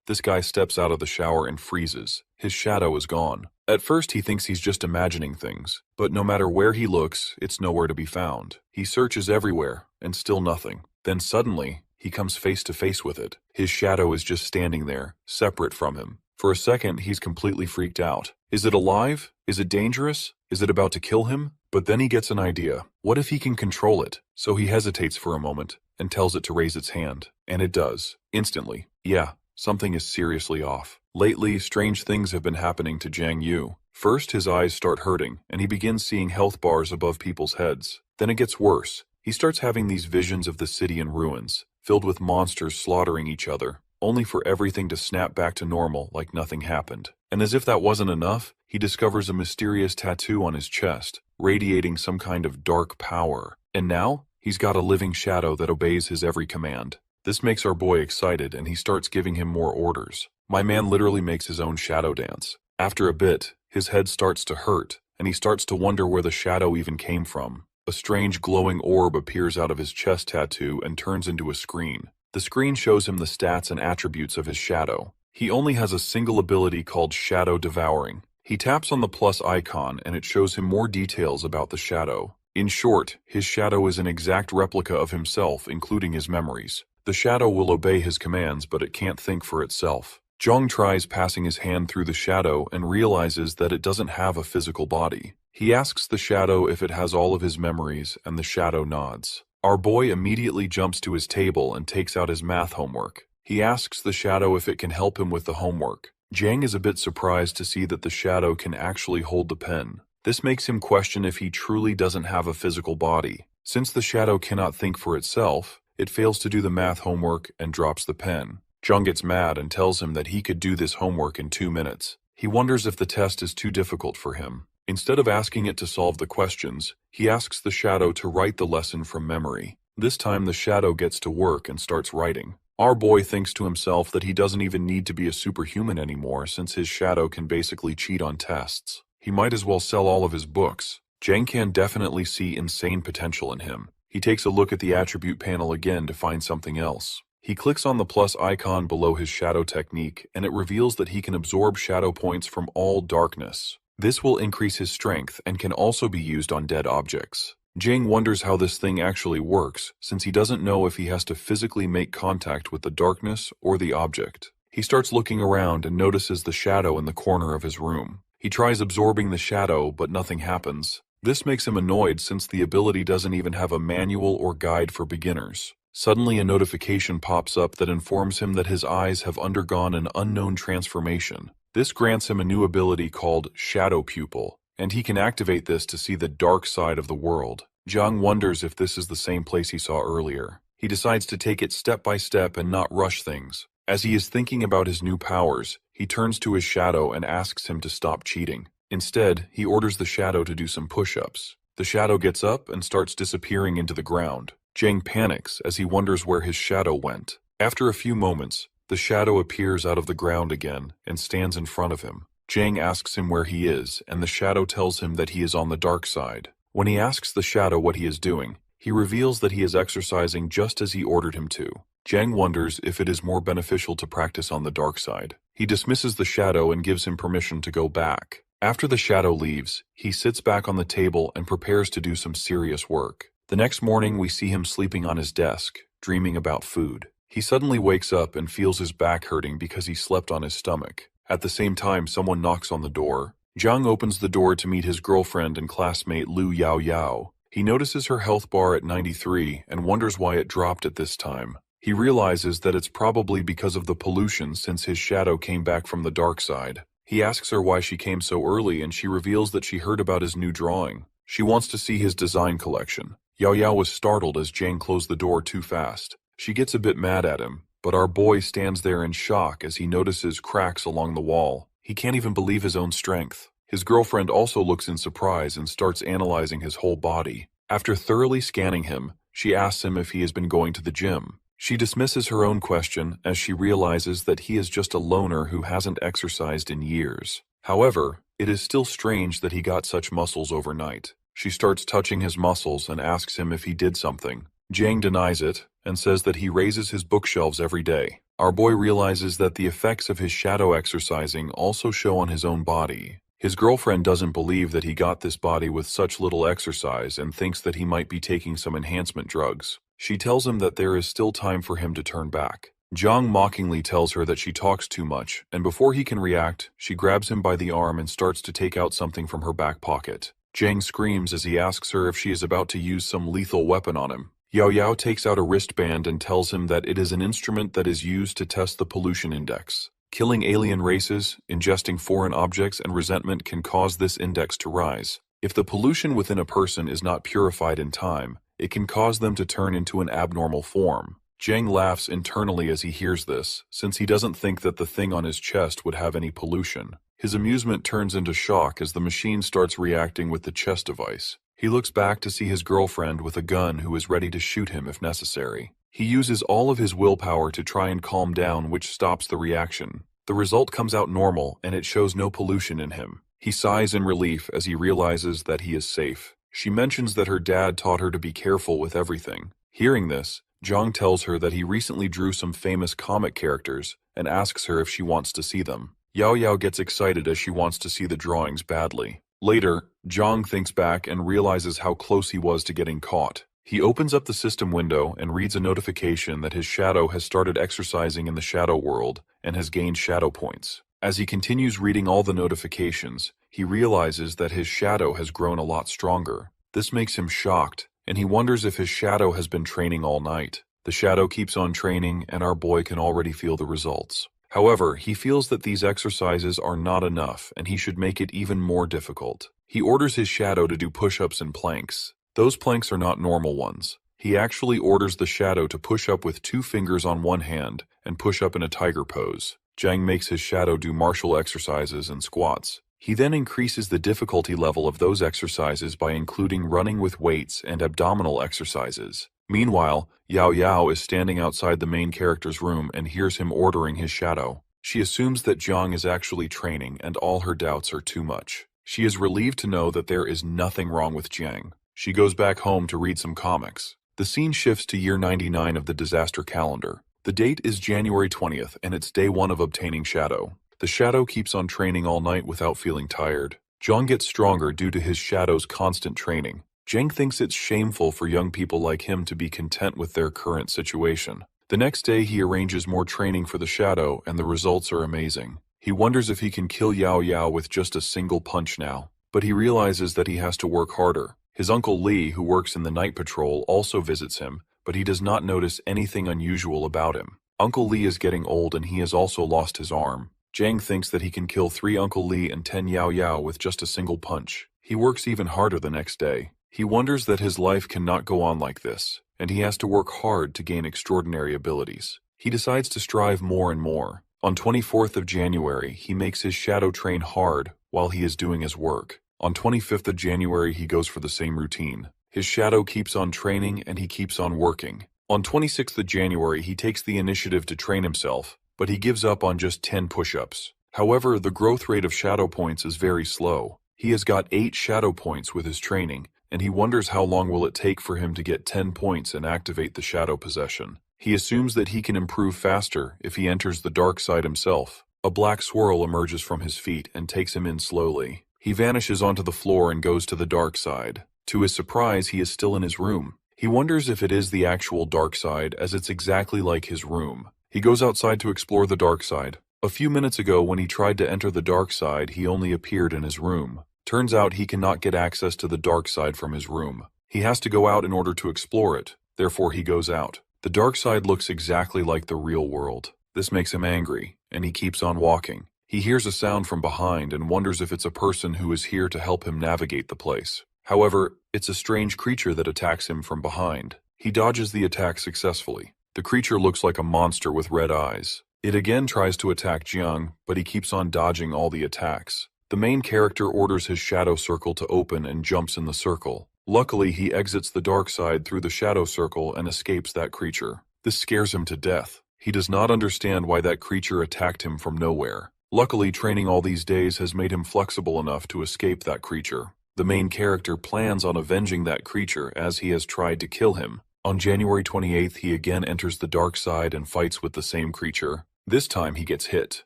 This guy steps out of the shower and freezes. His shadow is gone. At first he thinks he's just imagining things, but no matter where he looks, it's nowhere to be found. He searches everywhere, and still nothing. Then suddenly, he comes face to face with it. His shadow is just standing there, separate from him. For a second, he's completely freaked out. Is it alive? Is it dangerous? Is it about to kill him? But then he gets an idea. What if he can control it? So he hesitates for a moment and tells it to raise its hand. And it does. Instantly. Yeah, something is seriously off. Lately, strange things have been happening to Jiang Yu. First, his eyes start hurting, and he begins seeing health bars above people's heads. Then it gets worse. He starts having these visions of the city in ruins, filled with monsters slaughtering each other, only for everything to snap back to normal like nothing happened. And as if that wasn't enough, he discovers a mysterious tattoo on his chest, radiating some kind of dark power. And now, he's got a living shadow that obeys his every command. This makes our boy excited, and he starts giving him more orders. My man literally makes his own shadow dance. After a bit, his head starts to hurt, and he starts to wonder where the shadow even came from. A strange glowing orb appears out of his chest tattoo and turns into a screen. The screen shows him the stats and attributes of his shadow. He only has a single ability called Shadow Devouring. He taps on the plus icon and it shows him more details about the shadow. In short, his shadow is an exact replica of himself, including his memories. The shadow will obey his commands, but it can't think for itself. Zhang tries passing his hand through the shadow and realizes that it doesn't have a physical body. He asks the shadow if it has all of his memories, and the shadow nods. Our boy immediately jumps to his table and takes out his math homework. He asks the shadow if it can help him with the homework. Jiang is a bit surprised to see that the shadow can actually hold the pen. This makes him question if he truly doesn't have a physical body. Since the shadow cannot think for itself, it fails to do the math homework and drops the pen. Zhang gets mad and tells him that he could do this homework in 2 minutes. He wonders if the test is too difficult for him. Instead of asking it to solve the questions, he asks the shadow to write the lesson from memory. This time the shadow gets to work and starts writing. Our boy thinks to himself that he doesn't even need to be a superhuman anymore since his shadow can basically cheat on tests. He might as well sell all of his books. Jiang can definitely see insane potential in him. He takes a look at the attribute panel again to find something else. He clicks on the plus icon below his shadow technique, and it reveals that he can absorb shadow points from all darkness. This will increase his strength and can also be used on dead objects. Jiang wonders how this thing actually works, since he doesn't know if he has to physically make contact with the darkness or the object. He starts looking around and notices the shadow in the corner of his room. He tries absorbing the shadow, but nothing happens. This makes him annoyed since the ability doesn't even have a manual or guide for beginners. Suddenly a notification pops up that informs him that his eyes have undergone an unknown transformation. This grants him a new ability called Shadow Pupil, and he can activate this to see the dark side of the world. Zhang wonders if this is the same place he saw earlier. He decides to take it step by step and not rush things. As he is thinking about his new powers, he turns to his shadow and asks him to stop cheating. Instead, he orders the shadow to do some push-ups. The shadow gets up and starts disappearing into the ground. Jiang panics as he wonders where his shadow went. After a few moments, the shadow appears out of the ground again and stands in front of him. Jiang asks him where he is, and the shadow tells him that he is on the dark side. When he asks the shadow what he is doing, he reveals that he is exercising just as he ordered him to. Jiang wonders if it is more beneficial to practice on the dark side. He dismisses the shadow and gives him permission to go back. After the shadow leaves, he sits back on the table and prepares to do some serious work. The next morning, we see him sleeping on his desk, dreaming about food. He suddenly wakes up and feels his back hurting because he slept on his stomach. At the same time, someone knocks on the door. Zhang opens the door to meet his girlfriend and classmate Lu Yao Yao. He notices her health bar at 93 and wonders why it dropped at this time. He realizes that it's probably because of the pollution since his shadow came back from the dark side. He asks her why she came so early and she reveals that she heard about his new drawing. She wants to see his design collection. Yao Yao was startled as Jiang closed the door too fast. She gets a bit mad at him, but our boy stands there in shock as he notices cracks along the wall. He can't even believe his own strength. His girlfriend also looks in surprise and starts analyzing his whole body. After thoroughly scanning him, she asks him if he has been going to the gym. She dismisses her own question as she realizes that he is just a loner who hasn't exercised in years. However, it is still strange that he got such muscles overnight. She starts touching his muscles and asks him if he did something. Jiang denies it and says that he raises his bookshelves every day. Our boy realizes that the effects of his shadow exercising also show on his own body. His girlfriend doesn't believe that he got this body with such little exercise and thinks that he might be taking some enhancement drugs. She tells him that there is still time for him to turn back. Jiang mockingly tells her that she talks too much, and before he can react, she grabs him by the arm and starts to take out something from her back pocket. Jiang screams as he asks her if she is about to use some lethal weapon on him. Yao Yao takes out a wristband and tells him that it is an instrument that is used to test the pollution index. Killing alien races, ingesting foreign objects, and resentment can cause this index to rise. If the pollution within a person is not purified in time, it can cause them to turn into an abnormal form. Jiang laughs internally as he hears this, since he doesn't think that the thing on his chest would have any pollution. His amusement turns into shock as the machine starts reacting with the chest device. He looks back to see his girlfriend with a gun who is ready to shoot him if necessary. He uses all of his willpower to try and calm down, which stops the reaction. The result comes out normal, and it shows no pollution in him. He sighs in relief as he realizes that he is safe. She mentions that her dad taught her to be careful with everything. Hearing this, Zhang tells her that he recently drew some famous comic characters and asks her if she wants to see them. Yao Yao gets excited as she wants to see the drawings badly. Later, Zhang thinks back and realizes how close he was to getting caught. He opens up the system window and reads a notification that his shadow has started exercising in the shadow world and has gained shadow points. As he continues reading all the notifications, he realizes that his shadow has grown a lot stronger. This makes him shocked, and he wonders if his shadow has been training all night. The shadow keeps on training, and our boy can already feel the results. However, he feels that these exercises are not enough, and he should make it even more difficult. He orders his shadow to do push-ups and planks. Those planks are not normal ones. He actually orders the shadow to push up with 2 fingers on one hand and push up in a tiger pose. Jiang makes his shadow do martial exercises and squats. He then increases the difficulty level of those exercises by including running with weights and abdominal exercises. Meanwhile, Yao Yao is standing outside the main character's room and hears him ordering his shadow. She assumes that Jiang is actually training, and all her doubts are too much. She is relieved to know that there is nothing wrong with Jiang. She goes back home to read some comics. The scene shifts to year 99 of the disaster calendar. The date is January 20th, and it's day 1 of obtaining shadow. The shadow keeps on training all night without feeling tired. Jiang gets stronger due to his shadow's constant training. Jiang thinks it's shameful for young people like him to be content with their current situation. The next day he arranges more training for the shadow, and the results are amazing. He wonders if he can kill Yao Yao with just a single punch now, but he realizes that he has to work harder. His uncle Li, who works in the night patrol, also visits him, but he does not notice anything unusual about him. Uncle Li is getting old, and he has also lost his arm. Jiang thinks that he can kill 3 Uncle Li and 10 Yao Yao with just a single punch. He works even harder the next day. He wonders that his life cannot go on like this, and he has to work hard to gain extraordinary abilities. He decides to strive more and more. On 24th of January, he makes his shadow train hard while he is doing his work. On 25th of January, he goes for the same routine. His shadow keeps on training, and he keeps on working. On 26th of January, he takes the initiative to train himself, but he gives up on just 10 push-ups. However, the growth rate of shadow points is very slow. He has got 8 shadow points with his training, and he wonders how long will it take for him to get 10 points and activate the shadow possession. He assumes that he can improve faster if he enters the dark side himself. A black swirl emerges from his feet and takes him in slowly. He vanishes onto the floor and goes to the dark side. To his surprise, he is still in his room. He wonders if it is the actual dark side, as it's exactly like his room. He goes outside to explore the dark side. A few minutes ago, when he tried to enter the dark side, he only appeared in his room. Turns out he cannot get access to the dark side from his room. He has to go out in order to explore it. Therefore, he goes out. The dark side looks exactly like the real world. This makes him angry, and he keeps on walking. He hears a sound from behind and wonders if it's a person who is here to help him navigate the place. However, it's a strange creature that attacks him from behind. He dodges the attack successfully. The creature looks like a monster with red eyes. It again tries to attack Jiang, but he keeps on dodging all the attacks. The main character orders his shadow circle to open and jumps in the circle. Luckily, he exits the dark side through the shadow circle and escapes that creature. This scares him to death. He does not understand why that creature attacked him from nowhere. Luckily, training all these days has made him flexible enough to escape that creature. The main character plans on avenging that creature as he has tried to kill him. On January 28th, he again enters the dark side and fights with the same creature. This time he gets hit.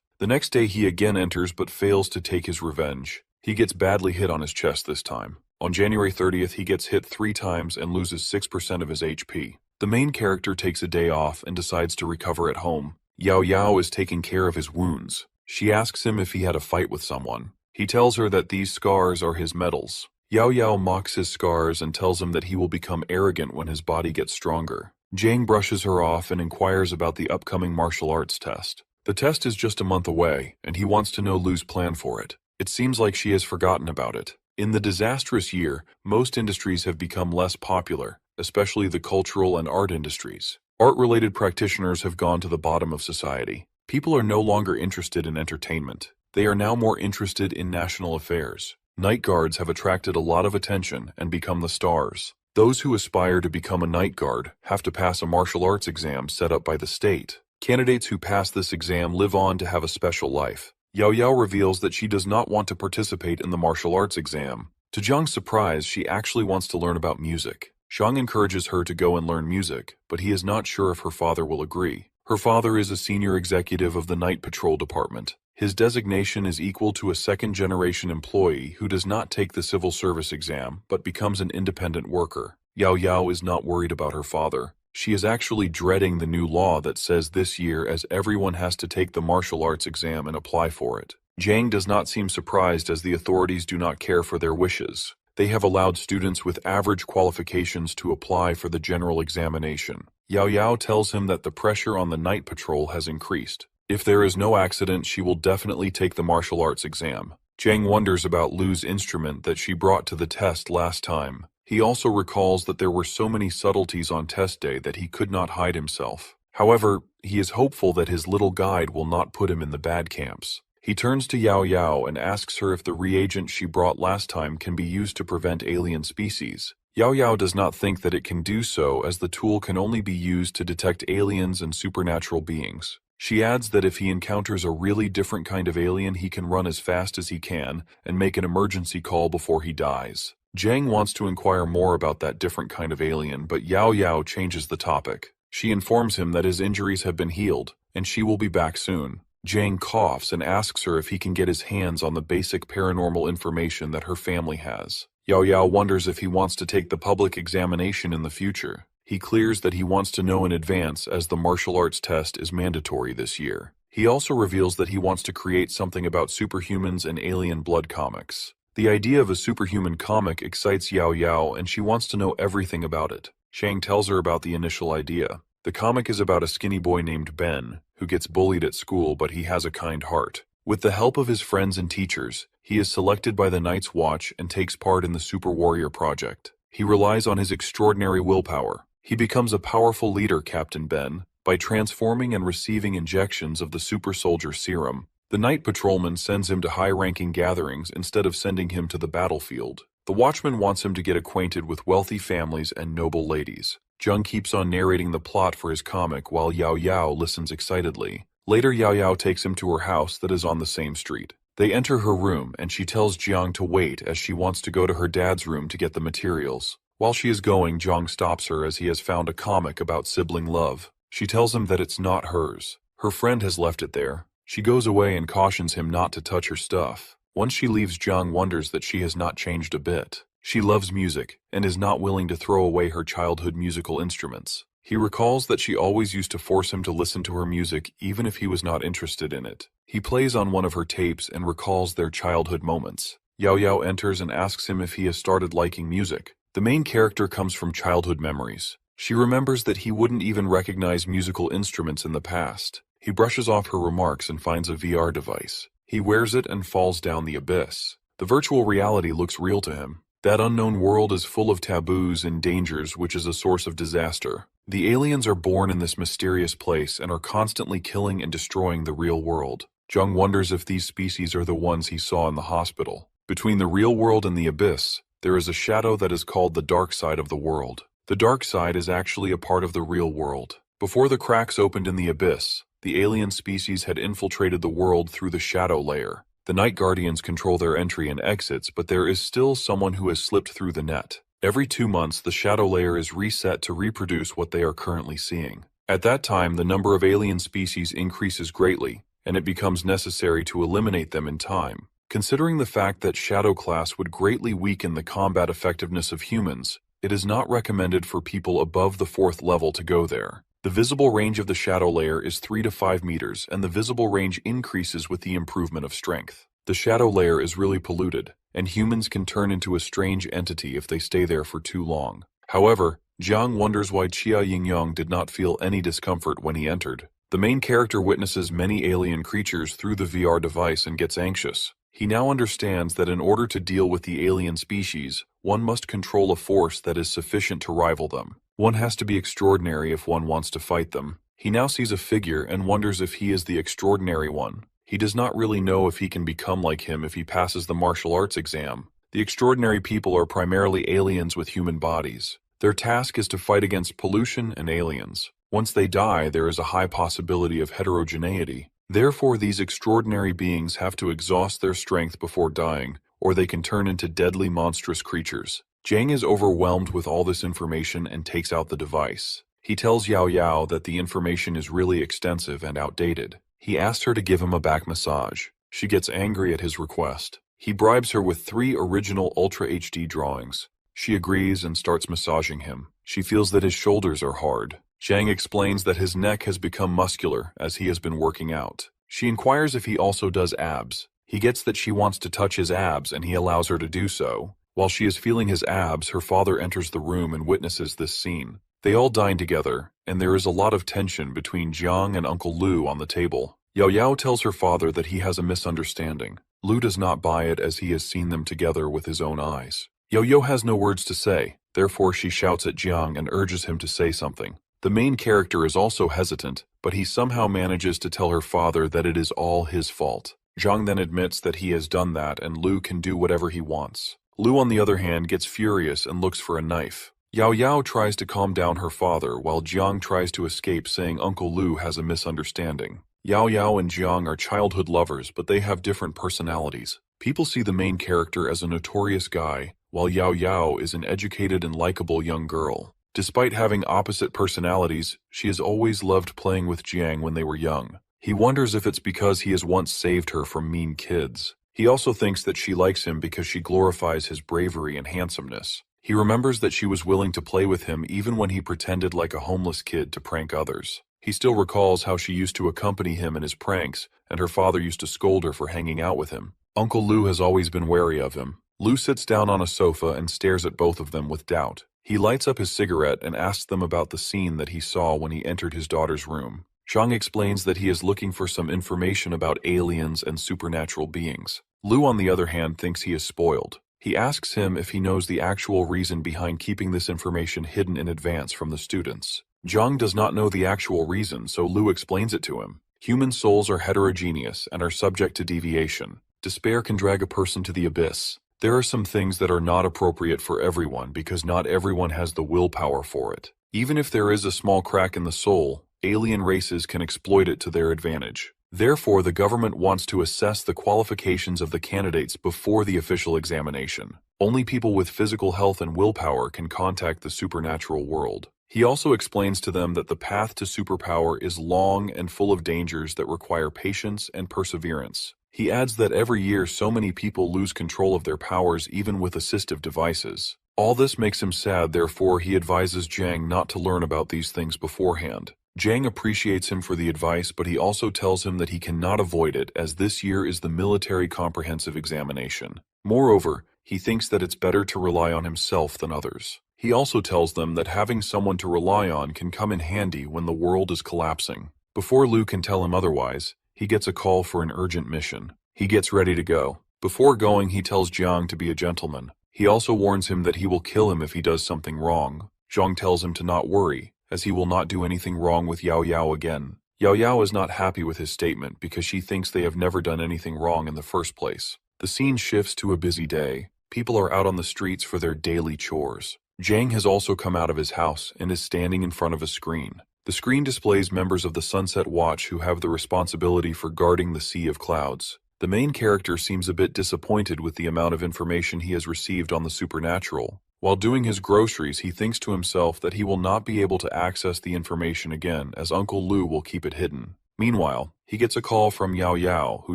The next day he again enters but fails to take his revenge. He gets badly hit on his chest this time. On January 30th, he gets hit 3 times and loses 6% of his HP. The main character takes a day off and decides to recover at home. Yao Yao is taking care of his wounds. She asks him if he had a fight with someone. He tells her that these scars are his medals. Yao Yao mocks his scars and tells him that he will become arrogant when his body gets stronger. Jang brushes her off and inquires about the upcoming martial arts test. The test is just a month away, and he wants to know Lu's plan for it. It seems like she has forgotten about it. In the disastrous year, most industries have become less popular, especially the cultural and art industries. Art-related practitioners have gone to the bottom of society. People are no longer interested in entertainment. They are now more interested in national affairs. Night guards have attracted a lot of attention and become the stars. Those who aspire to become a night guard have to pass a martial arts exam set up by the state. Candidates who pass this exam live on to have a special life. Yao Yao reveals that she does not want to participate in the martial arts exam. To Zhang's surprise, she actually wants to learn about music. Zhang encourages her to go and learn music, but he is not sure if her father will agree. Her father is a senior executive of the Night Patrol Department. His designation is equal to a second-generation employee who does not take the civil service exam but becomes an independent worker. Yao Yao is not worried about her father. She is actually dreading the new law that says this year as everyone has to take the martial arts exam and apply for it. Zhang does not seem surprised as the authorities do not care for their wishes. They have allowed students with average qualifications to apply for the general examination. Yao Yao tells him that the pressure on the night patrol has increased. If there is no accident, she will definitely take the martial arts exam. Zhang wonders about Lu's instrument that she brought to the test last time. He also recalls that there were so many subtleties on test day that he could not hide himself. However, he is hopeful that his little guide will not put him in the bad camps. He turns to Yao Yao and asks her if the reagent she brought last time can be used to prevent alien species. Yao Yao does not think that it can do so as the tool can only be used to detect aliens and supernatural beings. She adds that if he encounters a really different kind of alien, he can run as fast as he can and make an emergency call before he dies. Zhang wants to inquire more about that different kind of alien, but Yao Yao changes the topic. She informs him that his injuries have been healed, and she will be back soon. Zhang coughs and asks her if he can get his hands on the basic paranormal information that her family has. Yao Yao wonders if he wants to take the public examination in the future. He clears that he wants to know in advance as the martial arts test is mandatory this year. He also reveals that he wants to create something about superhumans and alien blood comics. The idea of a superhuman comic excites Yao Yao and she wants to know everything about it. Shang tells her about the initial idea. The comic is about a skinny boy named Ben, who gets bullied at school but he has a kind heart. With the help of his friends and teachers, he is selected by the Night's Watch and takes part in the Super Warrior Project. He relies on his extraordinary willpower. He becomes a powerful leader, Captain Ben, by transforming and receiving injections of the Super Soldier Serum. The Night Patrolman sends him to high-ranking gatherings instead of sending him to the battlefield. The Watchman wants him to get acquainted with wealthy families and noble ladies. Zhang keeps on narrating the plot for his comic while Yao Yao listens excitedly. Later, Yao Yao takes him to her house that is on the same street. They enter her room and she tells Jiang to wait as she wants to go to her dad's room to get the materials. While she is going, Zhang stops her as he has found a comic about sibling love. She tells him that it's not hers. Her friend has left it there. She goes away and cautions him not to touch her stuff. Once she leaves, Zhang wonders that she has not changed a bit. She loves music and is not willing to throw away her childhood musical instruments. He recalls that she always used to force him to listen to her music even if he was not interested in it. He plays on one of her tapes and recalls their childhood moments. Yao Yao enters and asks him if he has started liking music. The main character comes from childhood memories. She remembers that he wouldn't even recognize musical instruments in the past. He brushes off her remarks and finds a VR device. He wears it and falls down the abyss. The virtual reality looks real to him. That unknown world is full of taboos and dangers, which is a source of disaster. The aliens are born in this mysterious place and are constantly killing and destroying the real world. Zhang wonders if these species are the ones he saw in the hospital. Between the real world and the abyss, there is a shadow that is called the dark side of the world. The dark side is actually a part of the real world. Before the cracks opened in the abyss, the alien species had infiltrated the world through the shadow layer. The Night Guardians control their entry and exits, but there is still someone who has slipped through the net. Every 2 months, the shadow layer is reset to reproduce what they are currently seeing. At that time, the number of alien species increases greatly, and it becomes necessary to eliminate them in time. Considering the fact that Shadow Class would greatly weaken the combat effectiveness of humans, it is not recommended for people above the 4th level to go there. The visible range of the shadow layer is 3 to 5 meters, and the visible range increases with the improvement of strength. The shadow layer is really polluted, and humans can turn into a strange entity if they stay there for too long. However, Jiang wonders why Chia Yingyang did not feel any discomfort when he entered. The main character witnesses many alien creatures through the VR device and gets anxious. He now understands that in order to deal with the alien species, one must control a force that is sufficient to rival them. One has to be extraordinary if one wants to fight them. He now sees a figure and wonders if he is the extraordinary one. He does not really know if he can become like him if he passes the martial arts exam. The extraordinary people are primarily aliens with human bodies. Their task is to fight against pollution and aliens. Once they die, there is a high possibility of heterogeneity. Therefore, these extraordinary beings have to exhaust their strength before dying, or they can turn into deadly monstrous creatures. Jiang is overwhelmed with all this information and takes out the device. He tells Yao Yao that the information is really extensive and outdated. He asks her to give him a back massage. She gets angry at his request. He bribes her with 3 original Ultra HD drawings. She agrees and starts massaging him. She feels that his shoulders are hard. Jiang explains that his neck has become muscular as he has been working out. She inquires if he also does abs. He gets that she wants to touch his abs and he allows her to do so. While she is feeling his abs, her father enters the room and witnesses this scene. They all dine together, and there is a lot of tension between Jiang and Uncle Lu on the table. Yao Yao tells her father that he has a misunderstanding. Lu does not buy it as he has seen them together with his own eyes. Yao Yao has no words to say, therefore she shouts at Jiang and urges him to say something. The main character is also hesitant, but he somehow manages to tell her father that it is all his fault. Jiang then admits that he has done that and Lu can do whatever he wants. Lu, on the other hand, gets furious and looks for a knife. Yao Yao tries to calm down her father while Jiang tries to escape, saying Uncle Lu has a misunderstanding. Yao Yao and Jiang are childhood lovers, but they have different personalities. People see the main character as a notorious guy, while Yao Yao is an educated and likable young girl. Despite having opposite personalities, she has always loved playing with Jiang when they were young. He wonders if it's because he has once saved her from mean kids. He also thinks that she likes him because she glorifies his bravery and handsomeness. He remembers that she was willing to play with him even when he pretended like a homeless kid to prank others. He still recalls how she used to accompany him in his pranks, and her father used to scold her for hanging out with him. Uncle Lu has always been wary of him. Lu sits down on a sofa and stares at both of them with doubt. He lights up his cigarette and asks them about the scene that he saw when he entered his daughter's room. Zhang explains that he is looking for some information about aliens and supernatural beings. Lu, on the other hand, thinks he is spoiled. He asks him if he knows the actual reason behind keeping this information hidden in advance from the students. Zhang does not know the actual reason, so Lu explains it to him. Human souls are heterogeneous and are subject to deviation. Despair can drag a person to the abyss. There are some things that are not appropriate for everyone because not everyone has the willpower for it. Even if there is a small crack in the soul, alien races can exploit it to their advantage. Therefore, the government wants to assess the qualifications of the candidates before the official examination. Only people with physical health and willpower can contact the supernatural world. He also explains to them that the path to superpower is long and full of dangers that require patience and perseverance. He adds that every year so many people lose control of their powers even with assistive devices. All this makes him sad, therefore he advises Jiang not to learn about these things beforehand. Jiang appreciates him for the advice, but he also tells him that he cannot avoid it as this year is the military comprehensive examination. Moreover, he thinks that it's better to rely on himself than others. He also tells them that having someone to rely on can come in handy when the world is collapsing. Before Lu can tell him otherwise, he gets a call for an urgent mission. He gets ready to go. Before going, he tells Jiang to be a gentleman. He also warns him that he will kill him if he does something wrong. Jiang tells him to not worry, as he will not do anything wrong with Yao Yao again. Yao Yao is not happy with his statement because she thinks they have never done anything wrong in the first place. The scene shifts to a busy day. People are out on the streets for their daily chores. Jiang has also come out of his house and is standing in front of a screen. The screen displays members of the Sunset Watch who have the responsibility for guarding the Sea of Clouds. The main character seems a bit disappointed with the amount of information he has received on the supernatural. While doing his groceries, he thinks to himself that he will not be able to access the information again as Uncle Lou will keep it hidden. Meanwhile, he gets a call from Yao Yao, who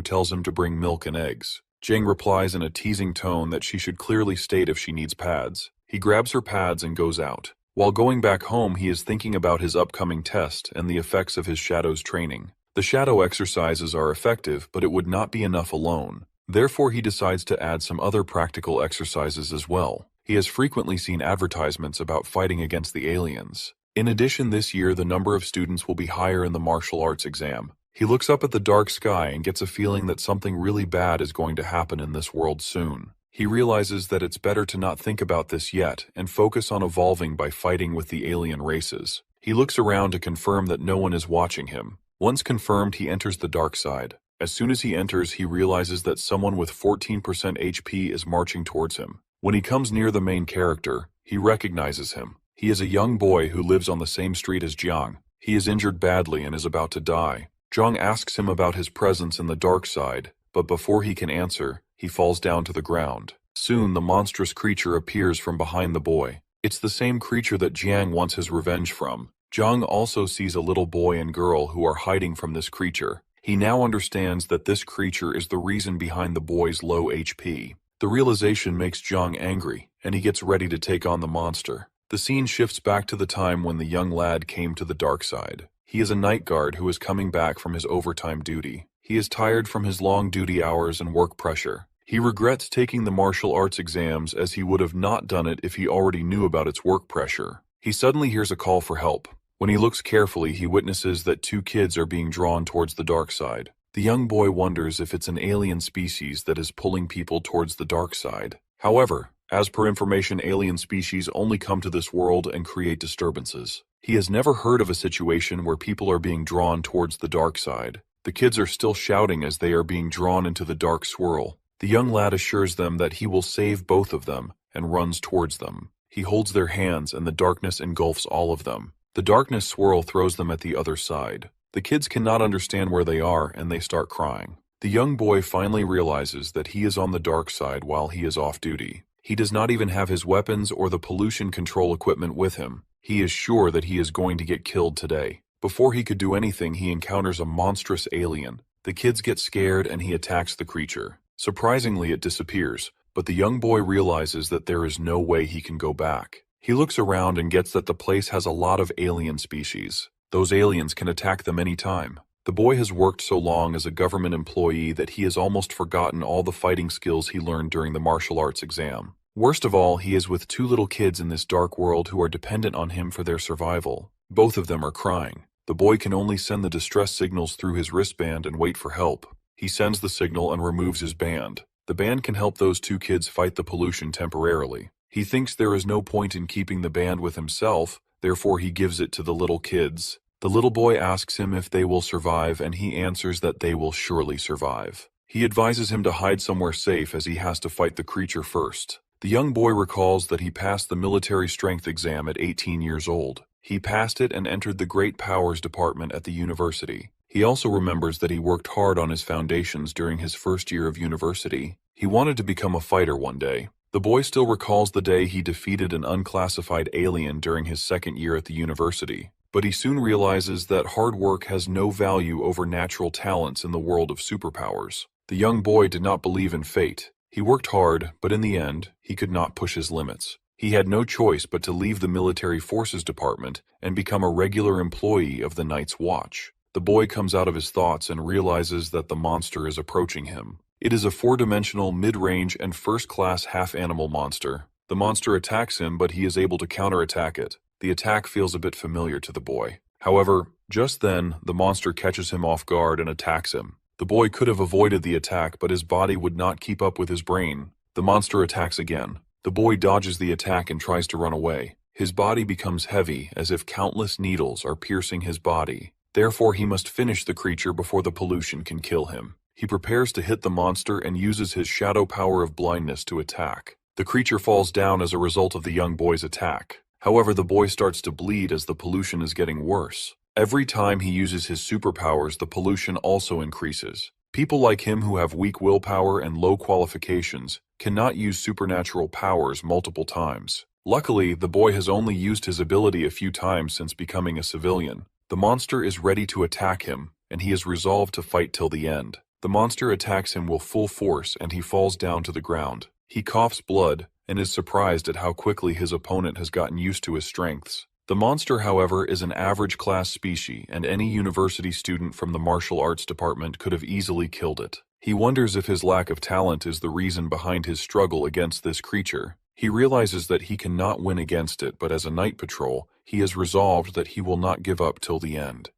tells him to bring milk and eggs. Jing replies in a teasing tone that she should clearly state if she needs pads. He grabs her pads and goes out. While going back home, he is thinking about his upcoming test and the effects of his shadow's training. The shadow exercises are effective, but it would not be enough alone. Therefore, he decides to add some other practical exercises as well. He has frequently seen advertisements about fighting against the aliens. In addition, this year the number of students will be higher in the martial arts exam. He looks up at the dark sky and gets a feeling that something really bad is going to happen in this world soon. He realizes that it's better to not think about this yet and focus on evolving by fighting with the alien races. He looks around to confirm that no one is watching him. Once confirmed, he enters the dark side. As soon as he enters, he realizes that someone with 14% HP is marching towards him. When he comes near the main character, he recognizes him. He is a young boy who lives on the same street as Jiang. He is injured badly and is about to die. Jiang asks him about his presence in the dark side, but before he can answer, he falls down to the ground. Soon, the monstrous creature appears from behind the boy. It's the same creature that Jiang wants his revenge from. Jiang also sees a little boy and girl who are hiding from this creature. He now understands that this creature is the reason behind the boy's low HP. The realization makes Jiang angry, and he gets ready to take on the monster. The scene shifts back to the time when the young lad came to the dark side. He is a night guard who is coming back from his overtime duty. He is tired from his long duty hours and work pressure. He regrets taking the martial arts exams as he would have not done it if he already knew about its work pressure. He suddenly hears a call for help. When he looks carefully, he witnesses that two kids are being drawn towards the dark side. The young boy wonders if it's an alien species that is pulling people towards the dark side. However, as per information, alien species only come to this world and create disturbances. He has never heard of a situation where people are being drawn towards the dark side. The kids are still shouting as they are being drawn into the dark swirl. The young lad assures them that he will save both of them and runs towards them. He holds their hands and the darkness engulfs all of them. The darkness swirl throws them at the other side. The kids cannot understand where they are and they start crying. The young boy finally realizes that he is on the dark side while he is off duty. He does not even have his weapons or the pollution control equipment with him. He is sure that he is going to get killed today. Before he could do anything, he encounters a monstrous alien. The kids get scared and he attacks the creature. Surprisingly, it disappears, but the young boy realizes that there is no way he can go back. He looks around and gets that the place has a lot of alien species. Those aliens can attack them anytime. The boy has worked so long as a government employee that he has almost forgotten all the fighting skills he learned during the martial arts exam. Worst of all, he is with two little kids in this dark world who are dependent on him for their survival. Both of them are crying. The boy can only send the distress signals through his wristband and wait for help. He sends the signal and removes his band. The band can help those two kids fight the pollution temporarily. He thinks there is no point in keeping the band with himself, therefore he gives it to the little kids. The little boy asks him if they will survive, and he answers that they will surely survive. He advises him to hide somewhere safe as he has to fight the creature first. The young boy recalls that he passed the military strength exam at 18 years old. He passed it and entered the Great Powers Department at the university. He also remembers that he worked hard on his foundations during his first year of university. He wanted to become a fighter one day. The boy still recalls the day he defeated an unclassified alien during his second year at the university. But he soon realizes that hard work has no value over natural talents in the world of superpowers. The young boy did not believe in fate. He worked hard, but in the end, he could not push his limits. He had no choice but to leave the military forces department and become a regular employee of the Night's Watch. The boy comes out of his thoughts and realizes that the monster is approaching him. It is a four-dimensional, mid-range, and first-class half-animal monster. The monster attacks him, but he is able to counterattack it. The attack feels a bit familiar to the boy. However, just then, the monster catches him off guard and attacks him. The boy could have avoided the attack, but his body would not keep up with his brain. The monster attacks again. The boy dodges the attack and tries to run away. His body becomes heavy, as if countless needles are piercing his body. Therefore, he must finish the creature before the pollution can kill him. He prepares to hit the monster and uses his shadow power of blindness to attack. The creature falls down as a result of the young boy's attack. However, the boy starts to bleed as the pollution is getting worse. Every time he uses his superpowers, the pollution also increases. People like him who have weak willpower and low qualifications cannot use supernatural powers multiple times. Luckily, the boy has only used his ability a few times since becoming a civilian. The monster is ready to attack him, and he is resolved to fight till the end. The monster attacks him with full force and he falls down to the ground. He coughs blood and is surprised at how quickly his opponent has gotten used to his strengths. The monster, however, is an average class species, and any university student from the martial arts department could have easily killed it. He wonders if his lack of talent is the reason behind his struggle against this creature. He realizes that he cannot win against it, but as a night patrol, he has resolved that he will not give up till the end.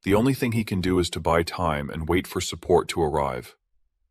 The only thing he can do is to buy time and wait for support to arrive.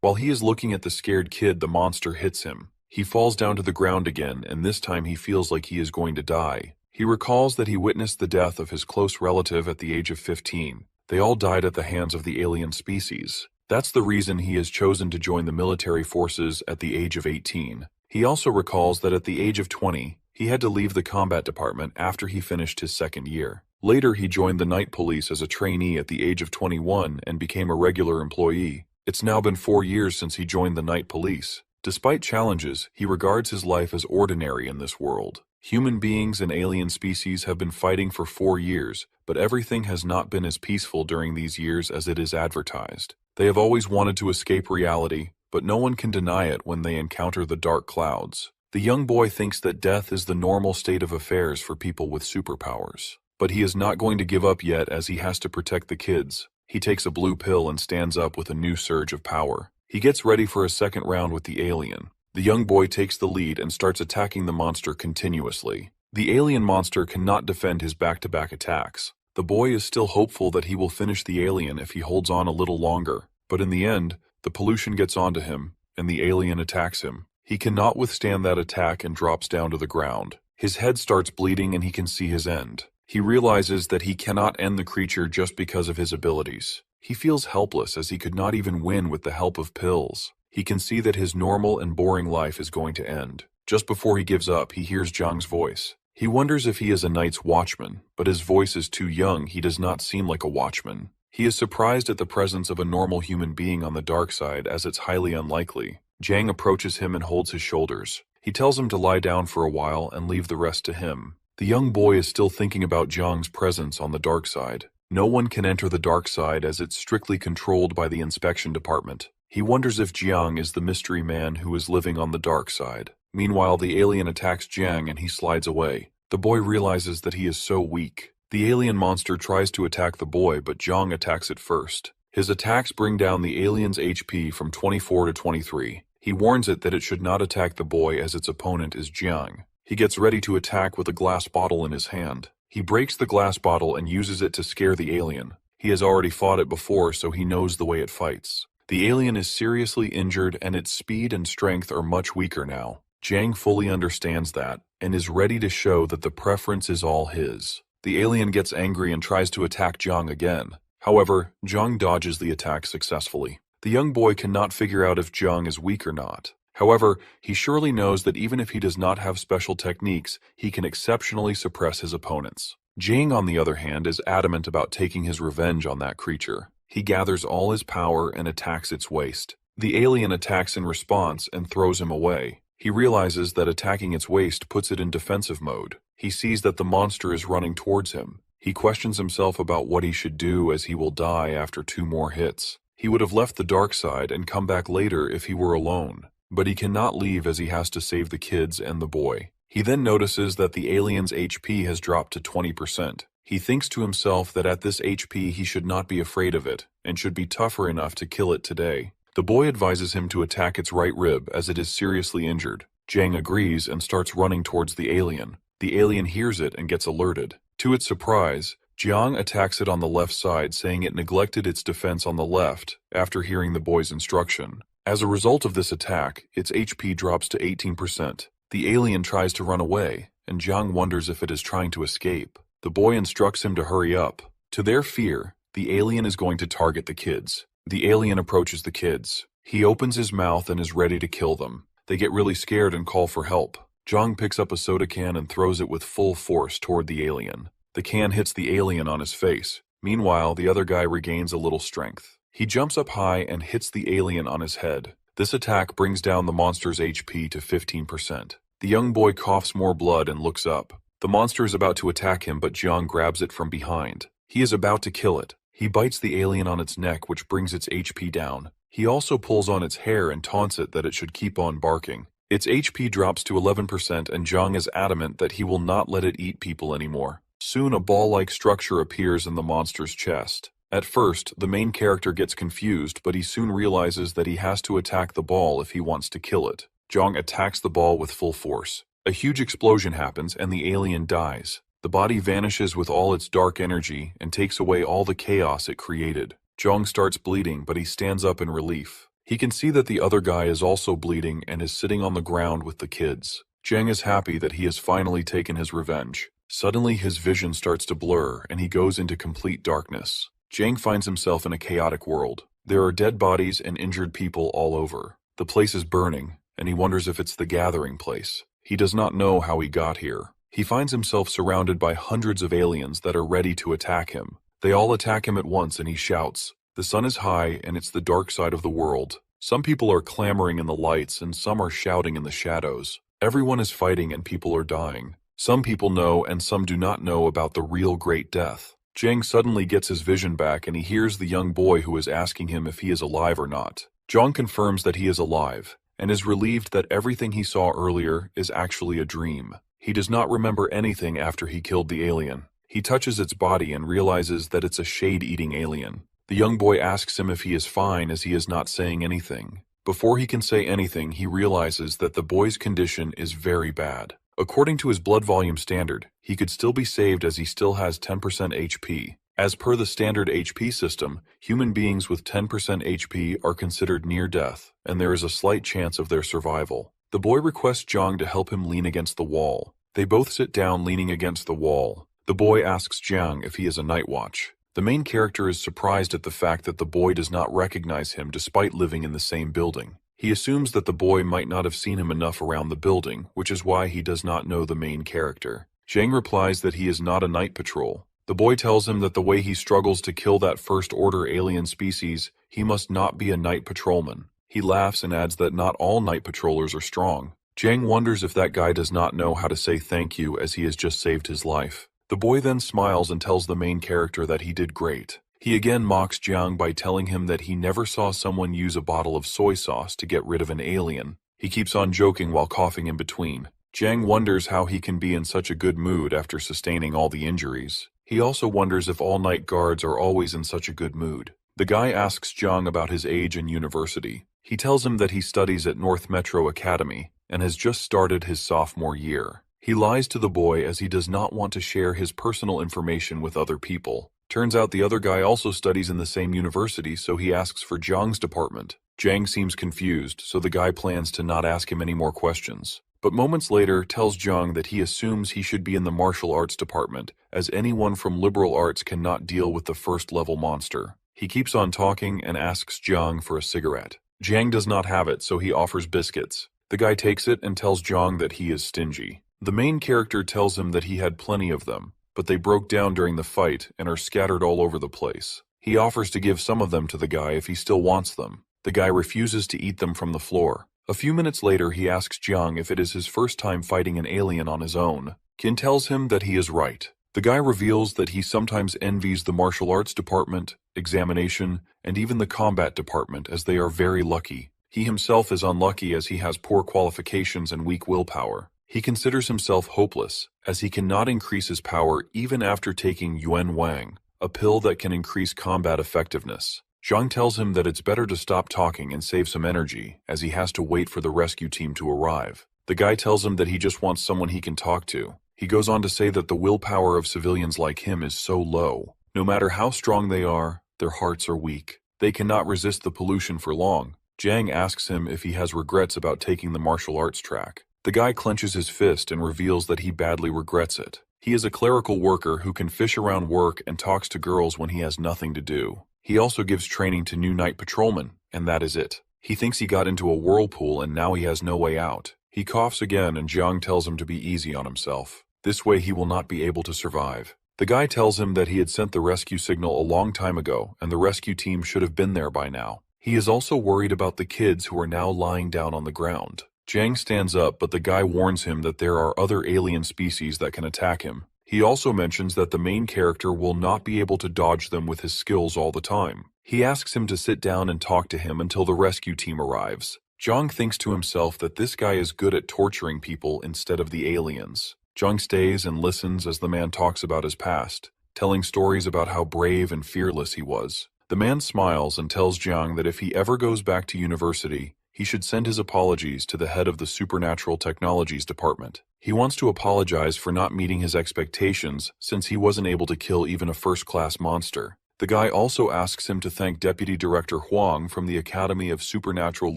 While he is looking at the scared kid, the monster hits him. He falls down to the ground again, and this time he feels like he is going to die. He recalls that he witnessed the death of his close relative at the age of 15. They all died at the hands of the alien species. That's the reason he has chosen to join the military forces at the age of 18. He also recalls that at the age of 20, he had to leave the combat department after he finished his second year. Later, he joined the night police as a trainee at the age of 21 and became a regular employee. It's now been 4 years since he joined the night police. Despite challenges, he regards his life as ordinary in this world. Human beings and alien species have been fighting for 4 years, but everything has not been as peaceful during these years as it is advertised. They have always wanted to escape reality, but no one can deny it when they encounter the dark clouds. The young boy thinks that death is the normal state of affairs for people with superpowers. But he is not going to give up yet, as he has to protect the kids. He takes a blue pill and stands up with a new surge of power. He gets ready for a second round with the alien. The young boy takes the lead and starts attacking the monster continuously. The alien monster cannot defend his back-to-back attacks. The boy is still hopeful that he will finish the alien if he holds on a little longer. But in the end, the pollution gets onto him, and the alien attacks him. He cannot withstand that attack and drops down to the ground. His head starts bleeding and he can see his end. He realizes that he cannot end the creature just because of his abilities. He feels helpless as he could not even win with the help of pills. He can see that his normal and boring life is going to end. Just before he gives up, he hears Zhang's voice. He wonders if he is a night's watchman, but his voice is too young. He does not seem like a watchman. He is surprised at the presence of a normal human being on the dark side, as it's highly unlikely. Zhang approaches him and holds his shoulders. He tells him to lie down for a while and leave the rest to him. The young boy is still thinking about Zhang's presence on the dark side. No one can enter the dark side as it's strictly controlled by the inspection department. He wonders if Jiang is the mystery man who is living on the dark side. Meanwhile, the alien attacks Jiang and he slides away. The boy realizes that he is so weak. The alien monster tries to attack the boy, but Jiang attacks it first. His attacks bring down the alien's HP from 24 to 23. He warns it that it should not attack the boy as its opponent is Jiang. He gets ready to attack with a glass bottle in his hand. He breaks the glass bottle and uses it to scare the alien. He has already fought it before, so he knows the way it fights. The alien is seriously injured and its speed and strength are much weaker now. Jiang fully understands that and is ready to show that the preference is all his. The alien gets angry and tries to attack Jiang again. However, Jiang dodges the attack successfully. The young boy cannot figure out if Jiang is weak or not. However, he surely knows that even if he does not have special techniques, he can exceptionally suppress his opponents. Jiang, on the other hand, is adamant about taking his revenge on that creature. He gathers all his power and attacks its waist. The alien attacks in response and throws him away. He realizes that attacking its waist puts it in defensive mode. He sees that the monster is running towards him. He questions himself about what he should do, as he will die after 2 more hits. He would have left the dark side and come back later if he were alone. But he cannot leave as he has to save the kids and the boy. He then notices that the alien's HP has dropped to 20%. He thinks to himself that at this HP he should not be afraid of it, and should be tougher enough to kill it today. The boy advises him to attack its right rib as it is seriously injured. Jiang agrees and starts running towards the alien. The alien hears it and gets alerted. To its surprise, Jiang attacks it on the left side, saying it neglected its defense on the left after hearing the boy's instruction. As a result of this attack, its HP drops to 18%. The alien tries to run away, and Jiang wonders if it is trying to escape. The boy instructs him to hurry up. To their fear, the alien is going to target the kids. The alien approaches the kids. He opens his mouth and is ready to kill them. They get really scared and call for help. Jiang picks up a soda can and throws it with full force toward the alien. The can hits the alien on his face. Meanwhile, the other guy regains a little strength. He jumps up high and hits the alien on his head. This attack brings down the monster's HP to 15%. The young boy coughs more blood and looks up. The monster is about to attack him, but Jiang grabs it from behind. He is about to kill it. He bites the alien on its neck, which brings its HP down. He also pulls on its hair and taunts it that it should keep on barking. Its HP drops to 11% and Jiang is adamant that he will not let it eat people anymore. Soon a ball-like structure appears in the monster's chest. At first, the main character gets confused, but he soon realizes that he has to attack the ball if he wants to kill it. Jiang attacks the ball with full force. A huge explosion happens and the alien dies. The body vanishes with all its dark energy and takes away all the chaos it created. Jiang starts bleeding, but he stands up in relief. He can see that the other guy is also bleeding and is sitting on the ground with the kids. Jiang is happy that he has finally taken his revenge. Suddenly his vision starts to blur and he goes into complete darkness. Jiang finds himself in a chaotic world. There are dead bodies and injured people all over. The place is burning, and he wonders if it's the gathering place. He does not know how he got here. He finds himself surrounded by hundreds of aliens that are ready to attack him. They all attack him at once and he shouts. The sun is high and it's the dark side of the world. Some people are clamoring in the lights and some are shouting in the shadows. Everyone is fighting and people are dying. Some people know and some do not know about the real great death. Jiang suddenly gets his vision back and he hears the young boy who is asking him if he is alive or not. Jiang confirms that he is alive and is relieved that everything he saw earlier is actually a dream. He does not remember anything after he killed the alien. He touches its body and realizes that it's a shade-eating alien. The young boy asks him if he is fine as he is not saying anything. Before he can say anything, he realizes that the boy's condition is very bad. According to his blood volume standard, he could still be saved as he still has 10% HP. As per the standard HP system, human beings with 10% HP are considered near death, and there is a slight chance of their survival. The boy requests Jiang to help him lean against the wall. They both sit down leaning against the wall. The boy asks Jiang if he is a night watch. The main character is surprised at the fact that the boy does not recognize him despite living in the same building. He assumes that the boy might not have seen him enough around the building, which is why he does not know the main character. Jiang replies that he is not a night patrol. The boy tells him that the way he struggles to kill that first-order alien species, he must not be a night patrolman. He laughs and adds that not all night patrollers are strong. Jiang wonders if that guy does not know how to say thank you as he has just saved his life. The boy then smiles and tells the main character that he did great. He again mocks Jiang by telling him that he never saw someone use a bottle of soy sauce to get rid of an alien. He keeps on joking while coughing in between. Jiang wonders how he can be in such a good mood after sustaining all the injuries. He also wonders if all night guards are always in such a good mood. The guy asks Jiang about his age and university. He tells him that he studies at North Metro Academy and has just started his sophomore year. He lies to the boy as he does not want to share his personal information with other people. Turns out the other guy also studies in the same university, so he asks for Jiang's department. Jiang seems confused, so the guy plans to not ask him any more questions. But moments later tells Jiang that he assumes he should be in the martial arts department, as anyone from liberal arts cannot deal with the first-level monster. He keeps on talking and asks Jiang for a cigarette. Jiang does not have it, so he offers biscuits. The guy takes it and tells Jiang that he is stingy. The main character tells him that he had plenty of them, but they broke down during the fight and are scattered all over the place. He offers to give some of them to the guy if he still wants them. The guy refuses to eat them from the floor. A few minutes later, he asks Jiang if it is his first time fighting an alien on his own. Qin tells him that he is right. The guy reveals that he sometimes envies the martial arts department, examination, and even the combat department as they are very lucky. He himself is unlucky as he has poor qualifications and weak willpower. He considers himself hopeless, as he cannot increase his power even after taking Yuan Wang, a pill that can increase combat effectiveness. Jiang tells him that it's better to stop talking and save some energy, as he has to wait for the rescue team to arrive. The guy tells him that he just wants someone he can talk to. He goes on to say that the willpower of civilians like him is so low. No matter how strong they are, their hearts are weak. They cannot resist the pollution for long. Jiang asks him if he has regrets about taking the martial arts track. The guy clenches his fist and reveals that he badly regrets it. He is a clerical worker who can fish around work and talks to girls when he has nothing to do. He also gives training to new night patrolmen, and that is it. He thinks he got into a whirlpool and now he has no way out. He coughs again and Jiang tells him to be easy on himself. This way he will not be able to survive. The guy tells him that he had sent the rescue signal a long time ago and the rescue team should have been there by now. He is also worried about the kids who are now lying down on the ground. Jiang stands up, but the guy warns him that there are other alien species that can attack him. He also mentions that the main character will not be able to dodge them with his skills all the time. He asks him to sit down and talk to him until the rescue team arrives. Jiang thinks to himself that this guy is good at torturing people instead of the aliens. Jiang stays and listens as the man talks about his past, telling stories about how brave and fearless he was. The man smiles and tells Jiang that if he ever goes back to university, he should send his apologies to the head of the Supernatural Technologies Department. He wants to apologize for not meeting his expectations since he wasn't able to kill even a first-class monster. The guy also asks him to thank Deputy Director Huang from the Academy of Supernatural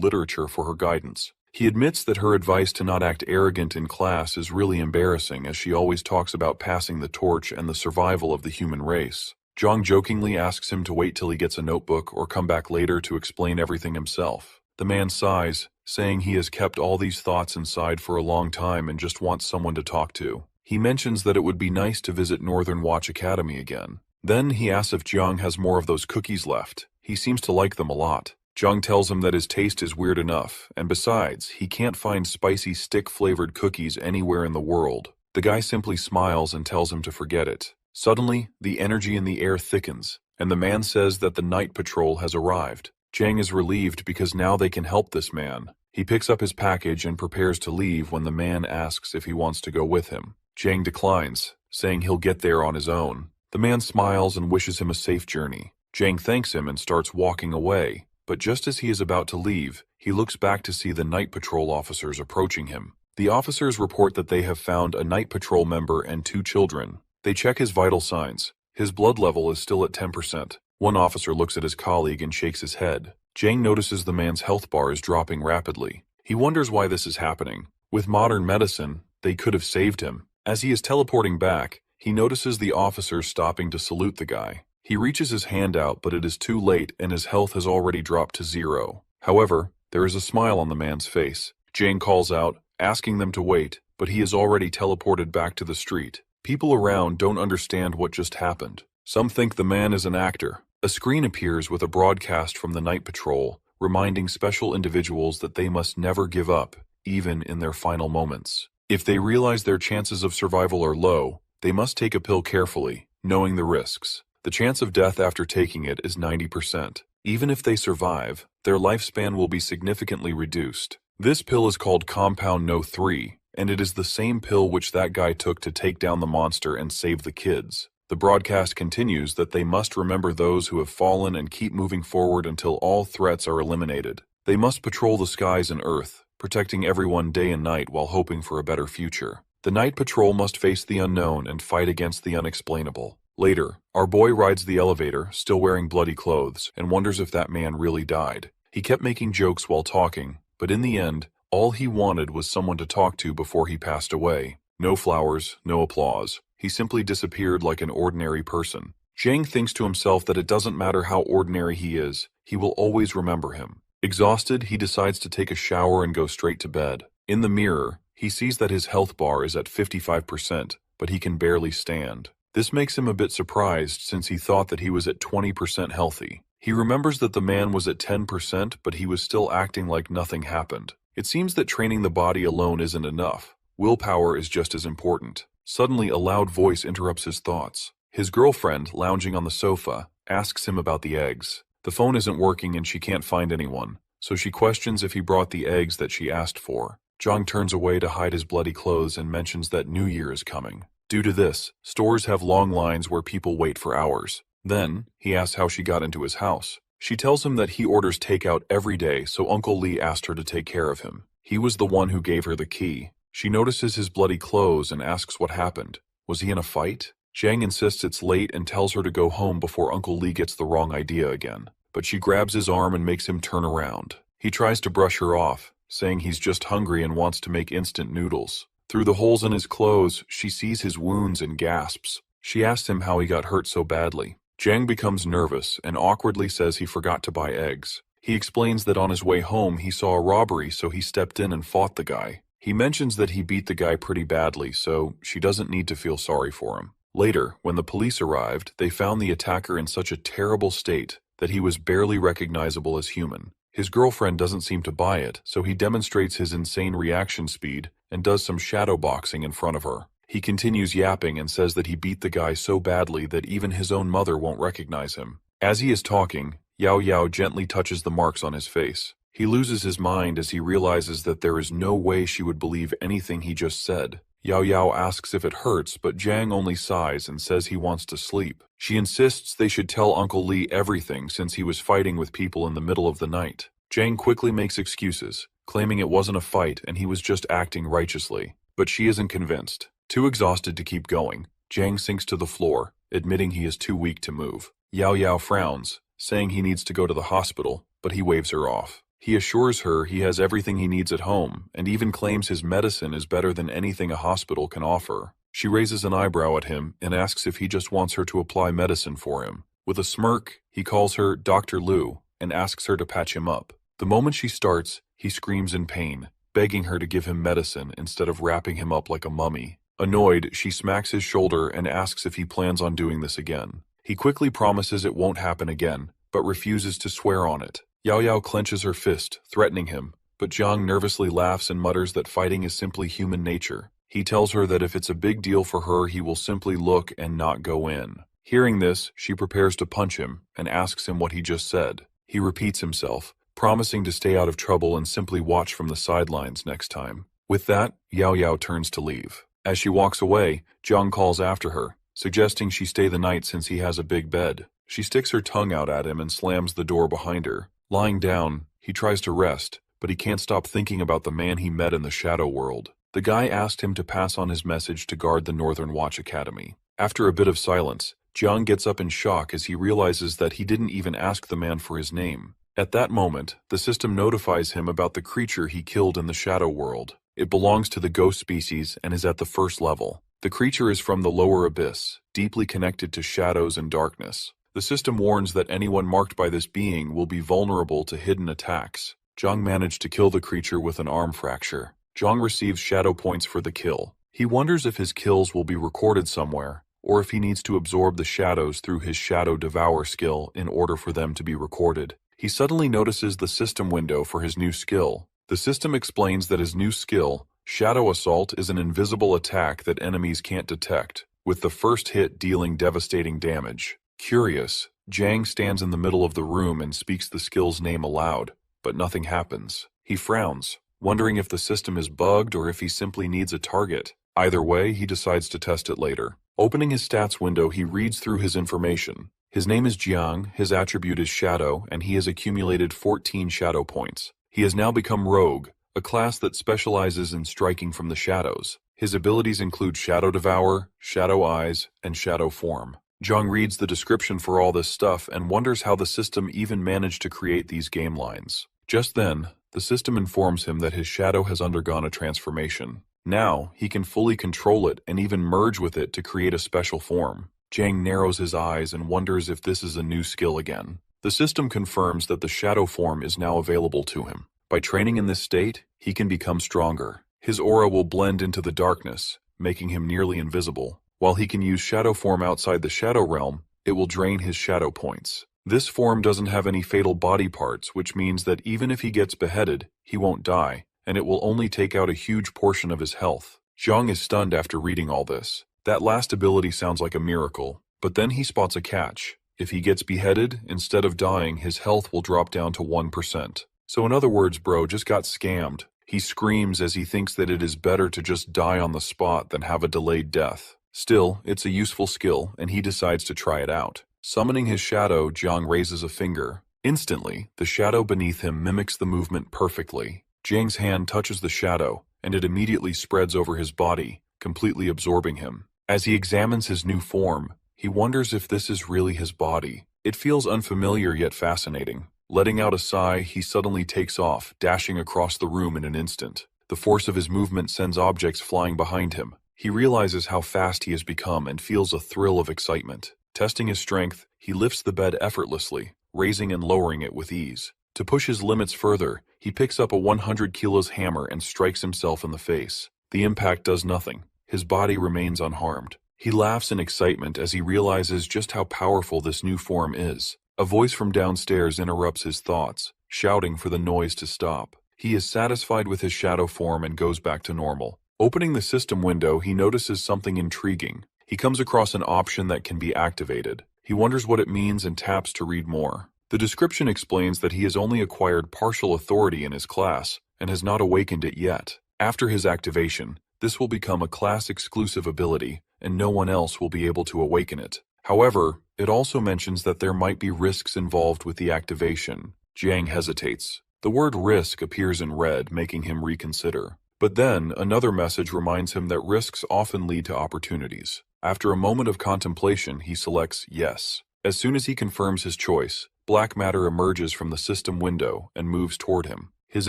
Literature for her guidance. He admits that her advice to not act arrogant in class is really embarrassing, as she always talks about passing the torch and the survival of the human race. Jiang jokingly asks him to wait till he gets a notebook or come back later to explain everything himself. The man sighs, saying he has kept all these thoughts inside for a long time and just wants someone to talk to. He mentions that it would be nice to visit Northern Watch Academy again. Then he asks if Jiang has more of those cookies left. He seems to like them a lot. Jiang tells him that his taste is weird enough, and besides, he can't find spicy stick-flavored cookies anywhere in the world. The guy simply smiles and tells him to forget it. Suddenly, the energy in the air thickens, and the man says that the night patrol has arrived. Jiang is relieved because now they can help this man. He picks up his package and prepares to leave when the man asks if he wants to go with him. Jiang declines, saying he'll get there on his own. The man smiles and wishes him a safe journey. Jiang thanks him and starts walking away, but just as he is about to leave, he looks back to see the night patrol officers approaching him. The officers report that they have found a night patrol member and 2 children. They check his vital signs. His blood level is still at 10%. One officer looks at his colleague and shakes his head. Jiang notices the man's health bar is dropping rapidly. He wonders why this is happening. With modern medicine, they could have saved him. As he is teleporting back, he notices the officers stopping to salute the guy. He reaches his hand out, but it is too late and his health has already dropped to 0. However, there is a smile on the man's face. Jiang calls out, asking them to wait, but he is already teleported back to the street. People around don't understand what just happened. Some think the man is an actor. A screen appears with a broadcast from the night patrol, reminding special individuals that they must never give up, even in their final moments. If they realize their chances of survival are low, they must take a pill carefully, knowing the risks. The chance of death after taking it is 90%. Even if they survive, their lifespan will be significantly reduced. This pill is called Compound No. 3, and it is the same pill which that guy took to take down the monster and save the kids. The broadcast continues that they must remember those who have fallen and keep moving forward until all threats are eliminated. They must patrol the skies and earth, protecting everyone day and night while hoping for a better future. The night patrol must face the unknown and fight against the unexplainable. Later, our boy rides the elevator, still wearing bloody clothes, and wonders if that man really died. He kept making jokes while talking, but in the end, all he wanted was someone to talk to before he passed away. No flowers, no applause. He simply disappeared like an ordinary person. Jiang thinks to himself that it doesn't matter how ordinary he is, he will always remember him. Exhausted, he decides to take a shower and go straight to bed. In the mirror, he sees that his health bar is at 55%, but he can barely stand. This makes him a bit surprised since he thought that he was at 20% healthy. He remembers that the man was at 10%, but he was still acting like nothing happened. It seems that training the body alone isn't enough. Willpower is just as important. Suddenly, a loud voice interrupts his thoughts. His girlfriend, lounging on the sofa, asks him about the eggs. The phone isn't working and she can't find anyone, so she questions if he brought the eggs that she asked for. Jiang turns away to hide his bloody clothes and mentions that New Year is coming. Due to this, stores have long lines where people wait for hours. Then, he asks how she got into his house. She tells him that he orders takeout every day, so Uncle Lee asked her to take care of him. He was the one who gave her the key. She notices his bloody clothes and asks what happened. Was he in a fight? Jiang insists it's late and tells her to go home before Uncle Lee gets the wrong idea again. But she grabs his arm and makes him turn around. He tries to brush her off, saying he's just hungry and wants to make instant noodles. Through the holes in his clothes, she sees his wounds and gasps. She asks him how he got hurt so badly. Jiang becomes nervous and awkwardly says he forgot to buy eggs. He explains that on his way home he saw a robbery, so he stepped in and fought the guy. He mentions that he beat the guy pretty badly, so she doesn't need to feel sorry for him. Later, when the police arrived, they found the attacker in such a terrible state that he was barely recognizable as human. His girlfriend doesn't seem to buy it, so he demonstrates his insane reaction speed and does some shadow boxing in front of her. He continues yapping and says that he beat the guy so badly that even his own mother won't recognize him. As he is talking, Yao Yao gently touches the marks on his face. He loses his mind as he realizes that there is no way she would believe anything he just said. Yao Yao asks if it hurts, but Jiang only sighs and says he wants to sleep. She insists they should tell Uncle Li everything since he was fighting with people in the middle of the night. Jiang quickly makes excuses, claiming it wasn't a fight and he was just acting righteously. But she isn't convinced. Too exhausted to keep going, Jiang sinks to the floor, admitting he is too weak to move. Yao Yao frowns, saying he needs to go to the hospital, but he waves her off. He assures her he has everything he needs at home, and even claims his medicine is better than anything a hospital can offer. She raises an eyebrow at him and asks if he just wants her to apply medicine for him. With a smirk, he calls her Dr. Liu and asks her to patch him up. The moment she starts, he screams in pain, begging her to give him medicine instead of wrapping him up like a mummy. Annoyed, she smacks his shoulder and asks if he plans on doing this again. He quickly promises it won't happen again, but refuses to swear on it. Yao Yao clenches her fist, threatening him, but Jiang nervously laughs and mutters that fighting is simply human nature. He tells her that if it's a big deal for her, he will simply look and not go in. Hearing this, she prepares to punch him and asks him what he just said. He repeats himself, promising to stay out of trouble and simply watch from the sidelines next time. With that, Yao Yao turns to leave. As she walks away, Jiang calls after her, suggesting she stay the night since he has a big bed. She sticks her tongue out at him and slams the door behind her. Lying down, he tries to rest, but he can't stop thinking about the man he met in the shadow world. The guy asked him to pass on his message to guard the Northern Watch Academy. After a bit of silence, Jiang gets up in shock as he realizes that he didn't even ask the man for his name. At that moment, the system notifies him about the creature he killed in the shadow world. It belongs to the ghost species and is at the first level. The creature is from the lower abyss, deeply connected to shadows and darkness. The system warns that anyone marked by this being will be vulnerable to hidden attacks. Jiang managed to kill the creature with an arm fracture. Jiang receives shadow points for the kill. He wonders if his kills will be recorded somewhere, or if he needs to absorb the shadows through his Shadow Devour skill in order for them to be recorded. He suddenly notices the system window for his new skill. The system explains that his new skill, Shadow Assault, is an invisible attack that enemies can't detect, with the first hit dealing devastating damage. Curious, Jiang stands in the middle of the room and speaks the skill's name aloud, but nothing happens. He frowns, wondering if the system is bugged or if he simply needs a target. Either way, he decides to test it later. Opening his stats window, he reads through his information. His name is Jiang, his attribute is Shadow, and he has accumulated 14 Shadow points. He has now become Rogue, a class that specializes in striking from the shadows. His abilities include Shadow Devour, Shadow Eyes, and Shadow Form. Jiang reads the description for all this stuff and wonders how the system even managed to create these game lines. Just then, the system informs him that his shadow has undergone a transformation. Now, he can fully control it and even merge with it to create a special form. Jiang narrows his eyes and wonders if this is a new skill again. The system confirms that the shadow form is now available to him. By training in this state, he can become stronger. His aura will blend into the darkness, making him nearly invisible. While he can use shadow form outside the shadow realm, it will drain his shadow points. This form doesn't have any fatal body parts, which means that even if he gets beheaded, he won't die, and it will only take out a huge portion of his health. Jiang is stunned after reading all this. That last ability sounds like a miracle, but then he spots a catch. If he gets beheaded, instead of dying, his health will drop down to 1%. So in other words, bro just got scammed. He screams as he thinks that it is better to just die on the spot than have a delayed death. Still, it's a useful skill, and he decides to try it out. Summoning his shadow, Jiang raises a finger. Instantly, the shadow beneath him mimics the movement perfectly. Jiang's hand touches the shadow, and it immediately spreads over his body, completely absorbing him. As he examines his new form, he wonders if this is really his body. It feels unfamiliar yet fascinating. Letting out a sigh, he suddenly takes off, dashing across the room in an instant. The force of his movement sends objects flying behind him. He realizes how fast he has become and feels a thrill of excitement. Testing his strength, he lifts the bed effortlessly, raising and lowering it with ease. To push his limits further, he picks up a 100 kilos hammer and strikes himself in the face. The impact does nothing. His body remains unharmed. He laughs in excitement as he realizes just how powerful this new form is. A voice from downstairs interrupts his thoughts, shouting for the noise to stop. He is satisfied with his shadow form and goes back to normal. Opening the system window, he notices something intriguing. He comes across an option that can be activated. He wonders what it means and taps to read more. The description explains that he has only acquired partial authority in his class and has not awakened it yet. After his activation, this will become a class-exclusive ability, and no one else will be able to awaken it. However, it also mentions that there might be risks involved with the activation. Jiang hesitates. The word risk appears in red, making him reconsider. But then, another message reminds him that risks often lead to opportunities. After a moment of contemplation, he selects yes. As soon as he confirms his choice, black matter emerges from the system window and moves toward him. His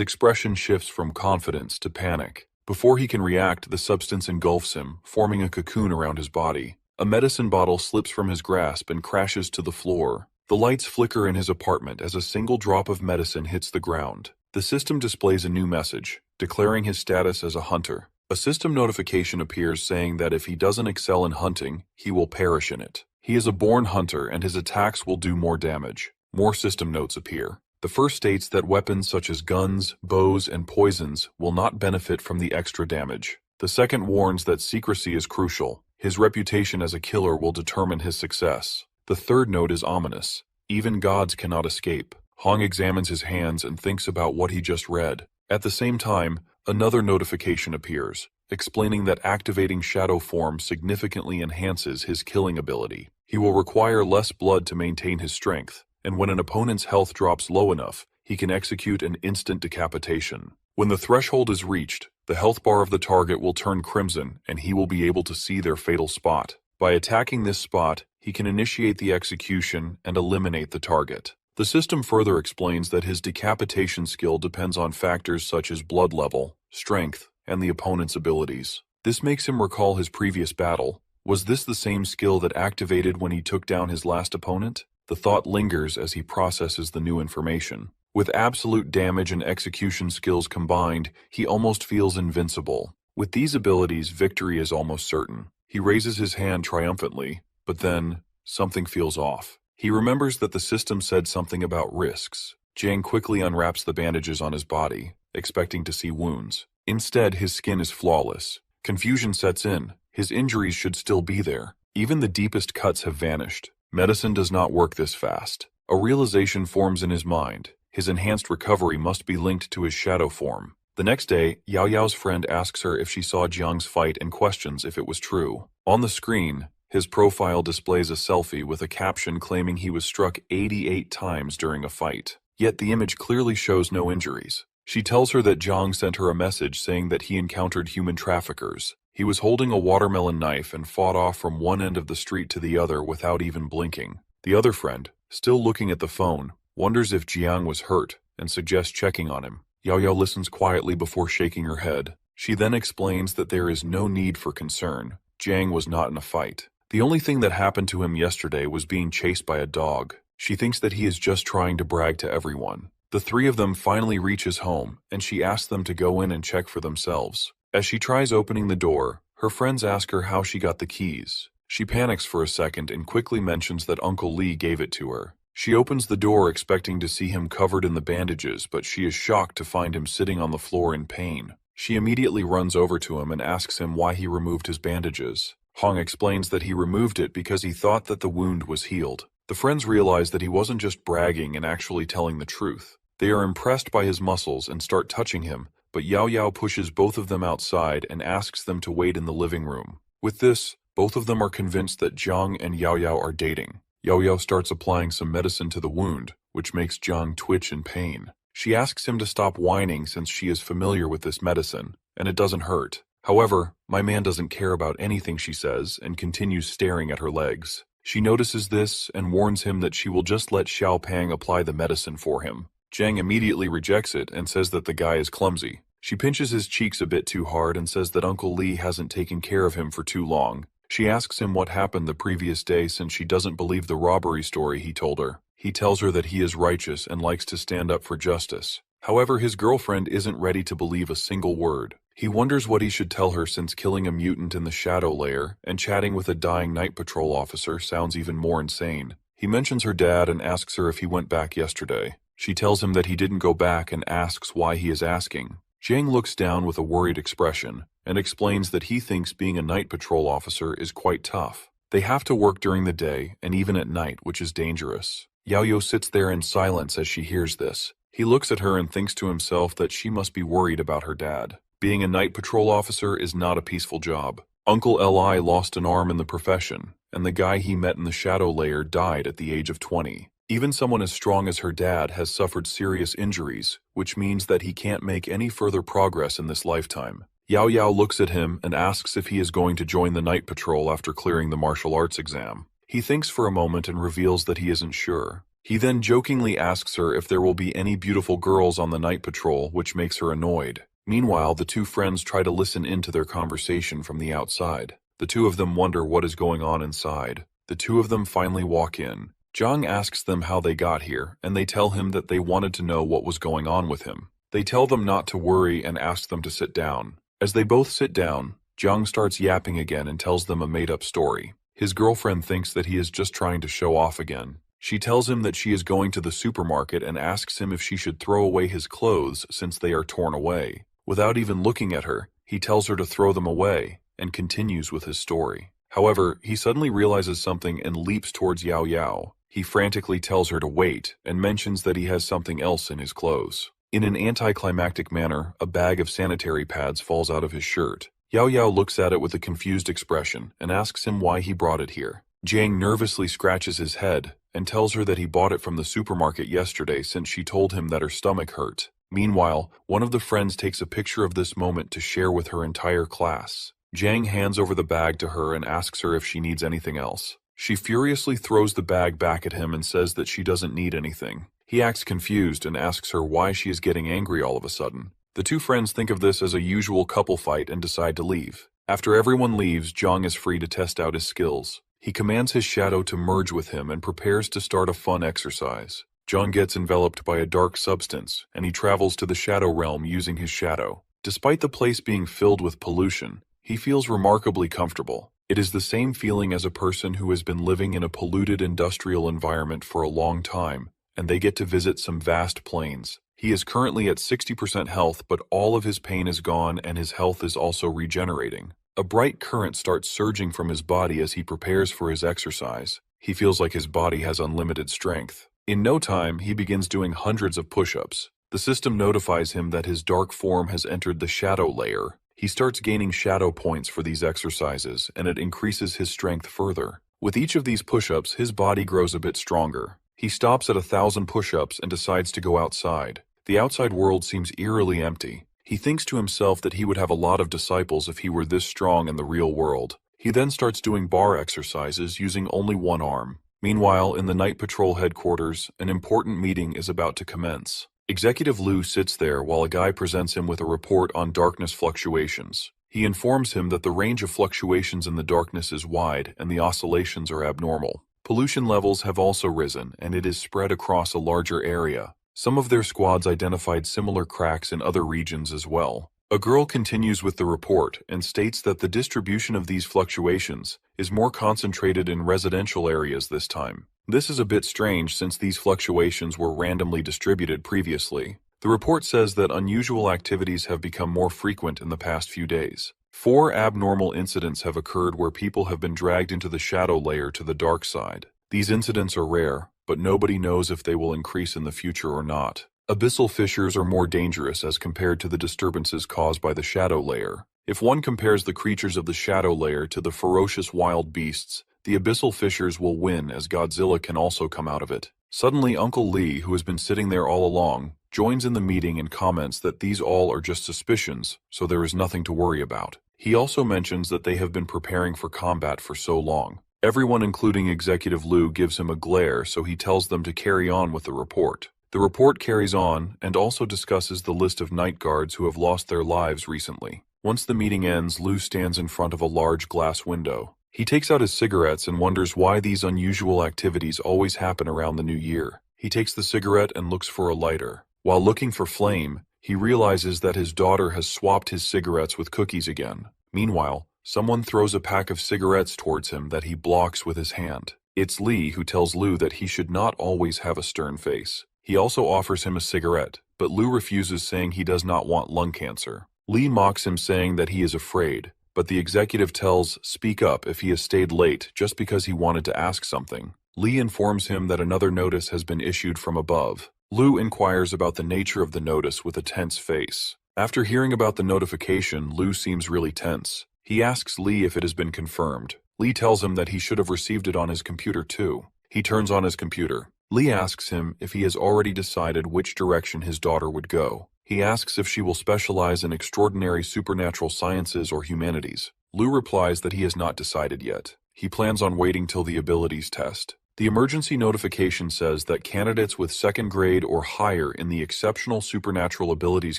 expression shifts from confidence to panic. Before he can react, the substance engulfs him, forming a cocoon around his body. A medicine bottle slips from his grasp and crashes to the floor. The lights flicker in his apartment as a single drop of medicine hits the ground. The system displays a new message, declaring his status as a hunter. A system notification appears saying that if he doesn't excel in hunting, he will perish in it. He is a born hunter and his attacks will do more damage. More system notes appear. The first states that weapons such as guns, bows, and poisons will not benefit from the extra damage. The second warns that secrecy is crucial. His reputation as a killer will determine his success. The third note is ominous. Even gods cannot escape. Hong examines his hands and thinks about what he just read. At the same time, another notification appears, explaining that activating shadow form significantly enhances his killing ability. He will require less blood to maintain his strength, and when an opponent's health drops low enough, he can execute an instant decapitation. When the threshold is reached, the health bar of the target will turn crimson and he will be able to see their fatal spot. By attacking this spot, he can initiate the execution and eliminate the target. The system further explains that his decapitation skill depends on factors such as blood level, strength, and the opponent's abilities. This makes him recall his previous battle. Was this the same skill that activated when he took down his last opponent? The thought lingers as he processes the new information. With absolute damage and execution skills combined, he almost feels invincible. With these abilities, victory is almost certain. He raises his hand triumphantly, but then, something feels off. He remembers that the system said something about risks. Jiang quickly unwraps the bandages on his body, expecting to see wounds. Instead, his skin is flawless. Confusion sets in. His injuries should still be there. Even the deepest cuts have vanished. Medicine does not work this fast. A realization forms in his mind. His enhanced recovery must be linked to his shadow form. The next day, Yao Yao's friend asks her if she saw Jiang's fight and questions if it was true. On the screen, his profile displays a selfie with a caption claiming he was struck 88 times during a fight. Yet the image clearly shows no injuries. She tells her that Jiang sent her a message saying that he encountered human traffickers. He was holding a watermelon knife and fought off from one end of the street to the other without even blinking. The other friend, still looking at the phone, wonders if Jiang was hurt and suggests checking on him. Yao Yao listens quietly before shaking her head. She then explains that there is no need for concern. Jiang was not in a fight. The only thing that happened to him yesterday was being chased by a dog. She thinks that he is just trying to brag to everyone. The three of them finally reach his home, and she asks them to go in and check for themselves. As she tries opening the door, her friends ask her how she got the keys. She panics for a second and quickly mentions that Uncle Lee gave it to her. She opens the door expecting to see him covered in the bandages, but she is shocked to find him sitting on the floor in pain. She immediately runs over to him and asks him why he removed his bandages. Hong explains that he removed it because he thought that the wound was healed. The friends realize that he wasn't just bragging and actually telling the truth. They are impressed by his muscles and start touching him, but Yao Yao pushes both of them outside and asks them to wait in the living room. With this, both of them are convinced that Jiang and Yao Yao are dating. Yao Yao starts applying some medicine to the wound, which makes Jiang twitch in pain. She asks him to stop whining since she is familiar with this medicine, and it doesn't hurt. However, my man doesn't care about anything she says and continues staring at her legs. She notices this and warns him that she will just let Xiao Pang apply the medicine for him. Jiang immediately rejects it and says that the guy is clumsy. She pinches his cheeks a bit too hard and says that Uncle Lee hasn't taken care of him for too long. She asks him what happened the previous day since she doesn't believe the robbery story he told her. He tells her that he is righteous and likes to stand up for justice. However, his girlfriend isn't ready to believe a single word. He wonders what he should tell her since killing a mutant in the shadow layer and chatting with a dying night patrol officer sounds even more insane. He mentions her dad and asks her if he went back yesterday. She tells him that he didn't go back and asks why he is asking. Jiang looks down with a worried expression and explains that he thinks being a night patrol officer is quite tough. They have to work during the day and even at night, which is dangerous. Yaoyao sits there in silence as she hears this. He looks at her and thinks to himself that she must be worried about her dad. Being a night patrol officer is not a peaceful job. Uncle Li lost an arm in the profession, and the guy he met in the shadow layer died at the age of 20. Even someone as strong as her dad has suffered serious injuries, which means that he can't make any further progress in this lifetime. Yaoyao looks at him and asks if he is going to join the night patrol after clearing the martial arts exam. He thinks for a moment and reveals that he isn't sure. He then jokingly asks her if there will be any beautiful girls on the night patrol, which makes her annoyed. Meanwhile, the two friends try to listen into their conversation from the outside. The two of them wonder what is going on inside. The two of them finally walk in. Zhang asks them how they got here, and they tell him that they wanted to know what was going on with him. They tell them not to worry and ask them to sit down. As they both sit down, Zhang starts yapping again and tells them a made-up story. His girlfriend thinks that he is just trying to show off again. She tells him that she is going to the supermarket and asks him if she should throw away his clothes since they are torn away. Without even looking at her, he tells her to throw them away and continues with his story. However, he suddenly realizes something and leaps towards Yaoyao. He frantically tells her to wait and mentions that he has something else in his clothes. In an anticlimactic manner, a bag of sanitary pads falls out of his shirt. Yaoyao looks at it with a confused expression and asks him why he brought it here. Jiang nervously scratches his head and tells her that he bought it from the supermarket yesterday since she told him that her stomach hurt. Meanwhile, one of the friends takes a picture of this moment to share with her entire class. Jiang hands over the bag to her and asks her if she needs anything else. She furiously throws the bag back at him and says that she doesn't need anything. He acts confused and asks her why she is getting angry all of a sudden. The two friends think of this as a usual couple fight and decide to leave. After everyone leaves, Zhang is free to test out his skills. He commands his shadow to merge with him and prepares to start a fun exercise. Zhang gets enveloped by a dark substance, and he travels to the shadow realm using his shadow. Despite the place being filled with pollution, he feels remarkably comfortable. It is the same feeling as a person who has been living in a polluted industrial environment for a long time, and they get to visit some vast plains. He is currently at 60% health, but all of his pain is gone and his health is also regenerating. A bright current starts surging from his body as he prepares for his exercise. He feels like his body has unlimited strength. In no time, he begins doing hundreds of push-ups. The system notifies him that his dark form has entered the shadow layer. He starts gaining shadow points for these exercises, and it increases his strength further. With each of these push-ups, his body grows a bit stronger. He stops at 1,000 push-ups and decides to go outside. The outside world seems eerily empty. He thinks to himself that he would have a lot of disciples if he were this strong in the real world. He then starts doing bar exercises using only one arm. Meanwhile, in the night patrol headquarters, an important meeting is about to commence. Executive Liu sits there while a guy presents him with a report on darkness fluctuations. He informs him that the range of fluctuations in the darkness is wide and the oscillations are abnormal. Pollution levels have also risen, and it is spread across a larger area. Some of their squads identified similar cracks in other regions as well. A girl continues with the report and states that the distribution of these fluctuations is more concentrated in residential areas this time. This is a bit strange since these fluctuations were randomly distributed previously. The report says that unusual activities have become more frequent in the past few days. 4 abnormal incidents have occurred where people have been dragged into the shadow layer to the dark side. These incidents are rare, but nobody knows if they will increase in the future or not. Abyssal fissures are more dangerous as compared to the disturbances caused by the shadow layer. If one compares the creatures of the shadow layer to the ferocious wild beasts, the abyssal fissures will win as Godzilla can also come out of it. Suddenly, Uncle Lee, who has been sitting there all along, joins in the meeting and comments that these all are just suspicions, so there is nothing to worry about. He also mentions that they have been preparing for combat for so long. Everyone, including Executive Liu, gives him a glare, so he tells them to carry on with the report. The report carries on and also discusses the list of night guards who have lost their lives recently. Once the meeting ends, Liu stands in front of a large glass window. He takes out his cigarettes and wonders why these unusual activities always happen around the new year. He takes the cigarette and looks for a lighter. While looking for flame, he realizes that his daughter has swapped his cigarettes with cookies again. Meanwhile, someone throws a pack of cigarettes towards him that he blocks with his hand. It's Lee who tells Liu that he should not always have a stern face. He also offers him a cigarette, but Lu refuses, saying he does not want lung cancer. Lee mocks him, saying that he is afraid, but the executive tells speak up if he has stayed late just because he wanted to ask something. Lee informs him that another notice has been issued from above. Lu inquires about the nature of the notice with a tense face. After hearing about the notification, Lu seems really tense. He asks Lee if it has been confirmed. Lee tells him that he should have received it on his computer too. He turns on his computer. Lee asks him if he has already decided which direction his daughter would go. He asks if she will specialize in extraordinary supernatural sciences or humanities. Lu replies that he has not decided yet. He plans on waiting till the abilities test. The emergency notification says that candidates with second grade or higher in the exceptional supernatural abilities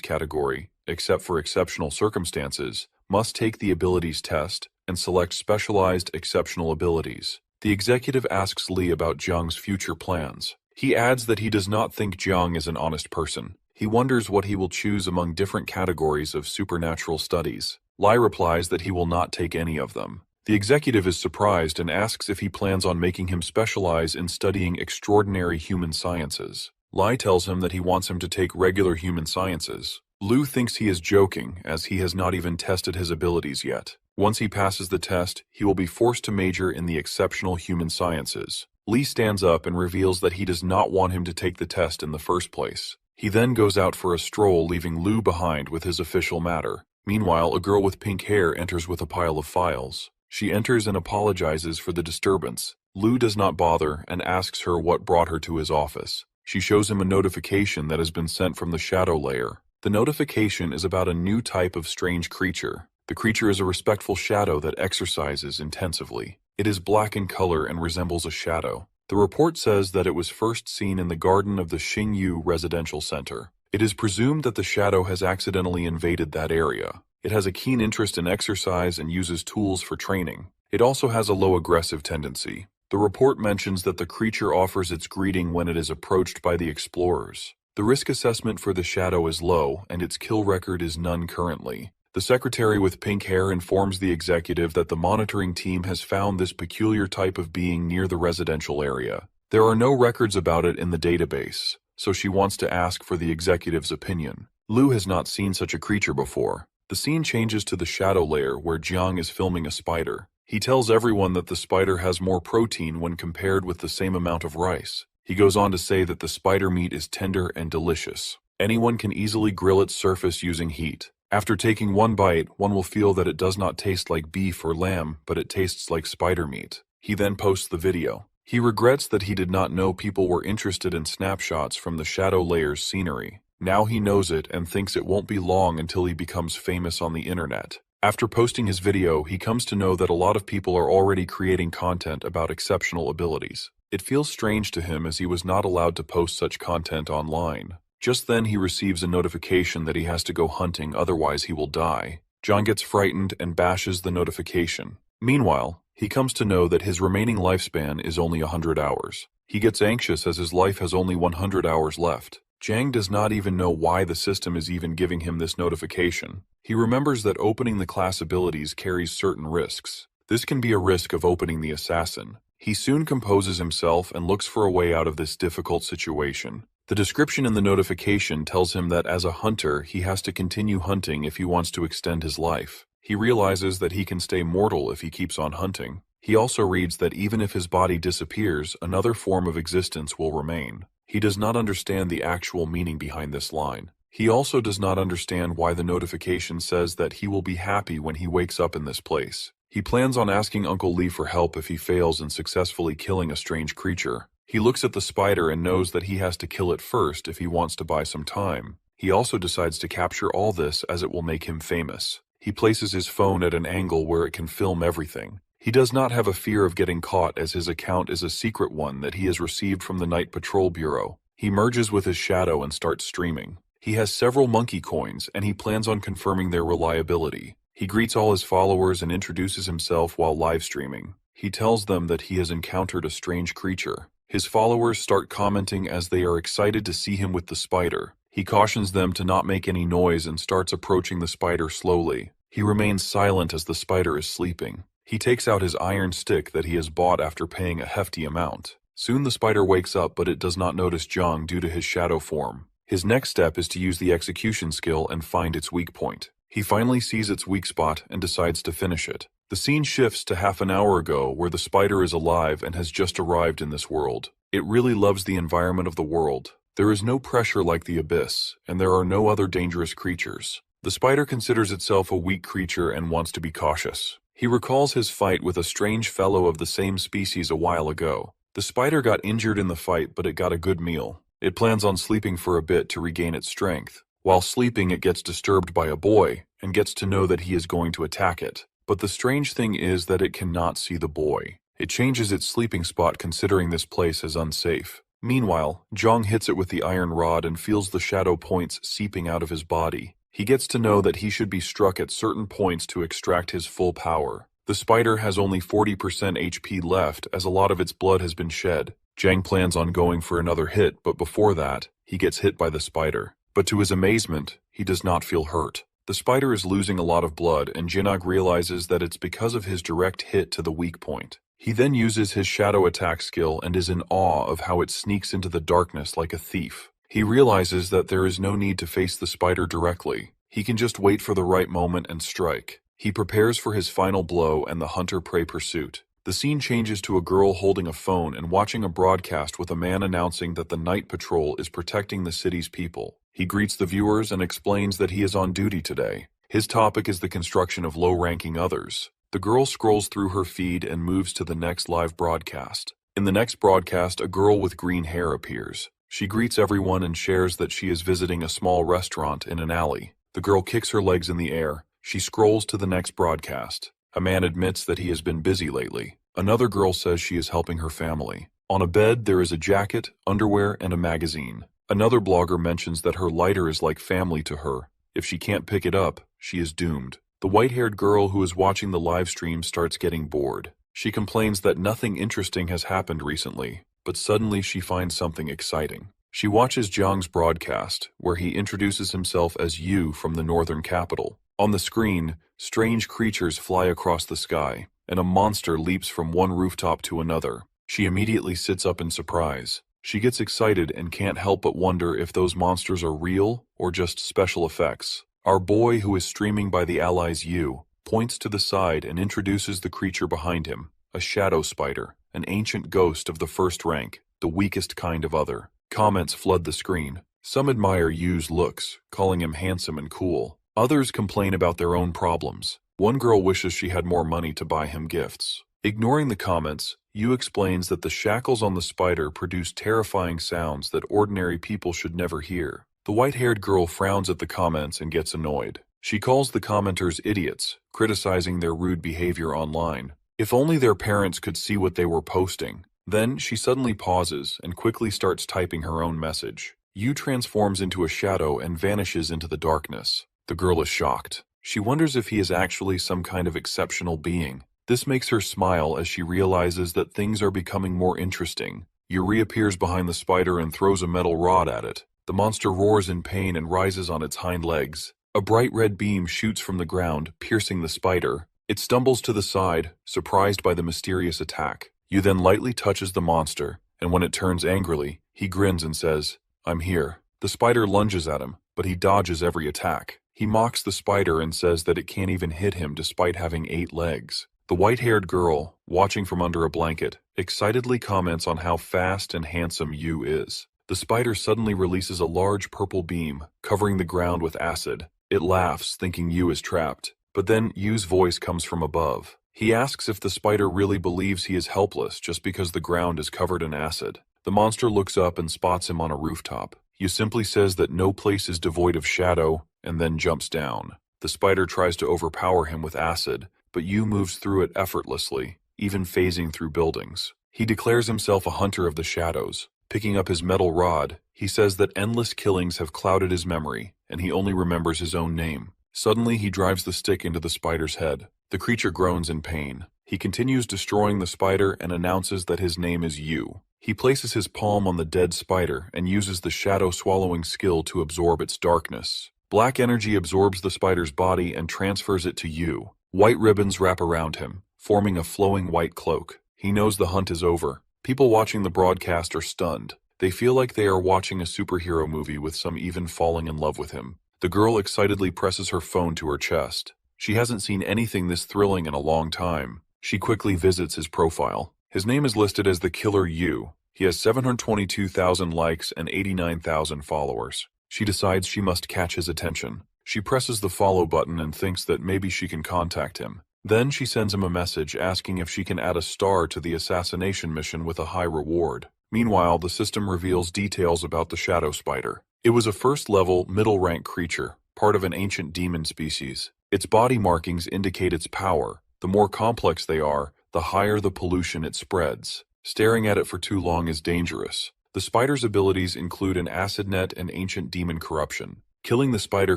category, except for exceptional circumstances, must take the abilities test and select specialized exceptional abilities. The executive asks Lee about Jiang's future plans. He adds that he does not think Jiang is an honest person. He wonders what he will choose among different categories of supernatural studies. Lai replies that he will not take any of them. The executive is surprised and asks if he plans on making him specialize in studying extraordinary human sciences. Lai tells him that he wants him to take regular human sciences. Lu thinks he is joking, as he has not even tested his abilities yet. Once he passes the test, he will be forced to major in the exceptional human sciences. Lee stands up and reveals that he does not want him to take the test in the first place. He then goes out for a stroll, leaving Lu behind with his official matter. Meanwhile, a girl with pink hair enters with a pile of files. She enters and apologizes for the disturbance. Lu does not bother and asks her what brought her to his office. She shows him a notification that has been sent from the shadow layer. The notification is about a new type of strange creature. The creature is a respectful shadow that exercises intensively. It is black in color and resembles a shadow. The report says that it was first seen in the garden of the Xingyu Residential Center. It is presumed that the shadow has accidentally invaded that area. It has a keen interest in exercise and uses tools for training. It also has a low aggressive tendency. The report mentions that the creature offers its greeting when it is approached by the explorers. The risk assessment for the shadow is low, and its kill record is none currently. The secretary with pink hair informs the executive that the monitoring team has found this peculiar type of being near the residential area. There are no records about it in the database, so she wants to ask for the executive's opinion. Lu has not seen such a creature before. The scene changes to the shadow layer where Jiang is filming a spider. He tells everyone that the spider has more protein when compared with the same amount of rice. He goes on to say that the spider meat is tender and delicious. Anyone can easily grill its surface using heat. After taking one bite, one will feel that it does not taste like beef or lamb, but it tastes like spider meat. He then posts the video. He regrets that he did not know people were interested in snapshots from the shadow layer's scenery. Now he knows it and thinks it won't be long until he becomes famous on the internet. After posting his video, he comes to know that a lot of people are already creating content about exceptional abilities. It feels strange to him as he was not allowed to post such content online. Just then he receives a notification that he has to go hunting, otherwise he will die. John gets frightened and bashes the notification. Meanwhile, he comes to know that his remaining lifespan is only 100 hours. He gets anxious as his life has only 100 hours left. Jiang does not even know why the system is even giving him this notification. He remembers that opening the class abilities carries certain risks. This can be a risk of opening the assassin. He soon composes himself and looks for a way out of this difficult situation. The description in the notification tells him that as a hunter, he has to continue hunting if he wants to extend his life. He realizes that he can stay mortal if he keeps on hunting. He also reads that even if his body disappears, another form of existence will remain. He does not understand the actual meaning behind this line. He also does not understand why the notification says that he will be happy when he wakes up in this place. He plans on asking Uncle Lee for help if he fails in successfully killing a strange creature. He looks at the spider and knows that he has to kill it first if he wants to buy some time. He also decides to capture all this as it will make him famous. He places his phone at an angle where it can film everything. He does not have a fear of getting caught as his account is a secret one that he has received from the Night Patrol Bureau. He merges with his shadow and starts streaming. He has several monkey coins and he plans on confirming their reliability. He greets all his followers and introduces himself while live streaming. He tells them that he has encountered a strange creature. His followers start commenting as they are excited to see him with the spider. He cautions them to not make any noise and starts approaching the spider slowly. He remains silent as the spider is sleeping. He takes out his iron stick that he has bought after paying a hefty amount. Soon the spider wakes up, but it does not notice Jiang due to his shadow form. His next step is to use the execution skill and find its weak point. He finally sees its weak spot and decides to finish it. The scene shifts to half an hour ago, where the spider is alive and has just arrived in this world. It really loves the environment of the world. There is no pressure like the abyss, and there are no other dangerous creatures. The spider considers itself a weak creature and wants to be cautious. He recalls his fight with a strange fellow of the same species a while ago. The spider got injured in the fight, but it got a good meal. It plans on sleeping for a bit to regain its strength. While sleeping, it gets disturbed by a boy and gets to know that he is going to attack it. But the strange thing is that it cannot see the boy. It changes its sleeping spot, considering this place as unsafe. Meanwhile, Zhang hits it with the iron rod and feels the shadow points seeping out of his body. He gets to know that he should be struck at certain points to extract his full power. The spider has only 40% HP left, as a lot of its blood has been shed. Zhang plans on going for another hit, but before that, he gets hit by the spider. But to his amazement, he does not feel hurt. The spider is losing a lot of blood, and Jinog realizes that it's because of his direct hit to the weak point. He then uses his shadow attack skill and is in awe of how it sneaks into the darkness like a thief. He realizes that there is no need to face the spider directly. He can just wait for the right moment and strike. He prepares for his final blow and the hunter-prey pursuit. The scene changes to a girl holding a phone and watching a broadcast with a man announcing that the night patrol is protecting the city's people. He greets the viewers and explains that he is on duty today. His topic is the construction of low-ranking others. The girl scrolls through her feed and moves to the next live broadcast. In the next broadcast, a girl with green hair appears. She greets everyone and shares that she is visiting a small restaurant in an alley. The girl kicks her legs in the air. She scrolls to the next broadcast. A man admits that he has been busy lately. Another girl says she is helping her family. On a bed, there is a jacket, underwear, and a magazine. Another blogger mentions that her lighter is like family to her. If she can't pick it up, she is doomed. The white-haired girl who is watching the live stream starts getting bored. She complains that nothing interesting has happened recently, but suddenly she finds something exciting. She watches Jiang's broadcast, where he introduces himself as Yu from the northern capital. On the screen, strange creatures fly across the sky, and a monster leaps from one rooftop to another. She immediately sits up in surprise. She gets excited and can't help but wonder if those monsters are real or just special effects. Our boy, who is streaming by the allies Yu, points to the side and introduces the creature behind him, a shadow spider, an ancient ghost of the first rank, the weakest kind of other. Comments flood the screen. Some admire Yu's looks, calling him handsome and cool. Others complain about their own problems. One girl wishes she had more money to buy him gifts. Ignoring the comments, Yu explains that the shackles on the spider produce terrifying sounds that ordinary people should never hear. The white-haired girl frowns at the comments and gets annoyed. She calls the commenters idiots, criticizing their rude behavior online. If only their parents could see what they were posting. Then she suddenly pauses and quickly starts typing her own message. Yu transforms into a shadow and vanishes into the darkness. The girl is shocked. She wonders if he is actually some kind of exceptional being. This makes her smile as she realizes that things are becoming more interesting. Yu reappears behind the spider and throws a metal rod at it. The monster roars in pain and rises on its hind legs. A bright red beam shoots from the ground, piercing the spider. It stumbles to the side, surprised by the mysterious attack. Yu then lightly touches the monster, and when it turns angrily, he grins and says, "I'm here." The spider lunges at him, but he dodges every attack. He mocks the spider and says that it can't even hit him despite having 8 legs. The white-haired girl, watching from under a blanket, excitedly comments on how fast and handsome Yu is. The spider suddenly releases a large purple beam, covering the ground with acid. It laughs, thinking Yu is trapped. But then Yu's voice comes from above. He asks if the spider really believes he is helpless just because the ground is covered in acid. The monster looks up and spots him on a rooftop. Yu simply says that no place is devoid of shadow, and then jumps down. The spider tries to overpower him with acid, but Yu moves through it effortlessly, even phasing through buildings. He declares himself a hunter of the shadows. Picking up his metal rod, he says that endless killings have clouded his memory, and he only remembers his own name. Suddenly, he drives the stick into the spider's head. The creature groans in pain. He continues destroying the spider and announces that his name is Yu. He places his palm on the dead spider and uses the shadow-swallowing skill to absorb its darkness. Black energy absorbs the spider's body and transfers it to Yu. White ribbons wrap around him, forming a flowing white cloak. He knows the hunt is over. People watching the broadcast are stunned. They feel like they are watching a superhero movie with some even falling in love with him. The girl excitedly presses her phone to her chest. She hasn't seen anything this thrilling in a long time. She quickly visits his profile. His name is listed as the Killer Yu. He has 722,000 likes and 89,000 followers. She decides she must catch his attention. She presses the follow button and thinks that maybe she can contact him. Then she sends him a message asking if she can add a star to the assassination mission with a high reward. Meanwhile, the system reveals details about the shadow spider. It was a first-level, middle-rank creature, part of an ancient demon species. Its body markings indicate its power. The more complex they are, the higher the pollution it spreads. Staring at it for too long is dangerous. The spider's abilities include an acid net and ancient demon corruption. Killing the spider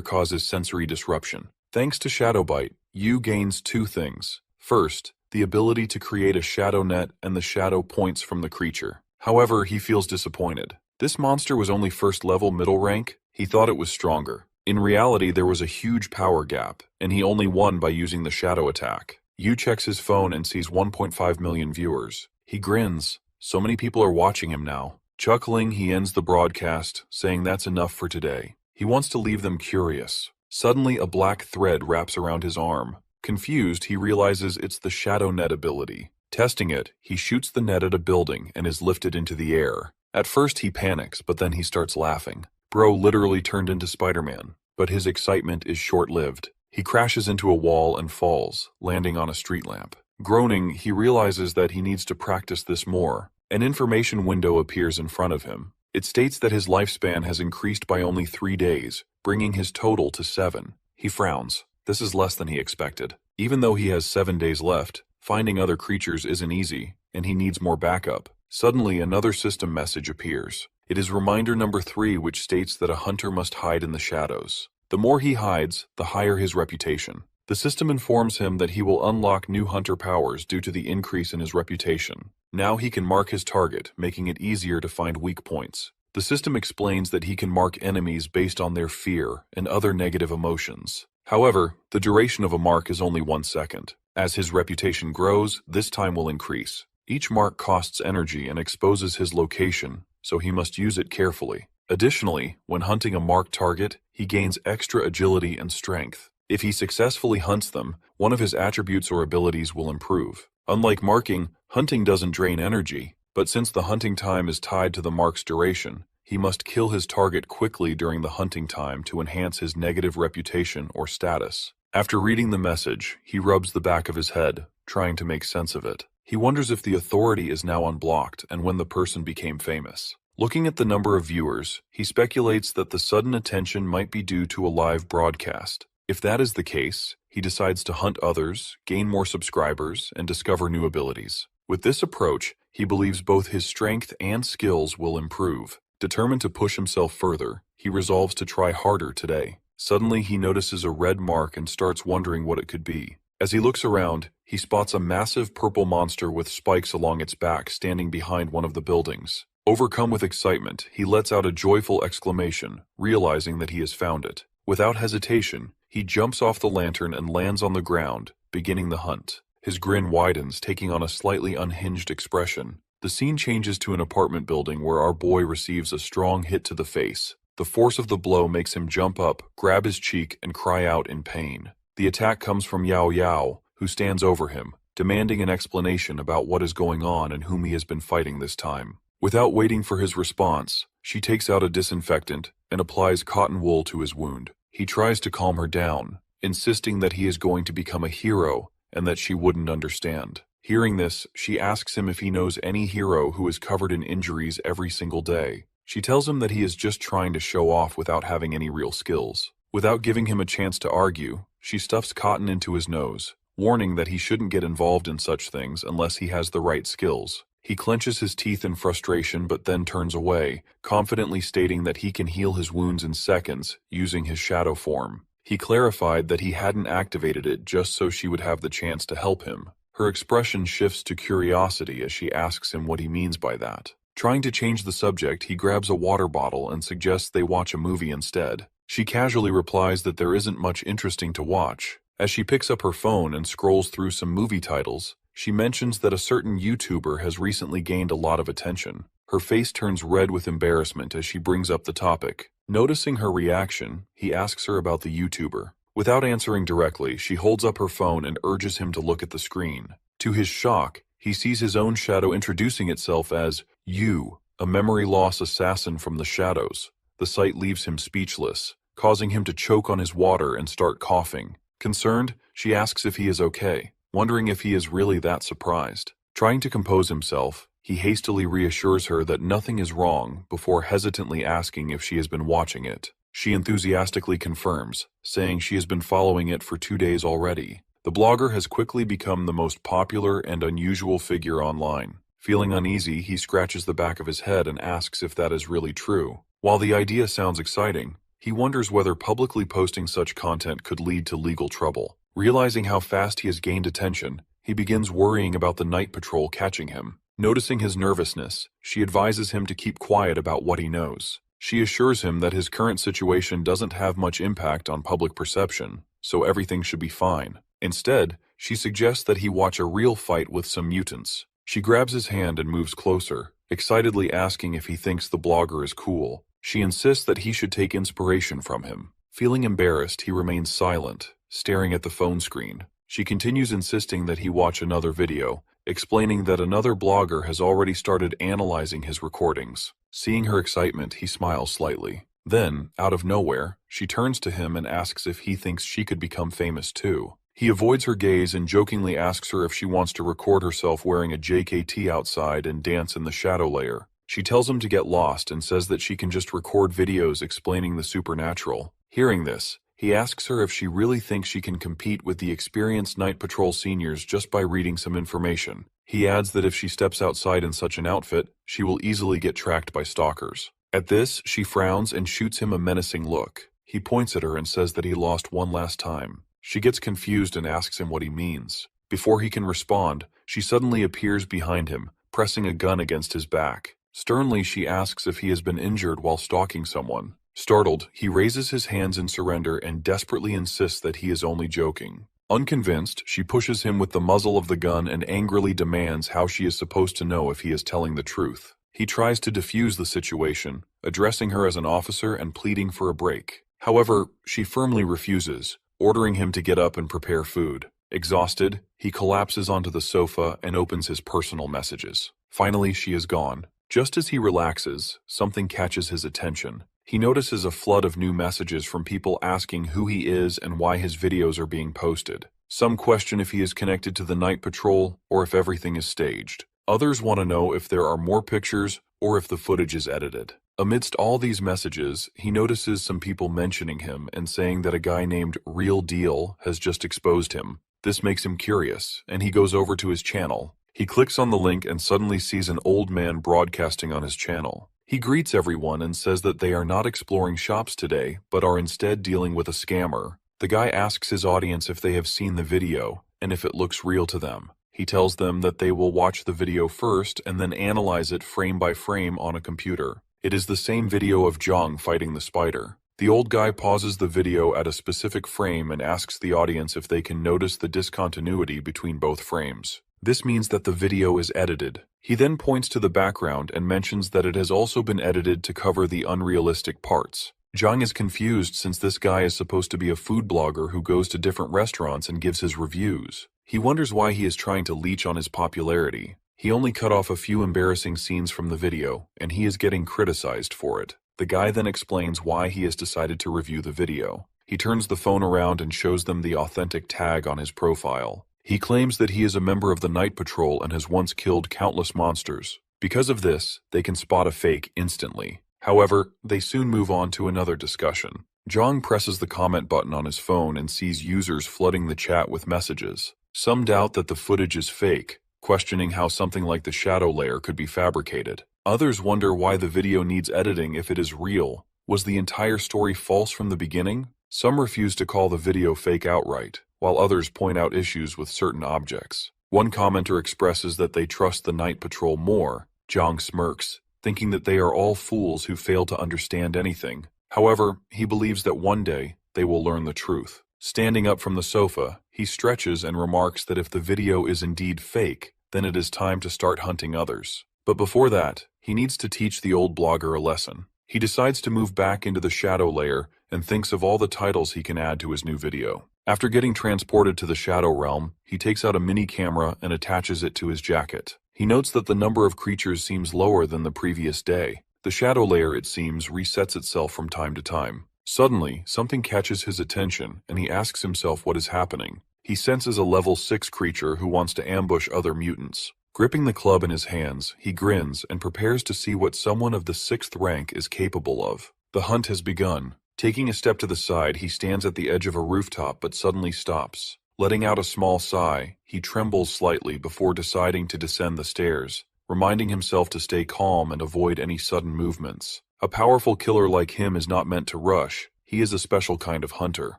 causes sensory disruption. Thanks to Shadow Bite, Yu gains two things. First, the ability to create a shadow net and the shadow points from the creature. However, he feels disappointed. This monster was only first level middle rank. He thought it was stronger. In reality, there was a huge power gap, and he only won by using the shadow attack. Yu checks his phone and sees 1.5 million viewers. He grins. So many people are watching him now. Chuckling, he ends the broadcast, saying that's enough for today. He wants to leave them curious. Suddenly, a black thread wraps around his arm. Confused, he realizes it's the shadow net ability. Testing it, he shoots the net at a building and is lifted into the air. At first, he panics, but then he starts laughing. Bro literally turned into Spider-Man, but his excitement is short-lived. He crashes into a wall and falls, landing on a street lamp. Groaning, he realizes that he needs to practice this more. An information window appears in front of him. It states that his lifespan has increased by only 3 days, bringing his total to 7. He frowns. This is less than he expected. Even though he has 7 days left, finding other creatures isn't easy, and he needs more backup. Suddenly, another system message appears. It is reminder number 3, which states that a hunter must hide in the shadows. The more he hides, the higher his reputation. The system informs him that he will unlock new hunter powers due to the increase in his reputation. Now he can mark his target, making it easier to find weak points. The system explains that he can mark enemies based on their fear and other negative emotions. However, the duration of a mark is only 1 second. As his reputation grows, this time will increase. Each mark costs energy and exposes his location, so he must use it carefully. Additionally, when hunting a marked target, he gains extra agility and strength. If he successfully hunts them, one of his attributes or abilities will improve. Unlike marking, hunting doesn't drain energy, but since the hunting time is tied to the mark's duration, he must kill his target quickly during the hunting time to enhance his negative reputation or status. After reading the message, he rubs the back of his head, trying to make sense of it. He wonders if the authority is now unblocked and when the person became famous. Looking at the number of viewers, he speculates that the sudden attention might be due to a live broadcast. If that is the case, he decides to hunt others, gain more subscribers, and discover new abilities. With this approach, he believes both his strength and skills will improve. Determined to push himself further, he resolves to try harder today. Suddenly, he notices a red mark and starts wondering what it could be. As he looks around, he spots a massive purple monster with spikes along its back standing behind one of the buildings. Overcome with excitement, he lets out a joyful exclamation, realizing that he has found it. Without hesitation, he jumps off the lantern and lands on the ground, beginning the hunt. His grin widens, taking on a slightly unhinged expression. The scene changes to an apartment building where our boy receives a strong hit to the face. The force of the blow makes him jump up, grab his cheek, and cry out in pain. The attack comes from Yao Yao, who stands over him, demanding an explanation about what is going on and whom he has been fighting this time. Without waiting for his response, she takes out a disinfectant and applies cotton wool to his wound. He tries to calm her down, insisting that he is going to become a hero and that she wouldn't understand. Hearing this, she asks him if he knows any hero who is covered in injuries every single day. She tells him that he is just trying to show off without having any real skills. Without giving him a chance to argue, she stuffs cotton into his nose, warning that he shouldn't get involved in such things unless he has the right skills. He clenches his teeth in frustration but then turns away, confidently stating that he can heal his wounds in seconds using his shadow form. He clarified that he hadn't activated it just so she would have the chance to help him. Her expression shifts to curiosity as she asks him what he means by that. Trying to change the subject, he grabs a water bottle and suggests they watch a movie instead. She casually replies that there isn't much interesting to watch. As she picks up her phone and scrolls through some movie titles, She mentions that a certain YouTuber has recently gained a lot of attention. Her face turns red with embarrassment as she brings up the topic. Noticing her reaction, he asks her about the YouTuber. Without answering directly, she holds up her phone and urges him to look at the screen. To his shock, he sees his own shadow introducing itself as you, a memory loss assassin from the shadows. The sight leaves him speechless, causing him to choke on his water and start coughing. Concerned, she asks if he is okay, wondering if he is really that surprised. Trying to compose himself, he hastily reassures her that nothing is wrong before hesitantly asking if she has been watching it. She enthusiastically confirms, saying she has been following it for 2 days already. The blogger has quickly become the most popular and unusual figure online. Feeling uneasy, he scratches the back of his head and asks if that is really true. While the idea sounds exciting, he wonders whether publicly posting such content could lead to legal trouble. Realizing how fast he has gained attention, he begins worrying about the night patrol catching him. Noticing his nervousness, she advises him to keep quiet about what he knows. She assures him that his current situation doesn't have much impact on public perception, so everything should be fine. Instead, she suggests that he watch a real fight with some mutants. She grabs his hand and moves closer, excitedly asking if he thinks the blogger is cool. She insists that he should take inspiration from him. Feeling embarrassed, he remains silent, staring at the phone screen. She continues insisting that he watch another video, explaining that another blogger has already started analyzing his recordings. Seeing her excitement, he smiles slightly. Then, out of nowhere, she turns to him and asks if he thinks she could become famous too. He avoids her gaze and jokingly asks her if she wants to record herself wearing a JKT outside and dance in the shadow layer. She tells him to get lost and says that she can just record videos explaining the supernatural. Hearing this, he asks her if she really thinks she can compete with the experienced Night Patrol seniors just by reading some information. He adds that if she steps outside in such an outfit, she will easily get tracked by stalkers. At this, she frowns and shoots him a menacing look. He points at her and says that he lost one last time. She gets confused and asks him what he means. Before he can respond, she suddenly appears behind him, pressing a gun against his back. Sternly, she asks if he has been injured while stalking someone. Startled, he raises his hands in surrender and desperately insists that he is only joking. Unconvinced, she pushes him with the muzzle of the gun and angrily demands how she is supposed to know if he is telling the truth. He tries to defuse the situation, addressing her as an officer and pleading for a break. However, she firmly refuses, ordering him to get up and prepare food. Exhausted, he collapses onto the sofa and opens his personal messages. Finally, she is gone. Just as he relaxes, something catches his attention. He notices a flood of new messages from people asking who he is and why his videos are being posted. Some question if he is connected to the Night Patrol or if everything is staged. Others want to know if there are more pictures or if the footage is edited. Amidst all these messages, he notices some people mentioning him and saying that a guy named Real Deal has just exposed him. This makes him curious, and he goes over to his channel. He clicks on the link and suddenly sees an old man broadcasting on his channel. He greets everyone and says that they are not exploring shops today, but are instead dealing with a scammer. The guy asks his audience if they have seen the video, and if it looks real to them. He tells them that they will watch the video first and then analyze it frame by frame on a computer. It is the same video of Zhang fighting the spider. The old guy pauses the video at a specific frame and asks the audience if they can notice the discontinuity between both frames. This means that the video is edited. He then points to the background and mentions that it has also been edited to cover the unrealistic parts. Zhang is confused since this guy is supposed to be a food blogger who goes to different restaurants and gives his reviews. He wonders why he is trying to leech on his popularity. He only cut off a few embarrassing scenes from the video, and he is getting criticized for it. The guy then explains why he has decided to review the video. He turns the phone around and shows them the authentic tag on his profile. He claims that he is a member of the Night Patrol and has once killed countless monsters. Because of this, they can spot a fake instantly. However, they soon move on to another discussion. Zhang presses the comment button on his phone and sees users flooding the chat with messages. Some doubt that the footage is fake, questioning how something like the shadow layer could be fabricated. Others wonder why the video needs editing if it is real. Was the entire story false from the beginning? Some refuse to call the video fake outright, while others point out issues with certain objects. One commenter expresses that they trust the Night Patrol more. Zhang smirks, thinking that they are all fools who fail to understand anything. However, he believes that one day they will learn the truth. Standing up from the sofa, he stretches and remarks that if the video is indeed fake, then it is time to start hunting others. But before that, he needs to teach the old blogger a lesson. He decides to move back into the shadow layer and thinks of all the titles he can add to his new video. After getting transported to the shadow realm, he takes out a mini camera and attaches it to his jacket. He notes that the number of creatures seems lower than the previous day. The shadow layer, it seems, resets itself from time to time. Suddenly, something catches his attention, and he asks himself what is happening. He senses a level 6 creature who wants to ambush other mutants. Gripping the club in his hands, he grins and prepares to see what someone of the 6th rank is capable of. The hunt has begun. Taking a step to the side, he stands at the edge of a rooftop but suddenly stops. Letting out a small sigh, he trembles slightly before deciding to descend the stairs, reminding himself to stay calm and avoid any sudden movements. A powerful killer like him is not meant to rush. He is a special kind of hunter.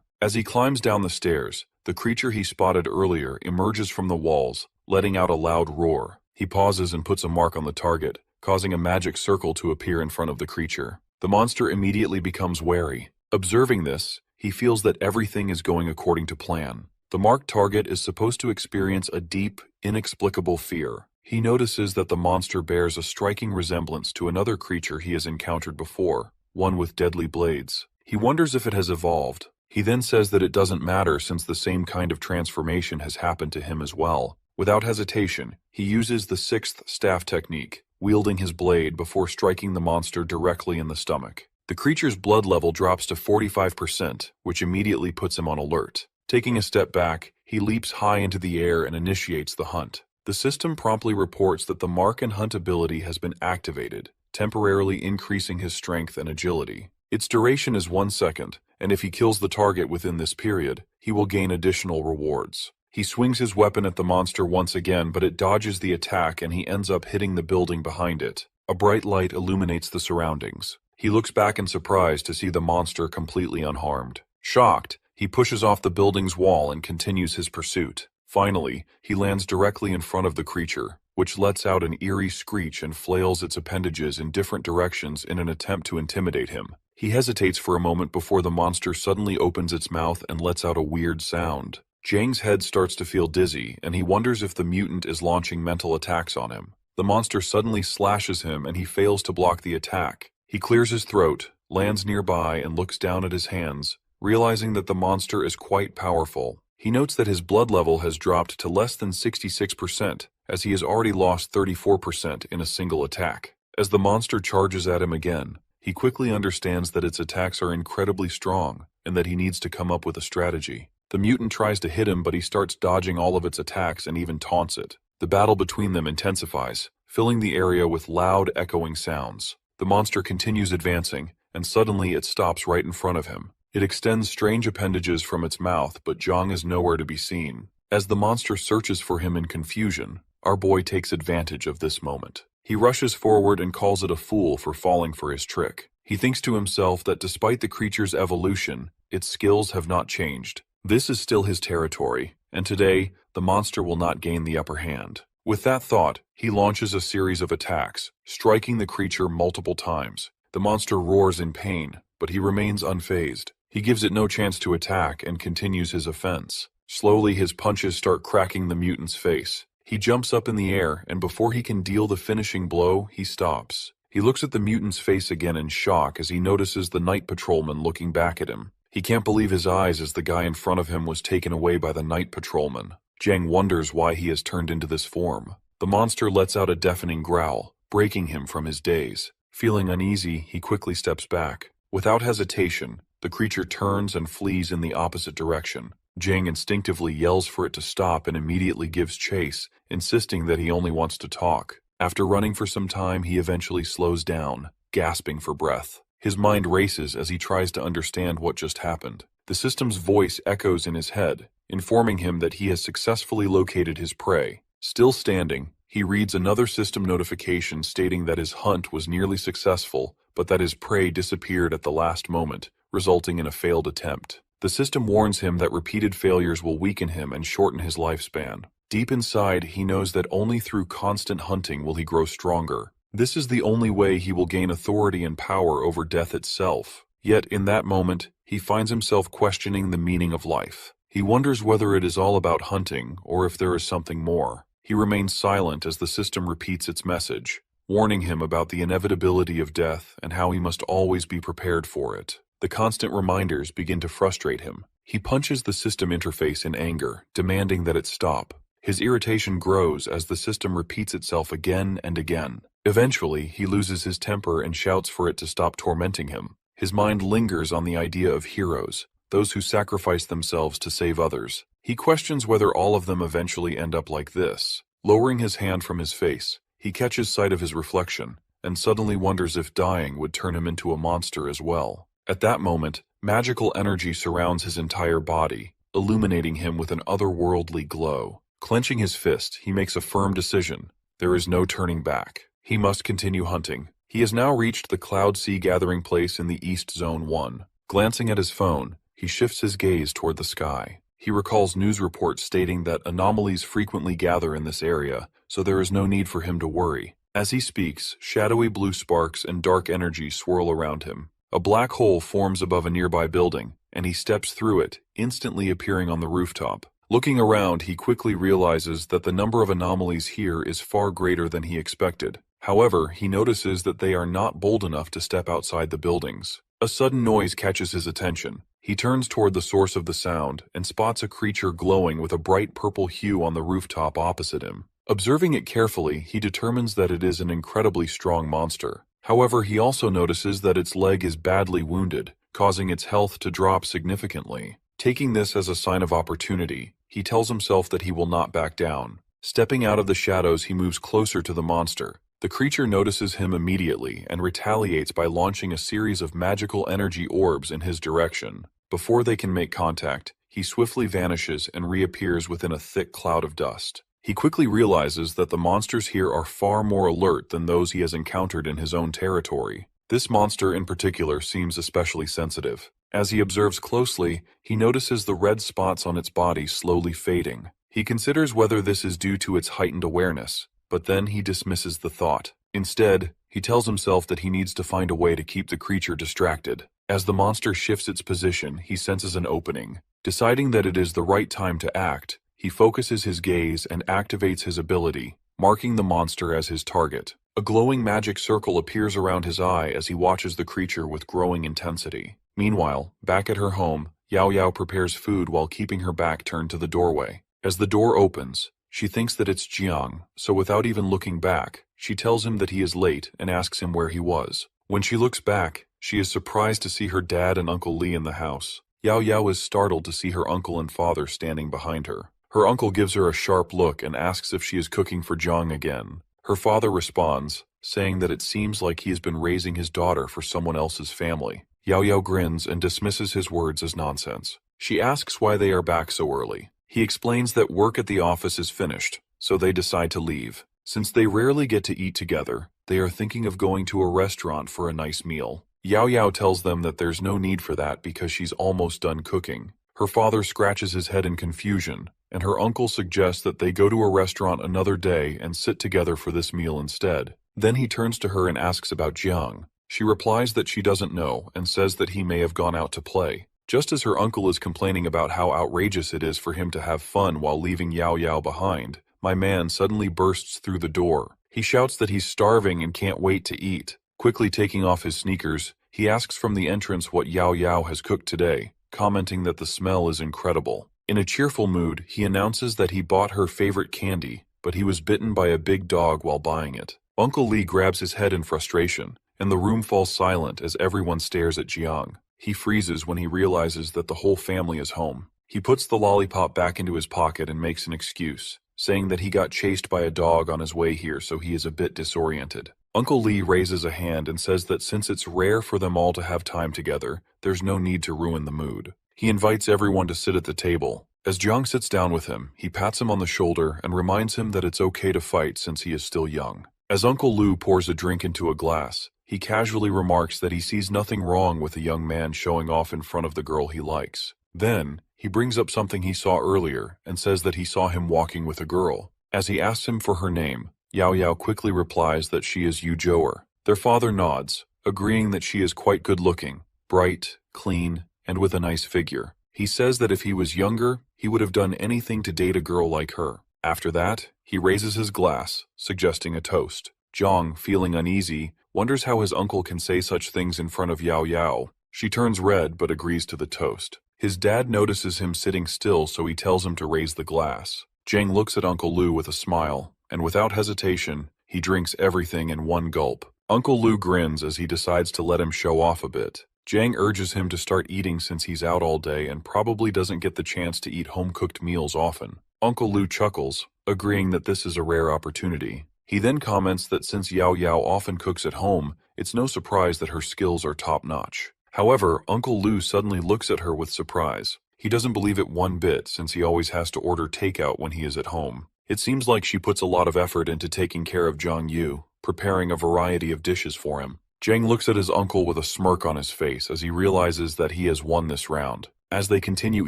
As he climbs down the stairs, the creature he spotted earlier emerges from the walls, letting out a loud roar. He pauses and puts a mark on the target, causing a magic circle to appear in front of the creature. The monster immediately becomes wary. Observing this, he feels that everything is going according to plan. The marked target is supposed to experience a deep, inexplicable fear. He notices that the monster bears a striking resemblance to another creature he has encountered before, one with deadly blades. He wonders if it has evolved. He then says that it doesn't matter since the same kind of transformation has happened to him as well. Without hesitation, he uses the 6th staff technique, wielding his blade before striking the monster directly in the stomach. The creature's blood level drops to 45%, which immediately puts him on alert. Taking a step back, he leaps high into the air and initiates the hunt. The system promptly reports that the mark and hunt ability has been activated, temporarily increasing his strength and agility. Its duration is 1 second, and if he kills the target within this period, he will gain additional rewards. He swings his weapon at the monster once again, but it dodges the attack and he ends up hitting the building behind it. A bright light illuminates the surroundings. He looks back in surprise to see the monster completely unharmed. Shocked, he pushes off the building's wall and continues his pursuit. Finally, he lands directly in front of the creature, which lets out an eerie screech and flails its appendages in different directions in an attempt to intimidate him. He hesitates for a moment before the monster suddenly opens its mouth and lets out a weird sound. Jang's head starts to feel dizzy, and he wonders if the mutant is launching mental attacks on him. The monster suddenly slashes him and he fails to block the attack. He clears his throat, lands nearby, and looks down at his hands, realizing that the monster is quite powerful. He notes that his blood level has dropped to less than 66%, as he has already lost 34% in a single attack. As the monster charges at him again, he quickly understands that its attacks are incredibly strong, and that he needs to come up with a strategy. The mutant tries to hit him, but he starts dodging all of its attacks and even taunts it. The battle between them intensifies, filling the area with loud, echoing sounds. The monster continues advancing, and suddenly it stops right in front of him. It extends strange appendages from its mouth, but Zhang is nowhere to be seen. As the monster searches for him in confusion, our boy takes advantage of this moment. He rushes forward and calls it a fool for falling for his trick. He thinks to himself that despite the creature's evolution, its skills have not changed. This is still his territory, and today, the monster will not gain the upper hand. With that thought, he launches a series of attacks, striking the creature multiple times. The monster roars in pain, but he remains unfazed. He gives it no chance to attack and continues his offense. Slowly, his punches start cracking the mutant's face. He jumps up in the air, and before he can deal the finishing blow, he stops. He looks at the mutant's face again in shock as he notices the night patrolman looking back at him. He can't believe his eyes as the guy in front of him was taken away by the night patrolman. Zhang wonders why he has turned into this form. The monster lets out a deafening growl, breaking him from his daze. Feeling uneasy, he quickly steps back. Without hesitation, the creature turns and flees in the opposite direction. Zhang instinctively yells for it to stop and immediately gives chase, insisting that he only wants to talk. After running for some time, he eventually slows down, gasping for breath. His mind races as he tries to understand what just happened. The system's voice echoes in his head, informing him that he has successfully located his prey. Still standing, he reads another system notification stating that his hunt was nearly successful, but that his prey disappeared at the last moment, resulting in a failed attempt. The system warns him that repeated failures will weaken him and shorten his lifespan. Deep inside, he knows that only through constant hunting will he grow stronger. This is the only way he will gain authority and power over death itself. Yet in that moment, he finds himself questioning the meaning of life. He wonders whether it is all about hunting or if there is something more. He remains silent as the system repeats its message, warning him about the inevitability of death and how he must always be prepared for it. The constant reminders begin to frustrate him. He punches the system interface in anger, demanding that it stop. His irritation grows as the system repeats itself again and again. Eventually, he loses his temper and shouts for it to stop tormenting him. His mind lingers on the idea of heroes, those who sacrifice themselves to save others. He questions whether all of them eventually end up like this. Lowering his hand from his face, he catches sight of his reflection, and suddenly wonders if dying would turn him into a monster as well. At that moment, magical energy surrounds his entire body, illuminating him with an otherworldly glow. Clenching his fist, he makes a firm decision. There is no turning back. He must continue hunting. He has now reached the Cloud Sea gathering place in the East Zone 1. Glancing at his phone, he shifts his gaze toward the sky. He recalls news reports stating that anomalies frequently gather in this area, so there is no need for him to worry. As he speaks, shadowy blue sparks and dark energy swirl around him. A black hole forms above a nearby building, and he steps through it, instantly appearing on the rooftop. Looking around, he quickly realizes that the number of anomalies here is far greater than he expected. However, he notices that they are not bold enough to step outside the buildings. A sudden noise catches his attention. He turns toward the source of the sound and spots a creature glowing with a bright purple hue on the rooftop opposite him. Observing it carefully, he determines that it is an incredibly strong monster. However, he also notices that its leg is badly wounded, causing its health to drop significantly. Taking this as a sign of opportunity, he tells himself that he will not back down. Stepping out of the shadows, he moves closer to the monster. The creature notices him immediately and retaliates by launching a series of magical energy orbs in his direction. Before they can make contact, he swiftly vanishes and reappears within a thick cloud of dust. He quickly realizes that the monsters here are far more alert than those he has encountered in his own territory. This monster in particular seems especially sensitive. As he observes closely, he notices the red spots on its body slowly fading. He considers whether this is due to its heightened awareness, but then he dismisses the thought. Instead, he tells himself that he needs to find a way to keep the creature distracted. As the monster shifts its position, he senses an opening. Deciding that it is the right time to act, he focuses his gaze and activates his ability, marking the monster as his target. A glowing magic circle appears around his eye as he watches the creature with growing intensity. Meanwhile, back at her home, Yao Yao prepares food while keeping her back turned to the doorway. As the door opens, she thinks that it's Jiang, so without even looking back, she tells him that he is late and asks him where he was. When she looks back, she is surprised to see her dad and Uncle Li in the house. Yao Yao is startled to see her uncle and father standing behind her. Her uncle gives her a sharp look and asks if she is cooking for Jiang again. Her father responds, saying that it seems like he has been raising his daughter for someone else's family. Yao Yao grins and dismisses his words as nonsense. She asks why they are back so early. He explains that work at the office is finished, so they decide to leave. Since they rarely get to eat together, they are thinking of going to a restaurant for a nice meal. Yao Yao tells them that there's no need for that because she's almost done cooking. Her father scratches his head in confusion, and her uncle suggests that they go to a restaurant another day and sit together for this meal instead. Then he turns to her and asks about Jiang. She replies that she doesn't know and says that he may have gone out to play. Just as her uncle is complaining about how outrageous it is for him to have fun while leaving Yao Yao behind, my man suddenly bursts through the door. He shouts that he's starving and can't wait to eat. Quickly taking off his sneakers, he asks from the entrance what Yao Yao has cooked today, commenting that the smell is incredible. In a cheerful mood, he announces that he bought her favorite candy, but he was bitten by a big dog while buying it. Uncle Li grabs his head in frustration, and the room falls silent as everyone stares at Jiang. He freezes when he realizes that the whole family is home. He puts the lollipop back into his pocket and makes an excuse, saying that he got chased by a dog on his way here, so he is a bit disoriented. Uncle Li raises a hand and says that since it's rare for them all to have time together, there's no need to ruin the mood. He invites everyone to sit at the table. As Jiang sits down with him, he pats him on the shoulder and reminds him that it's okay to fight since he is still young. As Uncle Lu pours a drink into a glass, he casually remarks that he sees nothing wrong with a young man showing off in front of the girl he likes. Then, he brings up something he saw earlier and says that he saw him walking with a girl. As he asks him for her name, Yao Yao quickly replies that she is Yu Zhou'er. Their father nods, agreeing that she is quite good-looking, bright, clean, and with a nice figure. He says that if he was younger, he would have done anything to date a girl like her. After that, he raises his glass, suggesting a toast. Jiang, feeling uneasy, wonders how his uncle can say such things in front of Yao Yao. She turns red but agrees to the toast. His dad notices him sitting still, so he tells him to raise the glass. Jiang looks at Uncle Lu with a smile, and without hesitation, he drinks everything in one gulp. Uncle Lu grins as he decides to let him show off a bit. Jiang urges him to start eating since he's out all day and probably doesn't get the chance to eat home-cooked meals often. Uncle Lu chuckles, agreeing that this is a rare opportunity. He then comments that since Yao Yao often cooks at home, it's no surprise that her skills are top-notch. However, Uncle Lu suddenly looks at her with surprise. He doesn't believe it one bit since he always has to order takeout when he is at home. It seems like she puts a lot of effort into taking care of Zhang Yu, preparing a variety of dishes for him. Jiang looks at his uncle with a smirk on his face as he realizes that he has won this round. As they continue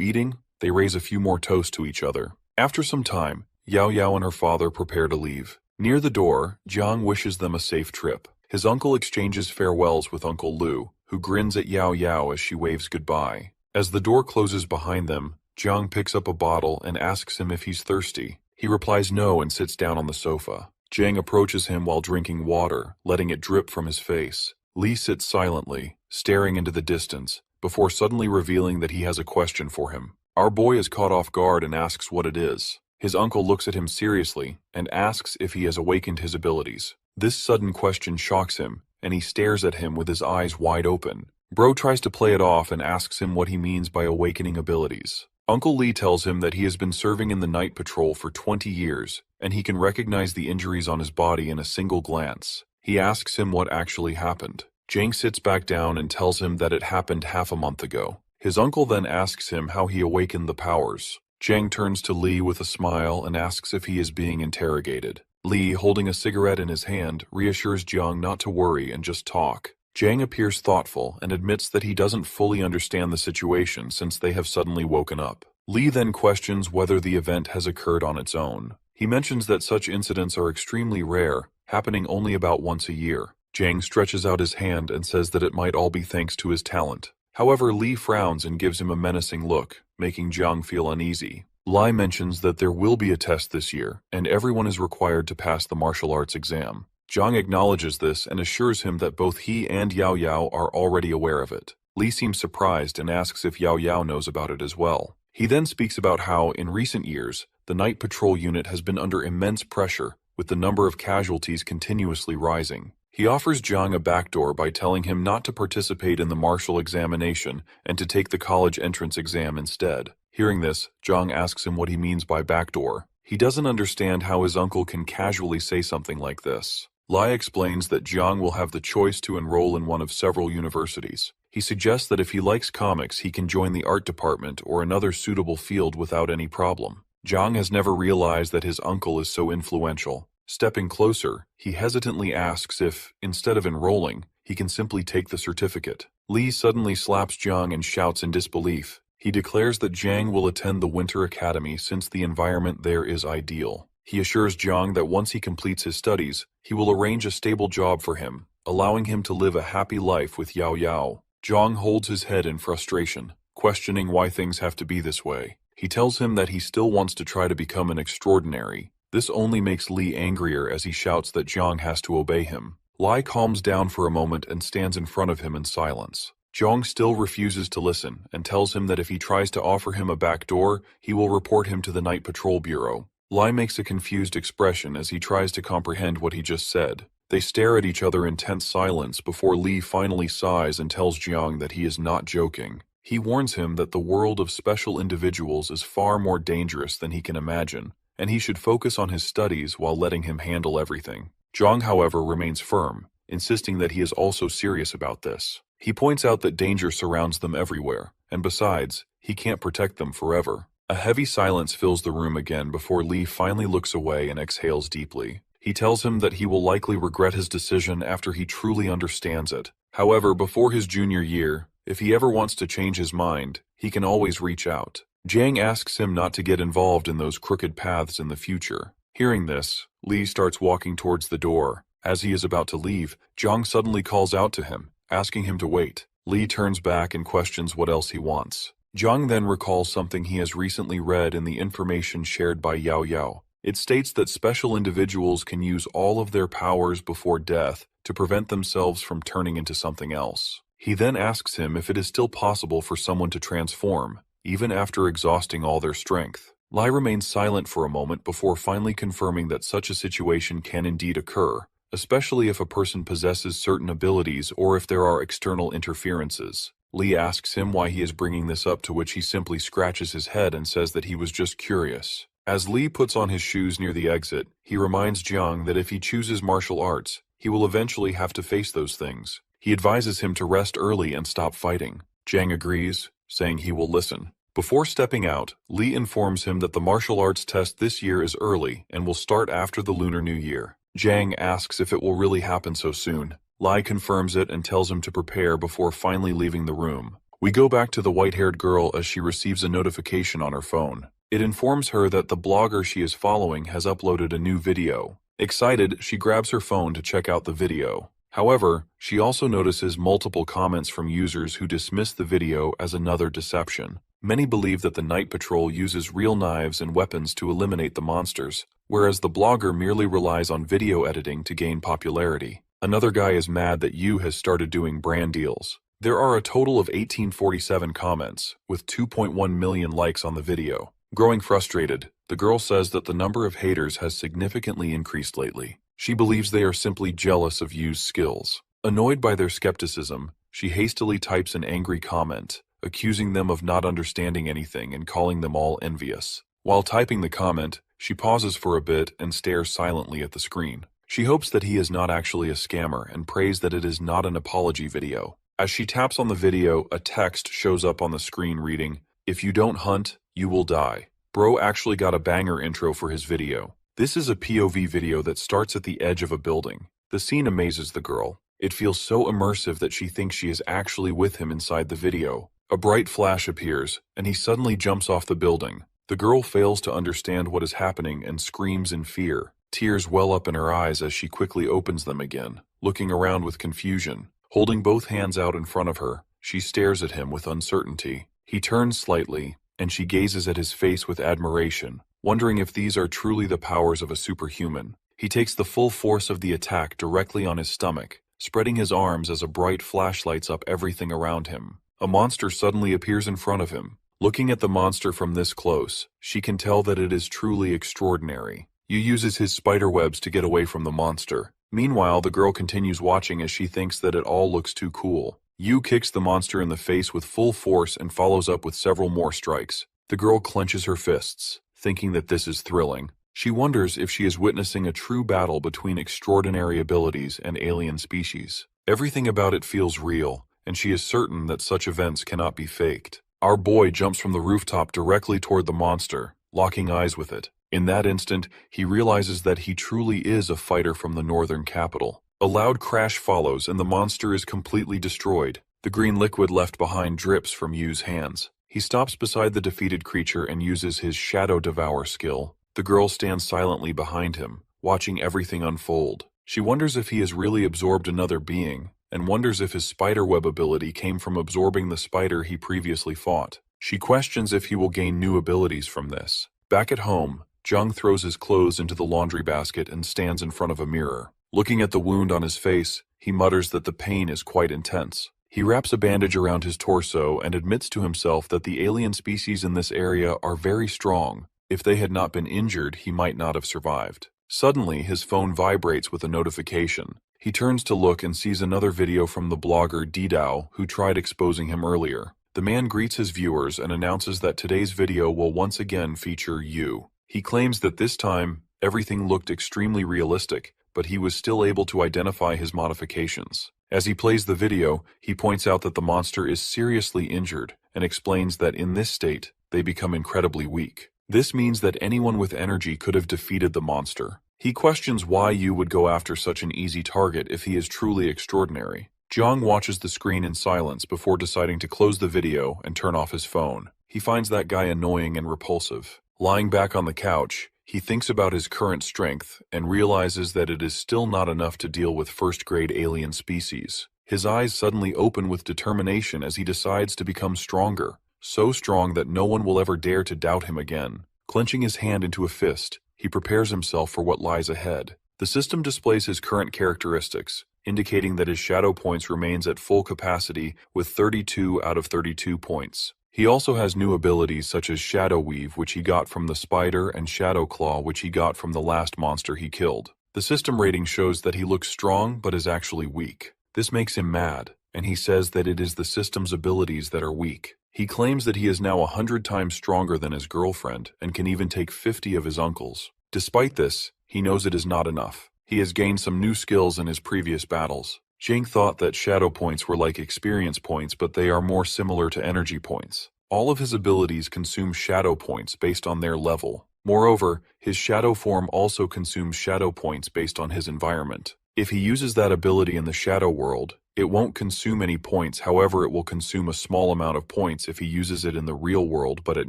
eating, they raise a few more toasts to each other. After some time, Yao Yao and her father prepare to leave. Near the door, Jiang wishes them a safe trip. His uncle exchanges farewells with Uncle Lu, who grins at Yao Yao as she waves goodbye. As the door closes behind them, Jiang picks up a bottle and asks him if he's thirsty. He replies no and sits down on the sofa. Jiang approaches him while drinking water, letting it drip from his face. Li sits silently, staring into the distance, before suddenly revealing that he has a question for him. Our boy is caught off guard and asks what it is. His uncle looks at him seriously and asks if he has awakened his abilities. This sudden question shocks him, and he stares at him with his eyes wide open. Bro tries to play it off and asks him what he means by awakening abilities. Uncle Li tells him that he has been serving in the night patrol for 20 years, and he can recognize the injuries on his body in a single glance. He asks him what actually happened. Jiang sits back down and tells him that it happened half a month ago. His uncle then asks him how he awakened the powers. Jiang turns to Li with a smile and asks if he is being interrogated. Li, holding a cigarette in his hand, reassures Jiang not to worry and just talk. Jiang appears thoughtful and admits that he doesn't fully understand the situation since they have suddenly woken up. Li then questions whether the event has occurred on its own. He mentions that such incidents are extremely rare, happening only about once a year. Jiang stretches out his hand and says that it might all be thanks to his talent. However, Li frowns and gives him a menacing look, making Jiang feel uneasy. Li mentions that there will be a test this year, and everyone is required to pass the martial arts exam. Jiang acknowledges this and assures him that both he and Yao Yao are already aware of it. Li seems surprised and asks if Yao Yao knows about it as well. He then speaks about how, in recent years, the night patrol unit has been under immense pressure, with the number of casualties continuously rising. He offers Jiang a backdoor by telling him not to participate in the martial examination and to take the college entrance exam instead. Hearing this, Jiang asks him what he means by backdoor. He doesn't understand how his uncle can casually say something like this. Lai explains that Jiang will have the choice to enroll in one of several universities. He suggests that if he likes comics, he can join the art department or another suitable field without any problem. Jiang has never realized that his uncle is so influential. Stepping closer, he hesitantly asks if, instead of enrolling, he can simply take the certificate. Li suddenly slaps Jiang and shouts in disbelief. He declares that Jiang will attend the Winter Academy since the environment there is ideal. He assures Jiang that once he completes his studies, he will arrange a stable job for him, allowing him to live a happy life with Yao Yao. Jiang holds his head in frustration, questioning why things have to be this way. He tells him that he still wants to try to become an extraordinary. This only makes Li angrier as he shouts that Jiang has to obey him. Lai calms down for a moment and stands in front of him in silence. Jiang still refuses to listen and tells him that if he tries to offer him a back door, he will report him to the Night Patrol Bureau. Lai makes a confused expression as he tries to comprehend what he just said. They stare at each other in tense silence before Li finally sighs and tells Jiang that he is not joking. He warns him that the world of special individuals is far more dangerous than he can imagine, and he should focus on his studies while letting him handle everything. Jiang, however, remains firm, insisting that he is also serious about this. He points out that danger surrounds them everywhere, and besides, he can't protect them forever. A heavy silence fills the room again before Li finally looks away and exhales deeply. He tells him that he will likely regret his decision after he truly understands it. However, before his junior year, if he ever wants to change his mind, he can always reach out. Jiang asks him not to get involved in those crooked paths in the future. Hearing this, Li starts walking towards the door. As he is about to leave, Jiang suddenly calls out to him, asking him to wait. Lee turns back and questions what else he wants. Jiang then recalls something he has recently read in the information shared by Yao Yao. It states that special individuals can use all of their powers before death to prevent themselves from turning into something else. He then asks him if it is still possible for someone to transform, even after exhausting all their strength. Lai remains silent for a moment before finally confirming that such a situation can indeed occur, especially if a person possesses certain abilities or if there are external interferences. Lee asks him why he is bringing this up, to which he simply scratches his head and says that he was just curious. As Lee puts on his shoes near the exit, he reminds Jiang that if he chooses martial arts, he will eventually have to face those things. He advises him to rest early and stop fighting. Jiang agrees, saying he will listen. Before stepping out, Lee informs him that the martial arts test this year is early and will start after the Lunar New Year. Jiang asks if it will really happen so soon. Lai confirms it and tells him to prepare before finally leaving the room. We go back to the white-haired girl as she receives a notification on her phone. It informs her that the blogger she is following has uploaded a new video. Excited, she grabs her phone to check out the video. However, she also notices multiple comments from users who dismiss the video as another deception. Many believe that the night patrol uses real knives and weapons to eliminate the monsters, whereas the blogger merely relies on video editing to gain popularity. Another guy is mad that Yu has started doing brand deals. There are a total of 1847 comments, with 2.1 million likes on the video. Growing frustrated, the girl says that the number of haters has significantly increased lately. She believes they are simply jealous of Yu's skills. Annoyed by their skepticism, she hastily types an angry comment, accusing them of not understanding anything and calling them all envious. While typing the comment, she pauses for a bit and stares silently at the screen. She hopes that he is not actually a scammer and prays that it is not an apology video. As she taps on the video, a text shows up on the screen reading, "If you don't hunt, you will die." Bro actually got a banger intro for his video. This is a POV video that starts at the edge of a building. The scene amazes the girl. It feels so immersive that she thinks she is actually with him inside the video. A bright flash appears, and he suddenly jumps off the building. The girl fails to understand what is happening and screams in fear. Tears well up in her eyes as she quickly opens them again, looking around with confusion. Holding both hands out in front of her, she stares at him with uncertainty. He turns slightly, and she gazes at his face with admiration, wondering if these are truly the powers of a superhuman. He takes the full force of the attack directly on his stomach, spreading his arms as a bright flash lights up everything around him. A monster suddenly appears in front of him. Looking at the monster from this close, she can tell that it is truly extraordinary. Yu uses his spider webs to get away from the monster. Meanwhile, the girl continues watching as she thinks that it all looks too cool. Yu kicks the monster in the face with full force and follows up with several more strikes. The girl clenches her fists, thinking that this is thrilling. She wonders if she is witnessing a true battle between extraordinary abilities and alien species. Everything about it feels real, and she is certain that such events cannot be faked. Our boy jumps from the rooftop directly toward the monster, locking eyes with it. In that instant, he realizes that he truly is a fighter from the northern capital. A loud crash follows and the monster is completely destroyed. The green liquid left behind drips from Yu's hands. He stops beside the defeated creature and uses his Shadow Devour skill. The girl stands silently behind him, watching everything unfold. She wonders if he has really absorbed another being, and wonders if his spiderweb ability came from absorbing the spider he previously fought. She questions if he will gain new abilities from this. Back at home, Jung throws his clothes into the laundry basket and stands in front of a mirror. Looking at the wound on his face, he mutters that the pain is quite intense. He wraps a bandage around his torso and admits to himself that the alien species in this area are very strong. If they had not been injured, he might not have survived. Suddenly, his phone vibrates with a notification. He turns to look and sees another video from the blogger Didao, who tried exposing him earlier. The man greets his viewers and announces that today's video will once again feature Yu. He claims that this time, everything looked extremely realistic, but he was still able to identify his modifications. As he plays the video, he points out that the monster is seriously injured and explains that in this state, they become incredibly weak. This means that anyone with energy could have defeated the monster. He questions why Yu would go after such an easy target if he is truly extraordinary. Jiang watches the screen in silence before deciding to close the video and turn off his phone. He finds that guy annoying and repulsive. Lying back on the couch, he thinks about his current strength and realizes that it is still not enough to deal with first-grade alien species. His eyes suddenly open with determination as he decides to become stronger, so strong that no one will ever dare to doubt him again. Clenching his hand into a fist, he prepares himself for what lies ahead. The system displays his current characteristics, indicating that his shadow points remains at full capacity with 32 out of 32 points. He also has new abilities such as Shadow Weave, which he got from the spider, and Shadow Claw, which he got from the last monster he killed. The system rating shows that he looks strong but is actually weak. This makes him mad, and he says that it is the system's abilities that are weak. He claims that he is now 100 times stronger than his girlfriend and can even take 50 of his uncles. Despite this, he knows it is not enough. He has gained some new skills in his previous battles. Jing thought that shadow points were like experience points, but they are more similar to energy points. All of his abilities consume shadow points based on their level. Moreover, his shadow form also consumes shadow points based on his environment. If he uses that ability in the shadow world, it won't consume any points, however it will consume a small amount of points if he uses it in the real world but at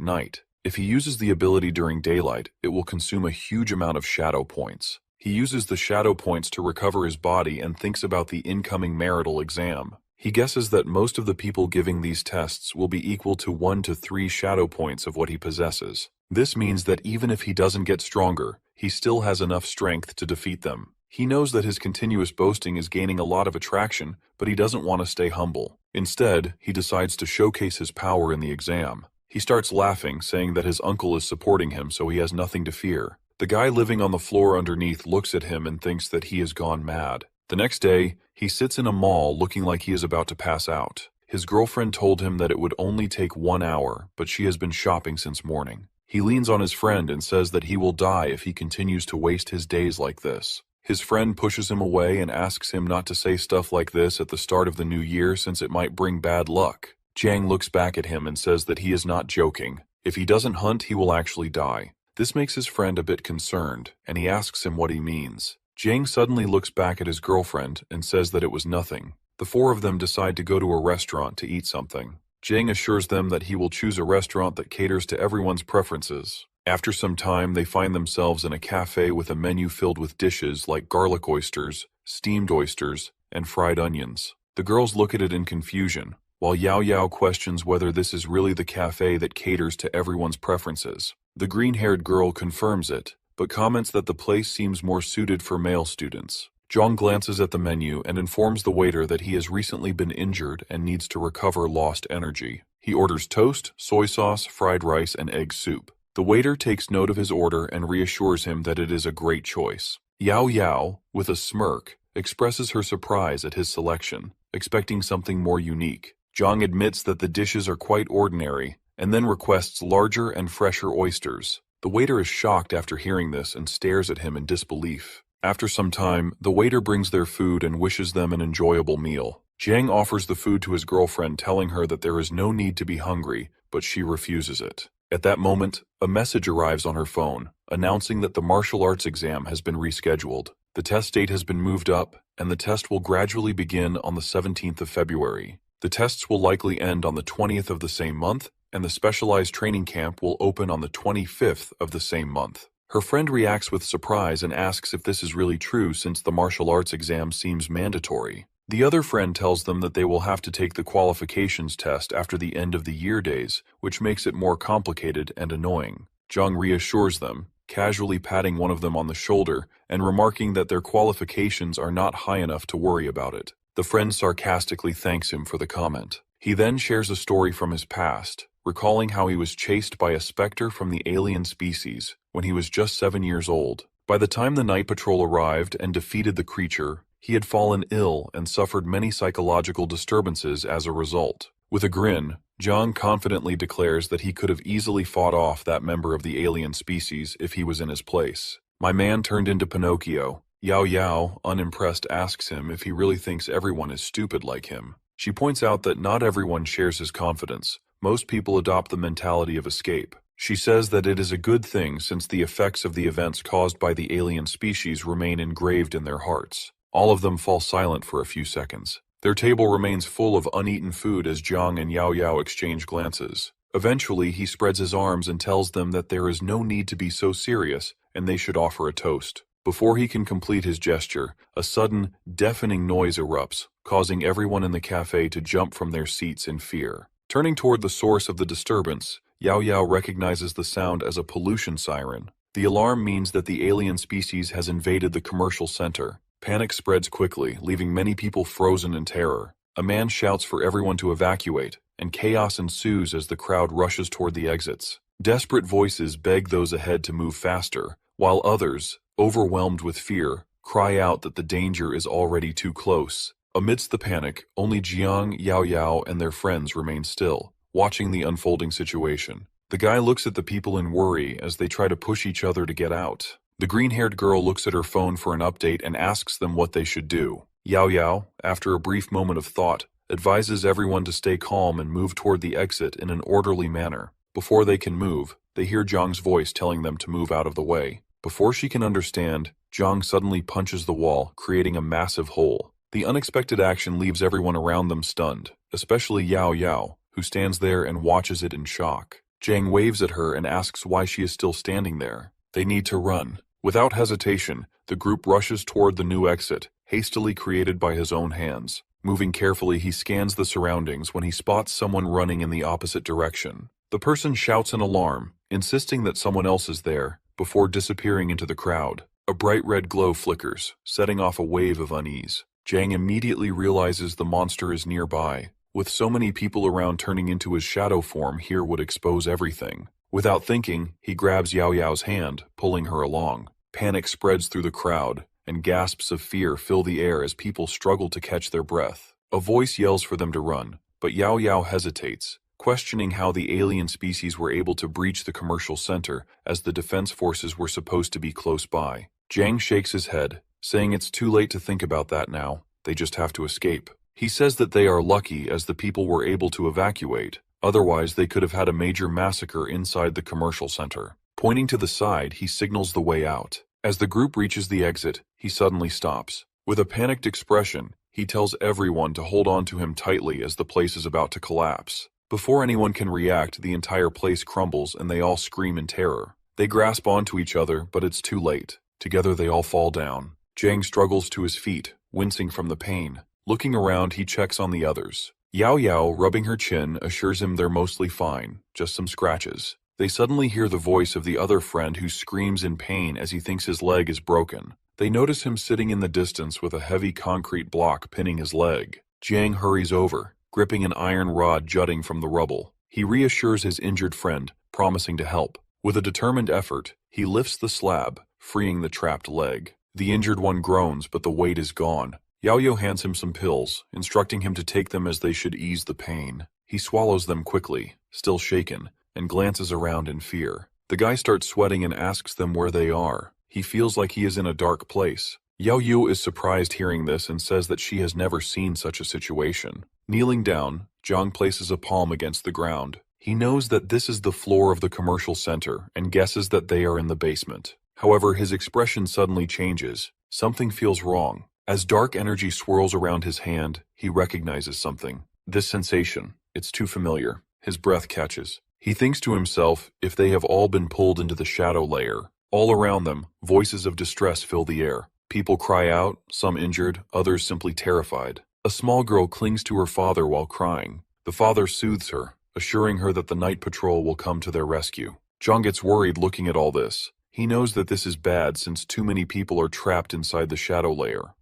night. If he uses the ability during daylight, it will consume a huge amount of shadow points. He uses the shadow points to recover his body and thinks about the incoming marital exam. He guesses that most of the people giving these tests will be equal to 1 to 3 shadow points of what he possesses. This means that even if he doesn't get stronger, he still has enough strength to defeat them. He knows that his continuous boasting is gaining a lot of attraction, but he doesn't want to stay humble. Instead, he decides to showcase his power in the exam. He starts laughing, saying that his uncle is supporting him, so he has nothing to fear. The guy living on the floor underneath looks at him and thinks that he has gone mad. The next day, he sits in a mall looking like he is about to pass out. His girlfriend told him that it would only take 1 hour, but she has been shopping since morning. He leans on his friend and says that he will die if he continues to waste his days like this. His friend pushes him away and asks him not to say stuff like this at the start of the new year since it might bring bad luck. Jiang looks back at him and says that he is not joking. If he doesn't hunt, he will actually die. This makes his friend a bit concerned, and he asks him what he means. Jiang suddenly looks back at his girlfriend and says that it was nothing. The four of them decide to go to a restaurant to eat something. Jiang assures them that he will choose a restaurant that caters to everyone's preferences. After some time, they find themselves in a cafe with a menu filled with dishes like garlic oysters, steamed oysters, and fried onions. The girls look at it in confusion, while Yao Yao questions whether this is really the cafe that caters to everyone's preferences. The green-haired girl confirms it, but comments that the place seems more suited for male students. Zhang glances at the menu and informs the waiter that he has recently been injured and needs to recover lost energy. He orders toast, soy sauce, fried rice, and egg soup. The waiter takes note of his order and reassures him that it is a great choice. Yao Yao, with a smirk, expresses her surprise at his selection, expecting something more unique. Zhang admits that the dishes are quite ordinary, and then requests larger and fresher oysters. The waiter is shocked after hearing this and stares at him in disbelief. After some time, the waiter brings their food and wishes them an enjoyable meal. Jiang offers the food to his girlfriend, telling her that there is no need to be hungry, but she refuses it. At that moment, a message arrives on her phone, announcing that the martial arts exam has been rescheduled. The test date has been moved up, and the test will gradually begin on the 17th of February. The tests will likely end on the 20th of the same month, and the specialized training camp will open on the 25th of the same month. Her friend reacts with surprise and asks if this is really true since the martial arts exam seems mandatory. The other friend tells them that they will have to take the qualifications test after the end of the year days, which makes it more complicated and annoying. Zhang reassures them, casually patting one of them on the shoulder and remarking that their qualifications are not high enough to worry about it. The friend sarcastically thanks him for the comment. He then shares a story from his past, recalling how he was chased by a specter from the alien species when he was just 7 years old. By the time the night patrol arrived and defeated the creature, he had fallen ill and suffered many psychological disturbances as a result. With a grin, Zhang confidently declares that he could have easily fought off that member of the alien species if he was in his place. My man turned into Pinocchio. Yao Yao, unimpressed, asks him if he really thinks everyone is stupid like him. She points out that not everyone shares his confidence. Most people adopt the mentality of escape. She says that it is a good thing since the effects of the events caused by the alien species remain engraved in their hearts. All of them fall silent for a few seconds. Their table remains full of uneaten food as Zhang and Yao Yao exchange glances. Eventually, he spreads his arms and tells them that there is no need to be so serious and they should offer a toast. Before he can complete his gesture, a sudden, deafening noise erupts, causing everyone in the cafe to jump from their seats in fear. Turning toward the source of the disturbance, Yao Yao recognizes the sound as a pollution siren. The alarm means that the alien species has invaded the commercial center. Panic spreads quickly, leaving many people frozen in terror. A man shouts for everyone to evacuate, and chaos ensues as the crowd rushes toward the exits. Desperate voices beg those ahead to move faster, while others, overwhelmed with fear, cry out that the danger is already too close. Amidst the panic, only Jiang, Yao Yao, and their friends remain still, watching the unfolding situation. The guy looks at the people in worry as they try to push each other to get out. The green-haired girl looks at her phone for an update and asks them what they should do. Yao Yao, after a brief moment of thought, advises everyone to stay calm and move toward the exit in an orderly manner. Before they can move, they hear Zhang's voice telling them to move out of the way. Before she can understand, Zhang suddenly punches the wall, creating a massive hole. The unexpected action leaves everyone around them stunned, especially Yao Yao, who stands there and watches it in shock. Zhang waves at her and asks why she is still standing there. They need to run. Without hesitation, the group rushes toward the new exit, hastily created by his own hands. Moving carefully, he scans the surroundings when he spots someone running in the opposite direction. The person shouts an alarm, insisting that someone else is there, before disappearing into the crowd. A bright red glow flickers, setting off a wave of unease. Zhang immediately realizes the monster is nearby. With so many people around, turning into his shadow form here would expose everything. Without thinking, he grabs Yao Yao's hand, pulling her along. Panic spreads through the crowd, and gasps of fear fill the air as people struggle to catch their breath. A voice yells for them to run, but Yao Yao hesitates, questioning how the alien species were able to breach the commercial center, as the defense forces were supposed to be close by. Zhang shakes his head, saying it's too late to think about that now, they just have to escape. He says that they are lucky as the people were able to evacuate, otherwise they could have had a major massacre inside the commercial center. Pointing to the side, he signals the way out. As the group reaches the exit, he suddenly stops. With a panicked expression, he tells everyone to hold on to him tightly as the place is about to collapse. Before anyone can react, the entire place crumbles and they all scream in terror. They grasp onto each other, but it's too late. Together they all fall down. Zhang struggles to his feet, wincing from the pain. Looking around, he checks on the others. Yao Yao, rubbing her chin, assures him they're mostly fine, just some scratches. They suddenly hear the voice of the other friend who screams in pain as he thinks his leg is broken. They notice him sitting in the distance with a heavy concrete block pinning his leg. Jiang hurries over, gripping an iron rod jutting from the rubble. He reassures his injured friend, promising to help. With a determined effort, he lifts the slab, freeing the trapped leg. The injured one groans, but the weight is gone. Yao Yao hands him some pills, instructing him to take them as they should ease the pain. He swallows them quickly, still shaken, and glances around in fear. The guy starts sweating and asks them where they are. He feels like he is in a dark place. Yao Yu is surprised hearing this and says that she has never seen such a situation. Kneeling down, Zhang places a palm against the ground. He knows that this is the floor of the commercial center and guesses that they are in the basement. However, his expression suddenly changes. Something feels wrong. As dark energy swirls around his hand, he recognizes something. This sensation, it's too familiar. His breath catches. He thinks to himself, if they have all been pulled into the shadow layer. All around them, voices of distress fill the air. People cry out, some injured, others simply terrified. A small girl clings to her father while crying. The father soothes her, assuring her that the night patrol will come to their rescue. Zhang gets worried looking at all this. He knows that this is bad since too many people are trapped inside the shadow layer.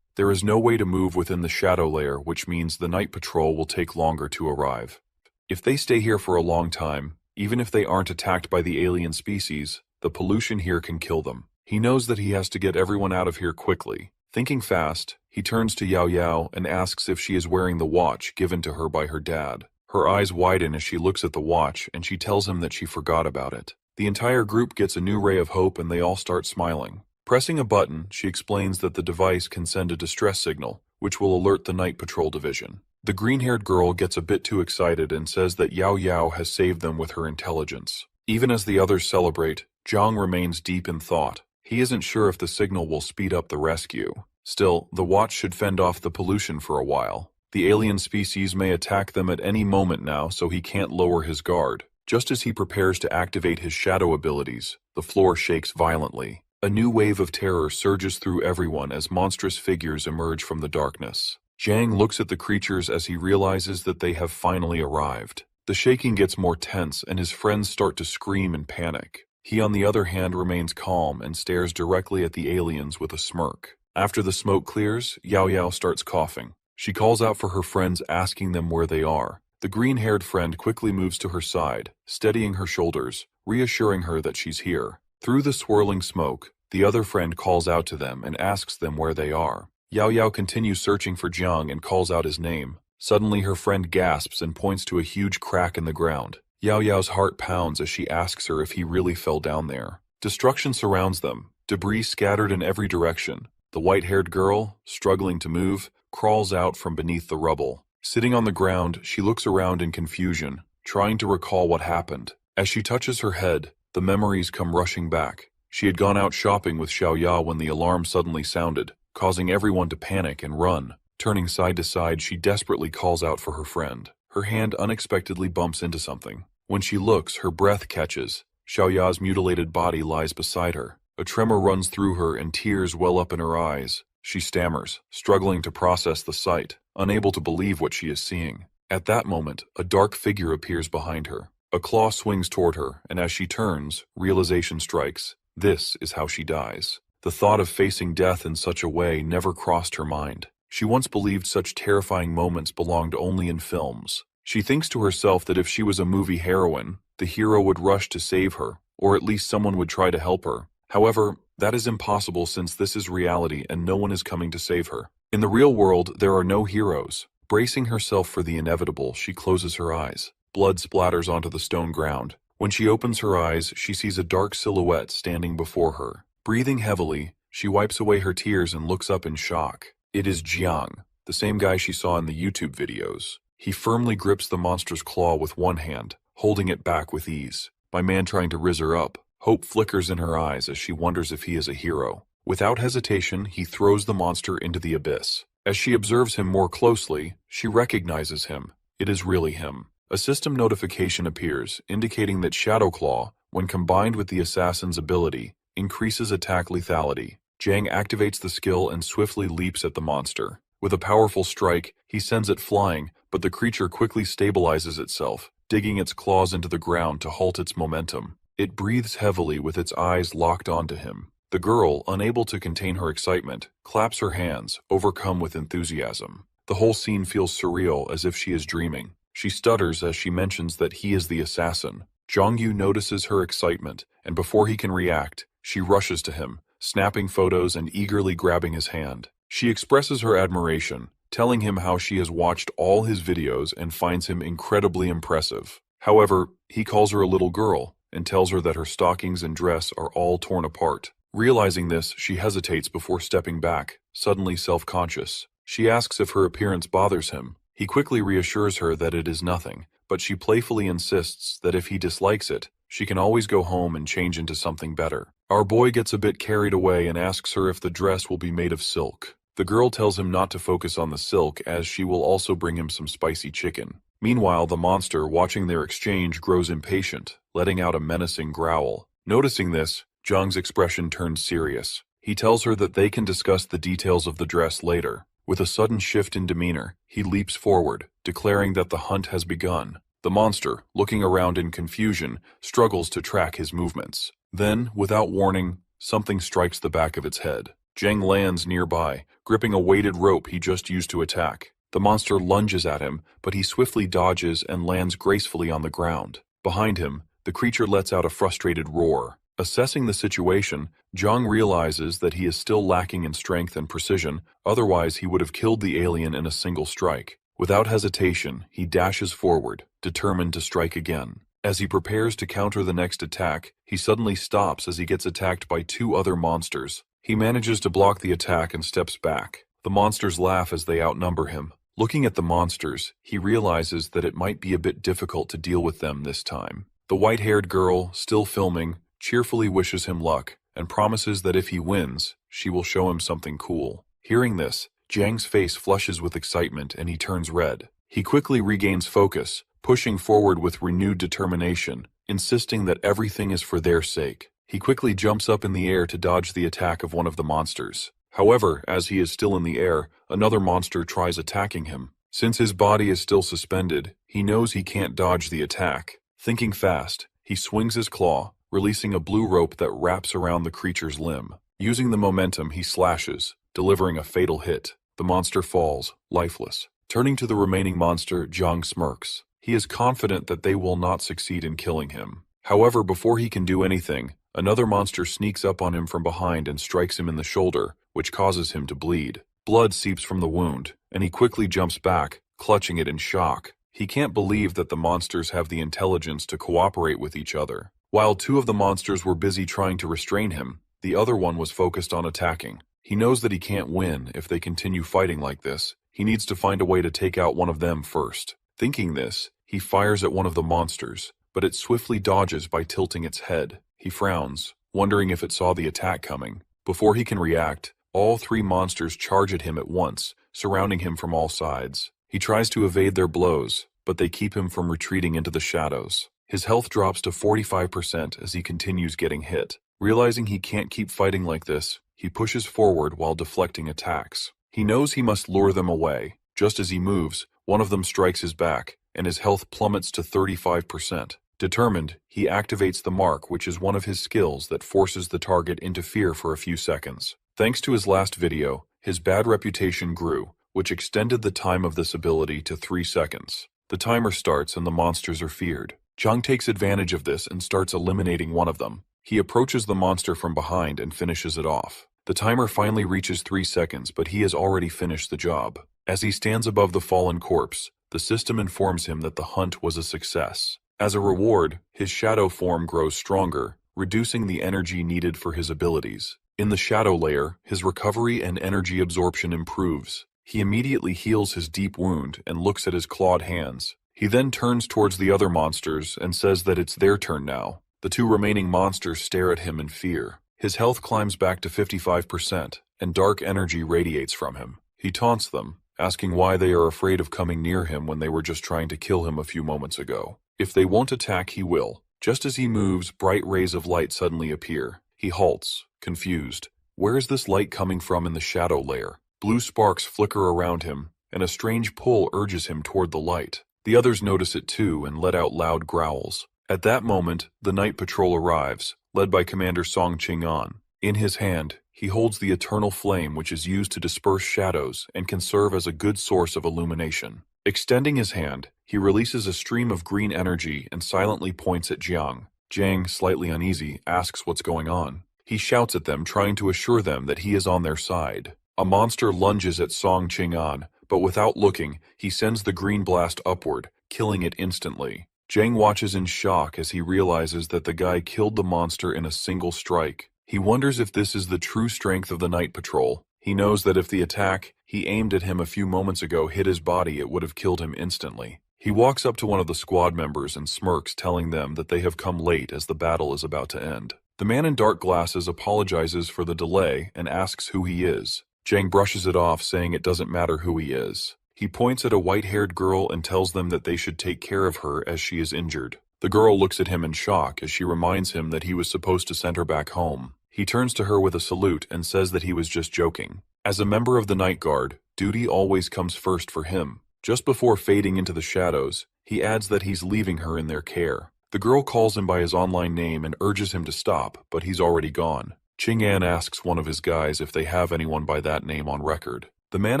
There is no way to move within the shadow layer, which means the night patrol will take longer to arrive. If they stay here for a long time, even if they aren't attacked by the alien species, the pollution here can kill them. He knows that he has to get everyone out of here quickly. Thinking fast, he turns to Yao Yao and asks if she is wearing the watch given to her by her dad. Her eyes widen as she looks at the watch and she tells him that she forgot about it. The entire group gets a new ray of hope and they all start smiling. Pressing a button, she explains that the device can send a distress signal, which will alert the night patrol division. The green-haired girl gets a bit too excited and says that Yao Yao has saved them with her intelligence. Even as the others celebrate, Zhang remains deep in thought. He isn't sure if the signal will speed up the rescue. Still, the watch should fend off the pollution for a while. The alien species may attack them at any moment now, so he can't lower his guard. Just as he prepares to activate his shadow abilities, the floor shakes violently. A new wave of terror surges through everyone as monstrous figures emerge from the darkness. Jiang looks at the creatures as he realizes that they have finally arrived. The shaking gets more tense and his friends start to scream in panic. He, on the other hand, remains calm and stares directly at the aliens with a smirk. After the smoke clears, Yao Yao starts coughing. She calls out for her friends, asking them where they are. The green-haired friend quickly moves to her side, steadying her shoulders, reassuring her that she's here. Through the swirling smoke, the other friend calls out to them and asks them where they are. Yao Yao continues searching for Jiang and calls out his name. Suddenly her friend gasps and points to a huge crack in the ground. Yao Yao's heart pounds as she asks her if he really fell down there. Destruction surrounds them, debris scattered in every direction. The white-haired girl, struggling to move, crawls out from beneath the rubble. Sitting on the ground, she looks around in confusion, trying to recall what happened. As she touches her head, the memories come rushing back. She had gone out shopping with Xiaoya when the alarm suddenly sounded, causing everyone to panic and run. Turning side to side, she desperately calls out for her friend. Her hand unexpectedly bumps into something. When she looks, her breath catches. Xiaoya's mutilated body lies beside her. A tremor runs through her and tears well up in her eyes. She stammers, struggling to process the sight, unable to believe what she is seeing. At that moment, a dark figure appears behind her. A claw swings toward her, and as she turns, realization strikes. This is how she dies. The thought of facing death in such a way never crossed her mind. She once believed such terrifying moments belonged only in films. She thinks to herself that if she was a movie heroine, the hero would rush to save her, or at least someone would try to help her. However, that is impossible since this is reality and no one is coming to save her. In the real world, there are no heroes. Bracing herself for the inevitable, she closes her eyes. Blood splatters onto the stone ground. When she opens her eyes, she sees a dark silhouette standing before her. Breathing heavily, she wipes away her tears and looks up in shock. It is Jiang, the same guy she saw in the YouTube videos. He firmly grips the monster's claw with one hand, holding it back with ease. My man trying to riz her up. Hope flickers in her eyes as she wonders if he is a hero. Without hesitation, he throws the monster into the abyss. As she observes him more closely, she recognizes him. It is really him. A system notification appears, indicating that Shadow Claw, when combined with the assassin's ability, increases attack lethality. Jiang activates the skill and swiftly leaps at the monster. With a powerful strike, he sends it flying, but the creature quickly stabilizes itself, digging its claws into the ground to halt its momentum. It breathes heavily with its eyes locked onto him. The girl, unable to contain her excitement, claps her hands, overcome with enthusiasm. The whole scene feels surreal, as if she is dreaming. She stutters as she mentions that he is the assassin. Zhongyu notices her excitement, and before he can react, she rushes to him, snapping photos and eagerly grabbing his hand. She expresses her admiration, telling him how she has watched all his videos and finds him incredibly impressive. However, he calls her a little girl and tells her that her stockings and dress are all torn apart. Realizing this, she hesitates before stepping back, suddenly self-conscious. She asks if her appearance bothers him. He quickly reassures her that it is nothing, but she playfully insists that if he dislikes it, she can always go home and change into something better. Our boy gets a bit carried away and asks her if the dress will be made of silk. The girl tells him not to focus on the silk as she will also bring him some spicy chicken. Meanwhile, the monster, watching their exchange, grows impatient, letting out a menacing growl. Noticing this, Zhang's expression turns serious. He tells her that they can discuss the details of the dress later. With a sudden shift in demeanor, he leaps forward, declaring that the hunt has begun. The monster, looking around in confusion, struggles to track his movements. Then, without warning, something strikes the back of its head. Zhang lands nearby, gripping a weighted rope he just used to attack. The monster lunges at him, but he swiftly dodges and lands gracefully on the ground. Behind him, the creature lets out a frustrated roar. Assessing the situation, Zhang realizes that he is still lacking in strength and precision, otherwise he would have killed the alien in a single strike. Without hesitation, he dashes forward, determined to strike again. As he prepares to counter the next attack, he suddenly stops as he gets attacked by two other monsters. He manages to block the attack and steps back. The monsters laugh as they outnumber him. Looking at the monsters, he realizes that it might be a bit difficult to deal with them this time. The white-haired girl, still filming, cheerfully wishes him luck and promises that if he wins, she will show him something cool. Hearing this, Jiang's face flushes with excitement and he turns red. He quickly regains focus, pushing forward with renewed determination, insisting that everything is for their sake. He quickly jumps up in the air to dodge the attack of one of the monsters. However, as he is still in the air, another monster tries attacking him. Since his body is still suspended, he knows he can't dodge the attack. Thinking fast, he swings his claw, releasing a blue rope that wraps around the creature's limb. Using the momentum, he slashes, delivering a fatal hit. The monster falls, lifeless. Turning to the remaining monster, Jiang smirks. He is confident that they will not succeed in killing him. However, before he can do anything, another monster sneaks up on him from behind and strikes him in the shoulder, which causes him to bleed. Blood seeps from the wound, and he quickly jumps back, clutching it in shock. He can't believe that the monsters have the intelligence to cooperate with each other. While two of the monsters were busy trying to restrain him, the other one was focused on attacking. He knows that he can't win if they continue fighting like this. He needs to find a way to take out one of them first. Thinking this, he fires at one of the monsters, but it swiftly dodges by tilting its head. He frowns, wondering if it saw the attack coming. Before he can react, all three monsters charge at him at once, surrounding him from all sides. He tries to evade their blows, but they keep him from retreating into the shadows. His health drops to 45% as he continues getting hit. Realizing he can't keep fighting like this, he pushes forward while deflecting attacks. He knows he must lure them away. Just as he moves, one of them strikes his back, and his health plummets to 35%. Determined, he activates the mark, which is one of his skills that forces the target into fear for a few seconds. Thanks to his last video, his bad reputation grew, which extended the time of this ability to 3 seconds. The timer starts and the monsters are feared. Jiang takes advantage of this and starts eliminating one of them. He approaches the monster from behind and finishes it off. The timer finally reaches 3 seconds, but he has already finished the job. As he stands above the fallen corpse, the system informs him that the hunt was a success. As a reward, his shadow form grows stronger, reducing the energy needed for his abilities. In the shadow layer, his recovery and energy absorption improves. He immediately heals his deep wound and looks at his clawed hands. He then turns towards the other monsters and says that it's their turn now. The two remaining monsters stare at him in fear. His health climbs back to 55%, and dark energy radiates from him. He taunts them, asking why they are afraid of coming near him when they were just trying to kill him a few moments ago. If they won't attack, he will. Just as he moves, bright rays of light suddenly appear. He halts, confused. Where is this light coming from in the shadow layer? Blue sparks flicker around him, and a strange pull urges him toward the light. The others notice it too and let out loud growls. At that moment, the night patrol arrives, led by Commander Song Ching-an. In his hand, he holds the eternal flame, which is used to disperse shadows and can serve as a good source of illumination. Extending his hand, he releases a stream of green energy and silently points at Jiang. Jiang, slightly uneasy, asks what's going on. He shouts at them, trying to assure them that he is on their side. A monster lunges at Song Ching-an, but without looking, he sends the green blast upward, killing it instantly. Jiang watches in shock as he realizes that the guy killed the monster in a single strike. He wonders if this is the true strength of the night patrol. He knows that if the attack he aimed at him a few moments ago hit his body, it would have killed him instantly. He walks up to one of the squad members and smirks, telling them that they have come late as the battle is about to end. The man in dark glasses apologizes for the delay and asks who he is. Jiang brushes it off, saying it doesn't matter who he is. He points at a white-haired girl and tells them that they should take care of her as she is injured. The girl looks at him in shock as she reminds him that he was supposed to send her back home. He turns to her with a salute and says that he was just joking. As a member of the Night Guard, duty always comes first for him. Just before fading into the shadows, he adds that he's leaving her in their care. The girl calls him by his online name and urges him to stop, but he's already gone. Ching-an asks one of his guys if they have anyone by that name on record. The man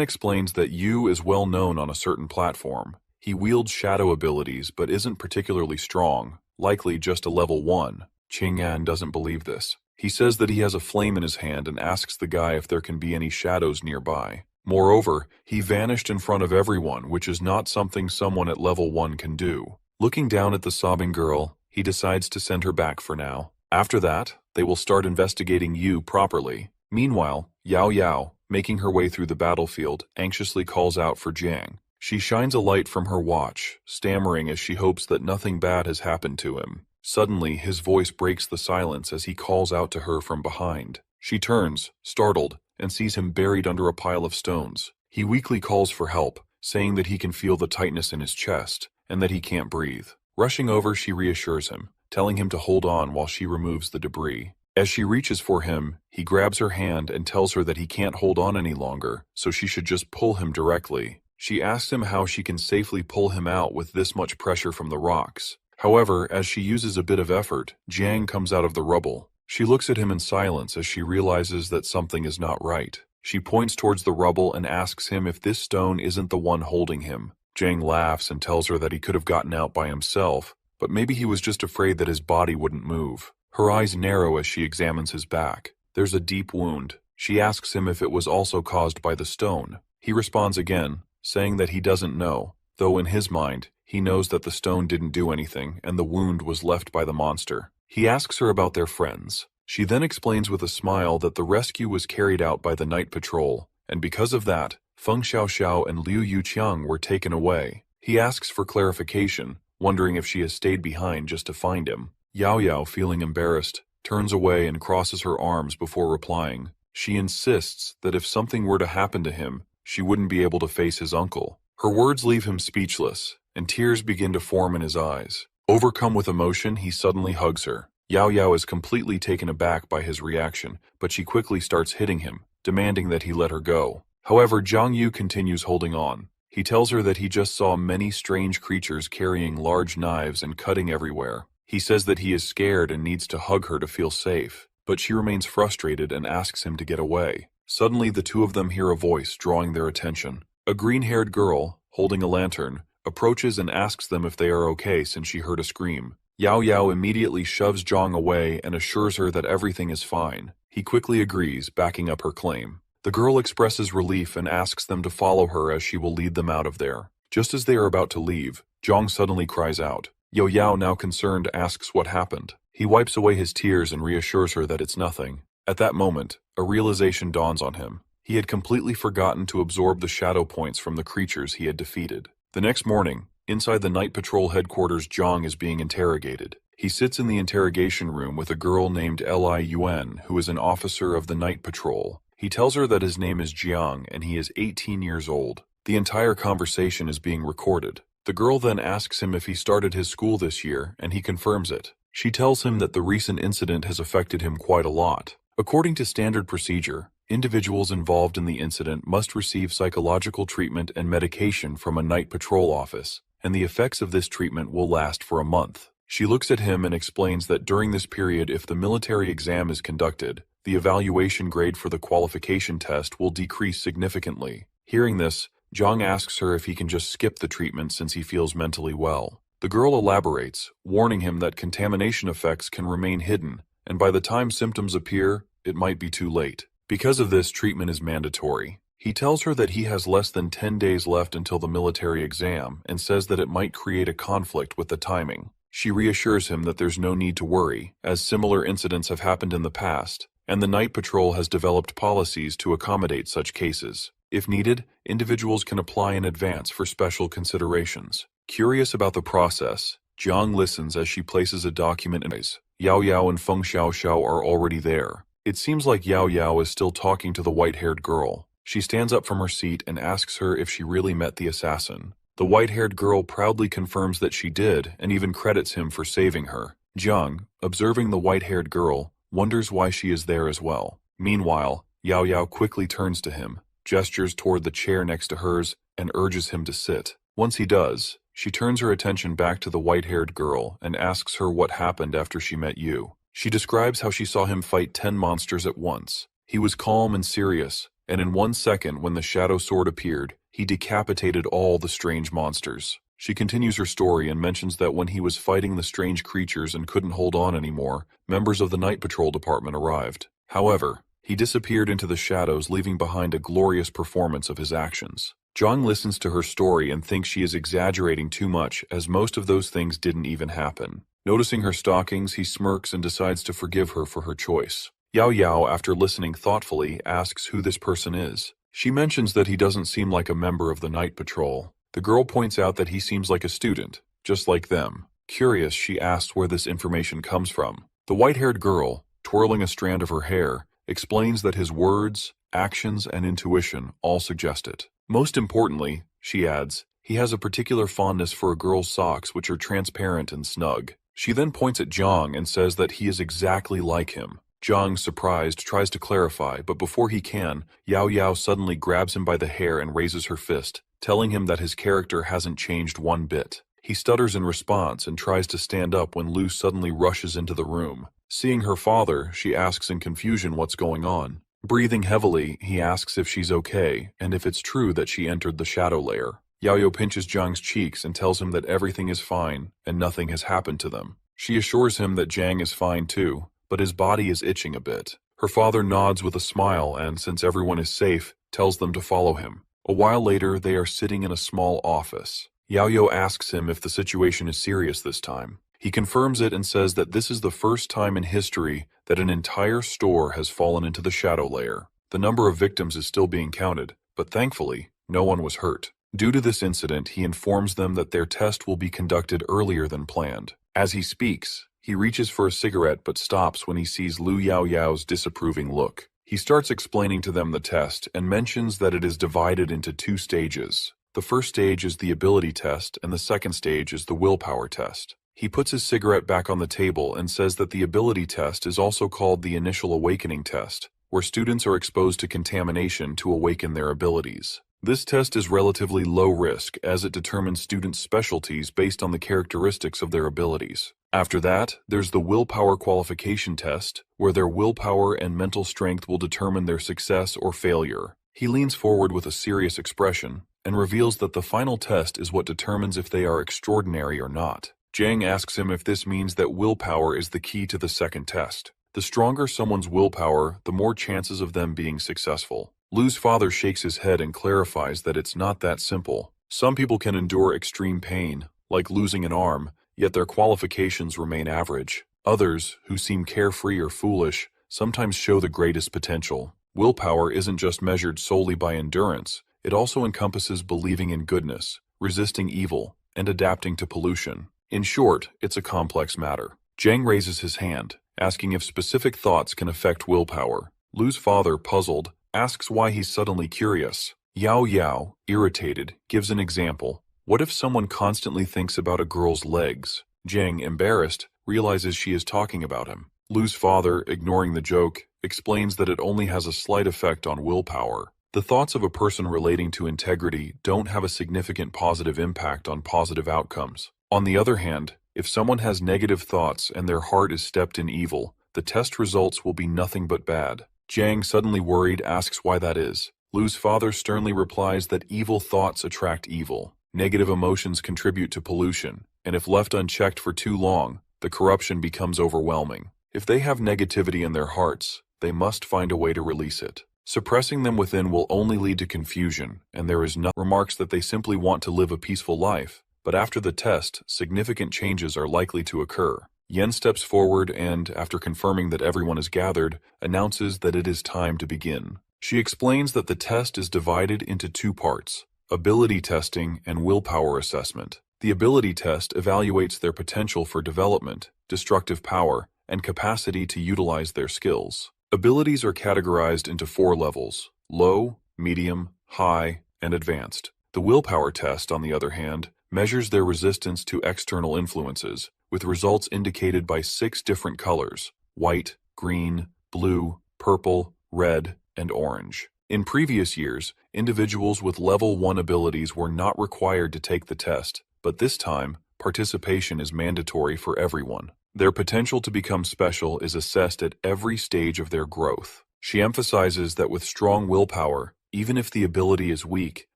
explains that Yu is well known on a certain platform. He wields shadow abilities but isn't particularly strong, likely just a level 1. Ching-an doesn't believe this. He says that he has a flame in his hand and asks the guy if there can be any shadows nearby. Moreover, he vanished in front of everyone, which is not something someone at level 1 can do. Looking down at the sobbing girl, he decides to send her back for now. After that, they will start investigating Yu properly. Meanwhile, Yao Yao, making her way through the battlefield, anxiously calls out for Jiang. She shines a light from her watch, stammering as she hopes that nothing bad has happened to him. Suddenly, his voice breaks the silence as he calls out to her from behind. She turns, startled, and sees him buried under a pile of stones. He weakly calls for help, saying that he can feel the tightness in his chest, and that he can't breathe. Rushing over, she reassures him, telling him to hold on while she removes the debris. As she reaches for him, he grabs her hand and tells her that he can't hold on any longer, so she should just pull him directly. She asks him how she can safely pull him out with this much pressure from the rocks. However, as she uses a bit of effort, Jiang comes out of the rubble. She looks at him in silence as she realizes that something is not right. She points towards the rubble and asks him if this stone isn't the one holding him. Jiang laughs and tells her that he could have gotten out by himself, but maybe he was just afraid that his body wouldn't move. Her eyes narrow as she examines his back. There's a deep wound. She asks him if it was also caused by the stone. He responds again, saying that he doesn't know, though in his mind, he knows that the stone didn't do anything and the wound was left by the monster. He asks her about their friends. She then explains with a smile that the rescue was carried out by the night patrol, and because of that, Feng Xiaoxiao and Liu Yuqiang were taken away. He asks for clarification, wondering if she has stayed behind just to find him. Yao Yao, feeling embarrassed, turns away and crosses her arms before replying. She insists that if something were to happen to him, she wouldn't be able to face his uncle. Her words leave him speechless, and tears begin to form in his eyes. Overcome with emotion, he suddenly hugs her. Yao Yao is completely taken aback by his reaction, but she quickly starts hitting him, demanding that he let her go. However, Zhang Yu continues holding on. He tells her that he just saw many strange creatures carrying large knives and cutting everywhere. He says that he is scared and needs to hug her to feel safe, but she remains frustrated and asks him to get away. Suddenly, the two of them hear a voice drawing their attention. A green-haired girl, holding a lantern, approaches and asks them if they are okay since she heard a scream. Yao Yao immediately shoves Zhang away and assures her that everything is fine. He quickly agrees, backing up her claim. The girl expresses relief and asks them to follow her as she will lead them out of there. Just as they are about to leave, Zhang suddenly cries out. Yao Yao, now concerned, asks what happened. He wipes away his tears and reassures her that it's nothing. At that moment, a realization dawns on him. He had completely forgotten to absorb the shadow points from the creatures he had defeated. The next morning, inside the Night Patrol headquarters, Zhang is being interrogated. He sits in the interrogation room with a girl named Li Yuan, who is an officer of the Night Patrol. He tells her that his name is Jiang and he is 18 years old. The entire conversation is being recorded. The girl then asks him if he started his school this year, and he confirms it. She tells him that the recent incident has affected him quite a lot. According to standard procedure, individuals involved in the incident must receive psychological treatment and medication from a night patrol office, and the effects of this treatment will last for a month. She looks at him and explains that during this period, if the military exam is conducted, the evaluation grade for the qualification test will decrease significantly. Hearing this, Zhang asks her if he can just skip the treatment since he feels mentally well. The girl elaborates, warning him that contamination effects can remain hidden, and by the time symptoms appear, it might be too late. Because of this, treatment is mandatory. He tells her that he has less than 10 days left until the military exam and says that it might create a conflict with the timing. She reassures him that there's no need to worry, as similar incidents have happened in the past, and the Night Patrol has developed policies to accommodate such cases. If needed, individuals can apply in advance for special considerations. Curious about the process, Jiang listens as she places a document in his. Yao Yao and Feng Xiaoxiao are already there. It seems like Yao Yao is still talking to the white-haired girl. She stands up from her seat and asks her if she really met the assassin. The white-haired girl proudly confirms that she did and even credits him for saving her. Jiang, observing the white-haired girl, wonders why she is there as well. Meanwhile, Yao Yao quickly turns to him, gestures toward the chair next to hers, and urges him to sit. Once he does, she turns her attention back to the white-haired girl and asks her what happened after she met you. She describes how she saw him fight 10 monsters at once. He was calm and serious, and in 1 second when the shadow sword appeared, he decapitated all the strange monsters. She continues her story and mentions that when he was fighting the strange creatures and couldn't hold on anymore, members of the Night Patrol department arrived. However, he disappeared into the shadows, leaving behind a glorious performance of his actions. Zhang listens to her story and thinks she is exaggerating too much, as most of those things didn't even happen. Noticing her stockings, he smirks and decides to forgive her for her choice. Yao Yao, after listening thoughtfully, asks who this person is. She mentions that he doesn't seem like a member of the Night Patrol. The girl points out that he seems like a student, just like them. Curious, she asks where this information comes from. The white-haired girl, twirling a strand of her hair, explains that his words, actions, and intuition all suggest it. Most importantly, she adds, he has a particular fondness for a girl's socks which are transparent and snug. She then points at Zhang and says that he is exactly like him. Zhang, surprised, tries to clarify, but before he can, Yao Yao suddenly grabs him by the hair and raises her fist, telling him that his character hasn't changed one bit. He stutters in response and tries to stand up when Lu suddenly rushes into the room. Seeing her father, she asks in confusion what's going on. Breathing heavily, he asks if she's okay, and if it's true that she entered the shadow layer. Yao Yao pinches Zhang's cheeks and tells him that everything is fine and nothing has happened to them. She assures him that Zhang is fine too, but his body is itching a bit. Her father nods with a smile and, since everyone is safe, tells them to follow him. A while later, they are sitting in a small office. Yao Yao asks him if the situation is serious this time. He confirms it and says that this is the first time in history that an entire store has fallen into the shadow layer. The number of victims is still being counted, but thankfully, no one was hurt. Due to this incident, he informs them that their test will be conducted earlier than planned. As he speaks, he reaches for a cigarette but stops when he sees Lu Yao Yao's disapproving look. He starts explaining to them the test and mentions that it is divided into 2 stages. The first stage is the ability test and the second stage is the willpower test. He puts his cigarette back on the table and says that the ability test is also called the initial awakening test, where students are exposed to contamination to awaken their abilities. This test is relatively low risk as it determines students' specialties based on the characteristics of their abilities. After that, there's the willpower qualification test, where their willpower and mental strength will determine their success or failure. He leans forward with a serious expression and reveals that the final test is what determines if they are extraordinary or not. Zhang asks him if this means that willpower is the key to the second test. The stronger someone's willpower, the more chances of them being successful. Lu's father shakes his head and clarifies that it's not that simple. Some people can endure extreme pain, like losing an arm, yet their qualifications remain average. Others, who seem carefree or foolish, sometimes show the greatest potential. Willpower isn't just measured solely by endurance, it also encompasses believing in goodness, resisting evil, and adapting to pollution. In short, it's a complex matter. Zhang raises his hand, asking if specific thoughts can affect willpower. Lu's father, puzzled, asks why he's suddenly curious. Yao Yao, irritated, gives an example. What if someone constantly thinks about a girl's legs? Zhang, embarrassed, realizes she is talking about him. Lu's father, ignoring the joke, explains that it only has a slight effect on willpower. The thoughts of a person relating to integrity don't have a significant positive impact on positive outcomes. On the other hand, if someone has negative thoughts and their heart is steeped in evil, the test results will be nothing but bad. Zhang, suddenly worried, asks why that is. Lu's father sternly replies that evil thoughts attract evil. Negative emotions contribute to pollution, and if left unchecked for too long, the corruption becomes overwhelming. If they have negativity in their hearts, they must find a way to release it. Suppressing them within will only lead to confusion, and there is no remarks that they simply want to live a peaceful life. But after the test, significant changes are likely to occur. Yen steps forward and, after confirming that everyone is gathered, announces that it is time to begin. She explains that the test is divided into 2 parts: ability testing and willpower assessment. The ability test evaluates their potential for development, destructive power, and capacity to utilize their skills. Abilities are categorized into 4 levels: low, medium, high, and advanced. The willpower test, on the other hand, measures their resistance to external influences, with results indicated by 6 different colors: white, green, blue, purple, red, and orange. In previous years, individuals with level 1 abilities were not required to take the test, but this time, participation is mandatory for everyone. Their potential to become special is assessed at every stage of their growth. She emphasizes that with strong willpower, even if the ability is weak,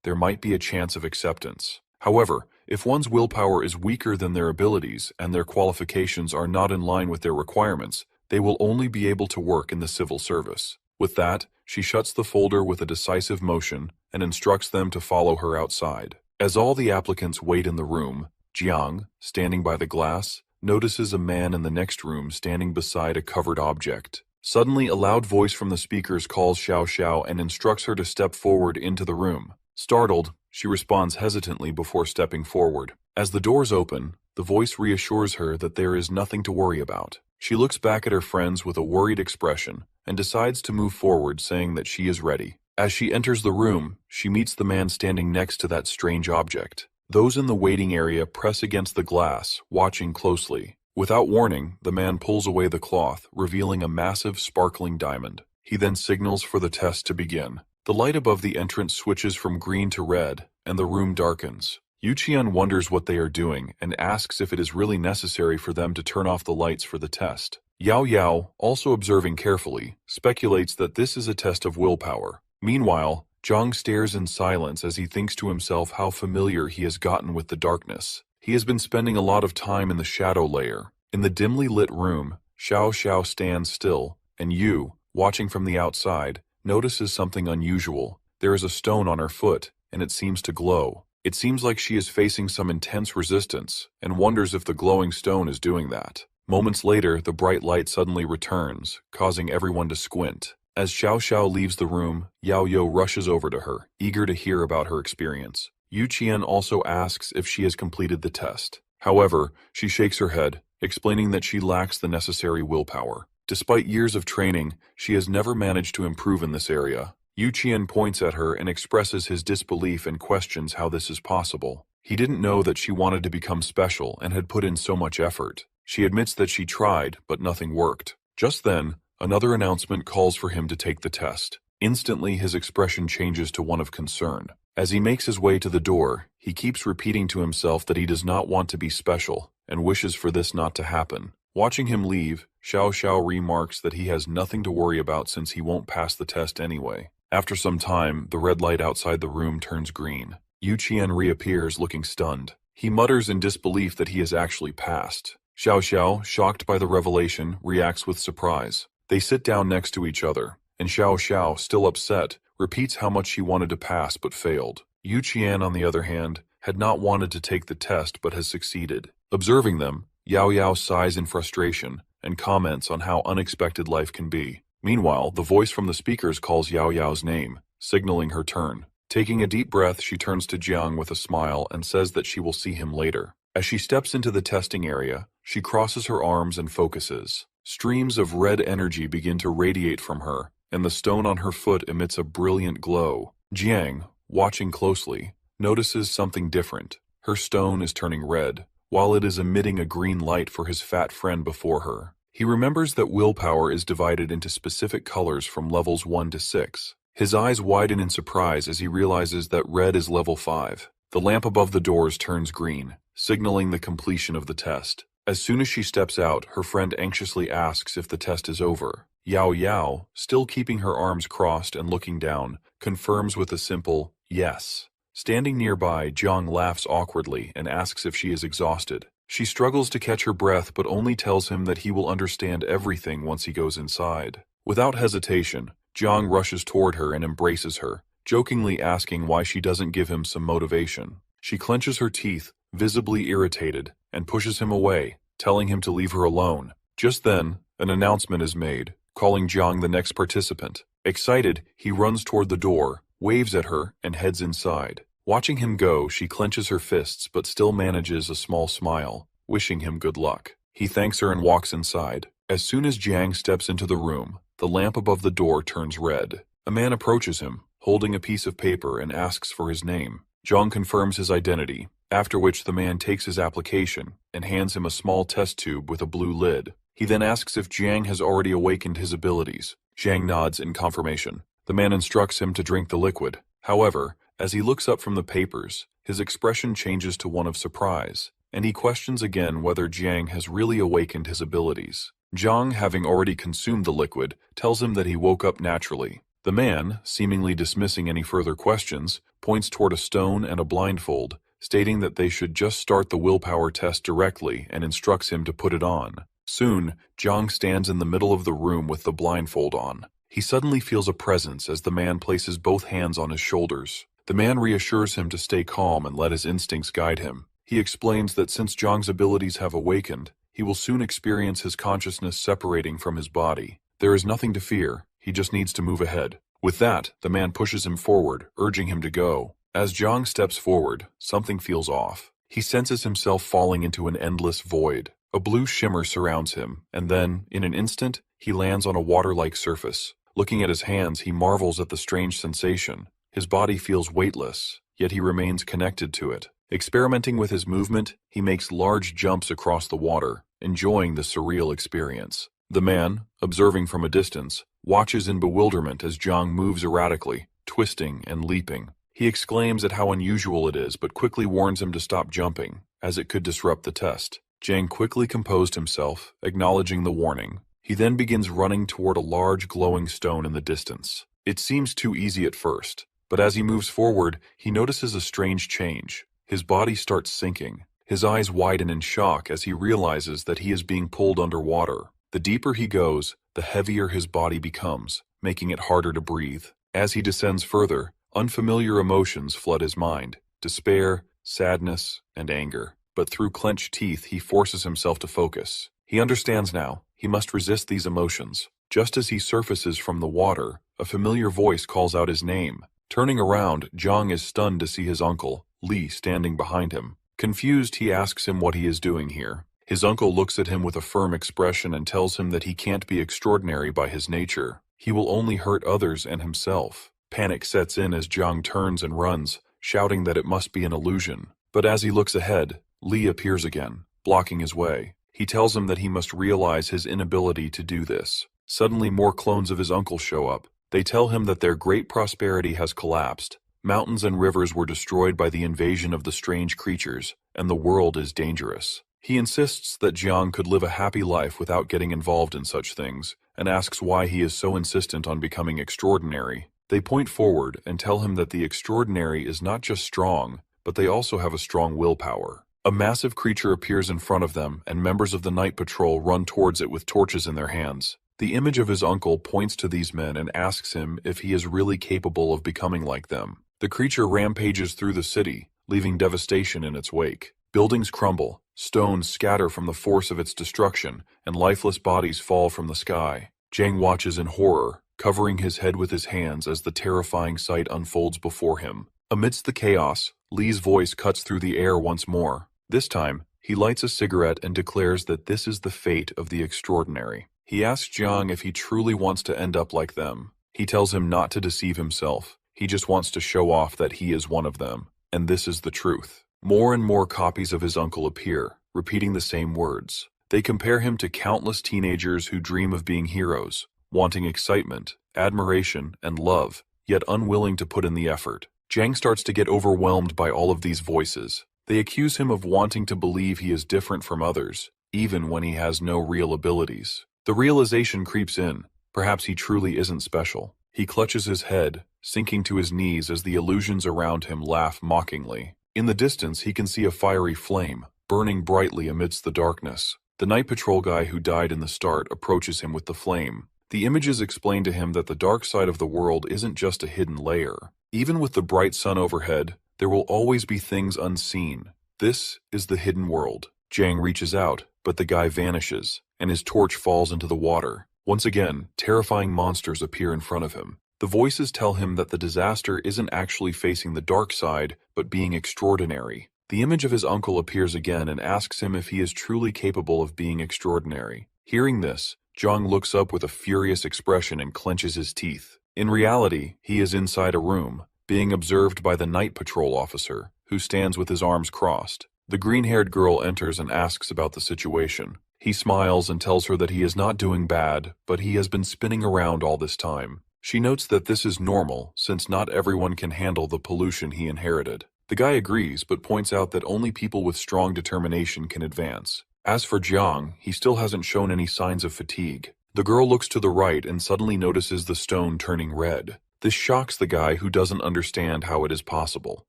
there might be a chance of acceptance. However, if one's willpower is weaker than their abilities and their qualifications are not in line with their requirements, they will only be able to work in the civil service. With that, she shuts the folder with a decisive motion and instructs them to follow her outside. As all the applicants wait in the room, Jiang, standing by the glass, notices a man in the next room standing beside a covered object. Suddenly, a loud voice from the speakers calls Xiao Xiao and instructs her to step forward into the room. Startled, she responds hesitantly before stepping forward. As the doors open, the voice reassures her that there is nothing to worry about. She looks back at her friends with a worried expression and decides to move forward, saying that she is ready. As she enters the room, she meets the man standing next to that strange object. Those in the waiting area press against the glass, watching closely. Without warning, the man pulls away the cloth, revealing a massive, sparkling diamond. He then signals for the test to begin. The light above the entrance switches from green to red, and the room darkens. Yuqian wonders what they are doing and asks if it is really necessary for them to turn off the lights for the test. Yao Yao, also observing carefully, speculates that this is a test of willpower. Meanwhile, Zhang stares in silence as he thinks to himself how familiar he has gotten with the darkness. He has been spending a lot of time in the shadow layer. In the dimly lit room, Xiao Xiao stands still, and Yu, watching from the outside, notices something unusual. There is a stone on her foot, and it seems to glow. It seems like she is facing some intense resistance, and wonders if the glowing stone is doing that. Moments later, the bright light suddenly returns, causing everyone to squint. As Xiao Xiao leaves the room, Yao Yo rushes over to her, eager to hear about her experience. Yu Qian also asks if she has completed the test. However, she shakes her head, explaining that she lacks the necessary willpower. Despite years of training, she has never managed to improve in this area. Yu Qian points at her and expresses his disbelief and questions how this is possible. He didn't know that she wanted to become special and had put in so much effort. She admits that she tried, but nothing worked. Just then, another announcement calls for him to take the test. Instantly, his expression changes to one of concern. As he makes his way to the door, he keeps repeating to himself that he does not want to be special and wishes for this not to happen. Watching him leave, Xiao Xiao remarks that he has nothing to worry about since he won't pass the test anyway. After some time, the red light outside the room turns green. Yu Qian reappears looking stunned. He mutters in disbelief that he has actually passed. Xiao Xiao, shocked by the revelation, reacts with surprise. They sit down next to each other, and Xiao Xiao, still upset, repeats how much she wanted to pass but failed. Yu Qian, on the other hand, had not wanted to take the test but has succeeded. Observing them, Yao Yao sighs in frustration and comments on how unexpected life can be. Meanwhile, the voice from the speakers calls Yao Yao's name, signaling her turn. Taking a deep breath, she turns to Jiang with a smile and says that she will see him later. As she steps into the testing area, she crosses her arms and focuses. Streams of red energy begin to radiate from her, and the stone on her foot emits a brilliant glow. Jiang, watching closely, notices something different. Her stone is turning red, while it is emitting a green light for his fat friend before her. He remembers that willpower is divided into specific colors from levels 1 to 6. His eyes widen in surprise as he realizes that red is level 5. The lamp above the doors turns green, signaling the completion of the test. As soon as she steps out, her friend anxiously asks if the test is over. Yao Yao, still keeping her arms crossed and looking down, confirms with a simple, yes. Standing nearby, Jiang laughs awkwardly and asks if she is exhausted. She struggles to catch her breath but only tells him that he will understand everything once he goes inside. Without hesitation, Jiang rushes toward her and embraces her, jokingly asking why she doesn't give him some motivation. She clenches her teeth, visibly irritated, and pushes him away, telling him to leave her alone. Just then, an announcement is made, calling Jiang the next participant. Excited, he runs toward the door, waves at her, and heads inside. Watching him go, she clenches her fists but still manages a small smile, wishing him good luck. He thanks her and walks inside. As soon as Jiang steps into the room, the lamp above the door turns red. A man approaches him, holding a piece of paper, and asks for his name. Jiang confirms his identity, after which the man takes his application and hands him a small test tube with a blue lid. He then asks if Jiang has already awakened his abilities. Jiang nods in confirmation. The man instructs him to drink the liquid. However, as he looks up from the papers, his expression changes to one of surprise, and he questions again whether Jiang has really awakened his abilities. Jiang, having already consumed the liquid, tells him that he woke up naturally. The man, seemingly dismissing any further questions, points toward a stone and a blindfold, stating that they should just start the willpower test directly and instructs him to put it on. Soon, Jiang stands in the middle of the room with the blindfold on. He suddenly feels a presence as the man places both hands on his shoulders. The man reassures him to stay calm and let his instincts guide him. He explains that since Jiang's abilities have awakened, he will soon experience his consciousness separating from his body. There is nothing to fear, he just needs to move ahead. With that, the man pushes him forward, urging him to go. As Jiang steps forward, something feels off. He senses himself falling into an endless void. A blue shimmer surrounds him, and then, in an instant, he lands on a water-like surface. Looking at his hands, he marvels at the strange sensation. His body feels weightless, yet he remains connected to it. Experimenting with his movement, he makes large jumps across the water, enjoying the surreal experience. The man, observing from a distance, watches in bewilderment as Jiang moves erratically, twisting and leaping. He exclaims at how unusual it is but quickly warns him to stop jumping, as it could disrupt the test. Jiang quickly composed himself, acknowledging the warning. He then begins running toward a large glowing stone in the distance. It seems too easy at first, but as he moves forward, he notices a strange change. His body starts sinking. His eyes widen in shock as he realizes that he is being pulled underwater. The deeper he goes, the heavier his body becomes, making it harder to breathe. As he descends further, unfamiliar emotions flood his mind: despair, sadness, and anger. But through clenched teeth, he forces himself to focus. He understands now. He must resist these emotions. Just as he surfaces from the water, a familiar voice calls out his name. Turning around, Jiang is stunned to see his uncle, Li, standing behind him. Confused, he asks him what he is doing here. His uncle looks at him with a firm expression and tells him that he can't be extraordinary by his nature. He will only hurt others and himself. Panic sets in as Jiang turns and runs, shouting that it must be an illusion. But as he looks ahead, Li appears again, blocking his way. He tells him that he must realize his inability to do this. Suddenly, more clones of his uncle show up. They tell him that their great prosperity has collapsed. Mountains and rivers were destroyed by the invasion of the strange creatures, and the world is dangerous. He insists that Jiang could live a happy life without getting involved in such things, and asks why he is so insistent on becoming extraordinary. They point forward and tell him that the extraordinary is not just strong, but they also have a strong willpower. A massive creature appears in front of them, and members of the night patrol run towards it with torches in their hands. The image of his uncle points to these men and asks him if he is really capable of becoming like them. The creature rampages through the city, leaving devastation in its wake. Buildings crumble, stones scatter from the force of its destruction, and lifeless bodies fall from the sky. Jiang watches in horror, covering his head with his hands as the terrifying sight unfolds before him. Amidst the chaos, Li's voice cuts through the air once more. This time, he lights a cigarette and declares that this is the fate of the extraordinary. He asks Jiang if he truly wants to end up like them. He tells him not to deceive himself. He just wants to show off that he is one of them. And this is the truth. More and more copies of his uncle appear, repeating the same words. They compare him to countless teenagers who dream of being heroes, wanting excitement, admiration, and love, yet unwilling to put in the effort. Jiang starts to get overwhelmed by all of these voices. They accuse him of wanting to believe he is different from others, even when he has no real abilities. The realization creeps in. Perhaps he truly isn't special. He clutches his head, sinking to his knees as the illusions around him laugh mockingly. In the distance, he can see a fiery flame, burning brightly amidst the darkness. The night patrol guy who died in the start approaches him with the flame. The images explain to him that the dark side of the world isn't just a hidden layer. Even with the bright sun overhead, there will always be things unseen. This is the hidden world. Jiang reaches out, but the guy vanishes, and his torch falls into the water. Once again, terrifying monsters appear in front of him. The voices tell him that the disaster isn't actually facing the dark side, but being extraordinary. The image of his uncle appears again and asks him if he is truly capable of being extraordinary. Hearing this, Jiang looks up with a furious expression and clenches his teeth. In reality, he is inside a room, being observed by the night patrol officer, who stands with his arms crossed. The green-haired girl enters and asks about the situation. He smiles and tells her that he is not doing bad, but he has been spinning around all this time. She notes that this is normal, since not everyone can handle the pollution he inherited. The guy agrees, but points out that only people with strong determination can advance. As for Jiang, he still hasn't shown any signs of fatigue. The girl looks to the right and suddenly notices the stone turning red. This shocks the guy, who doesn't understand how it is possible.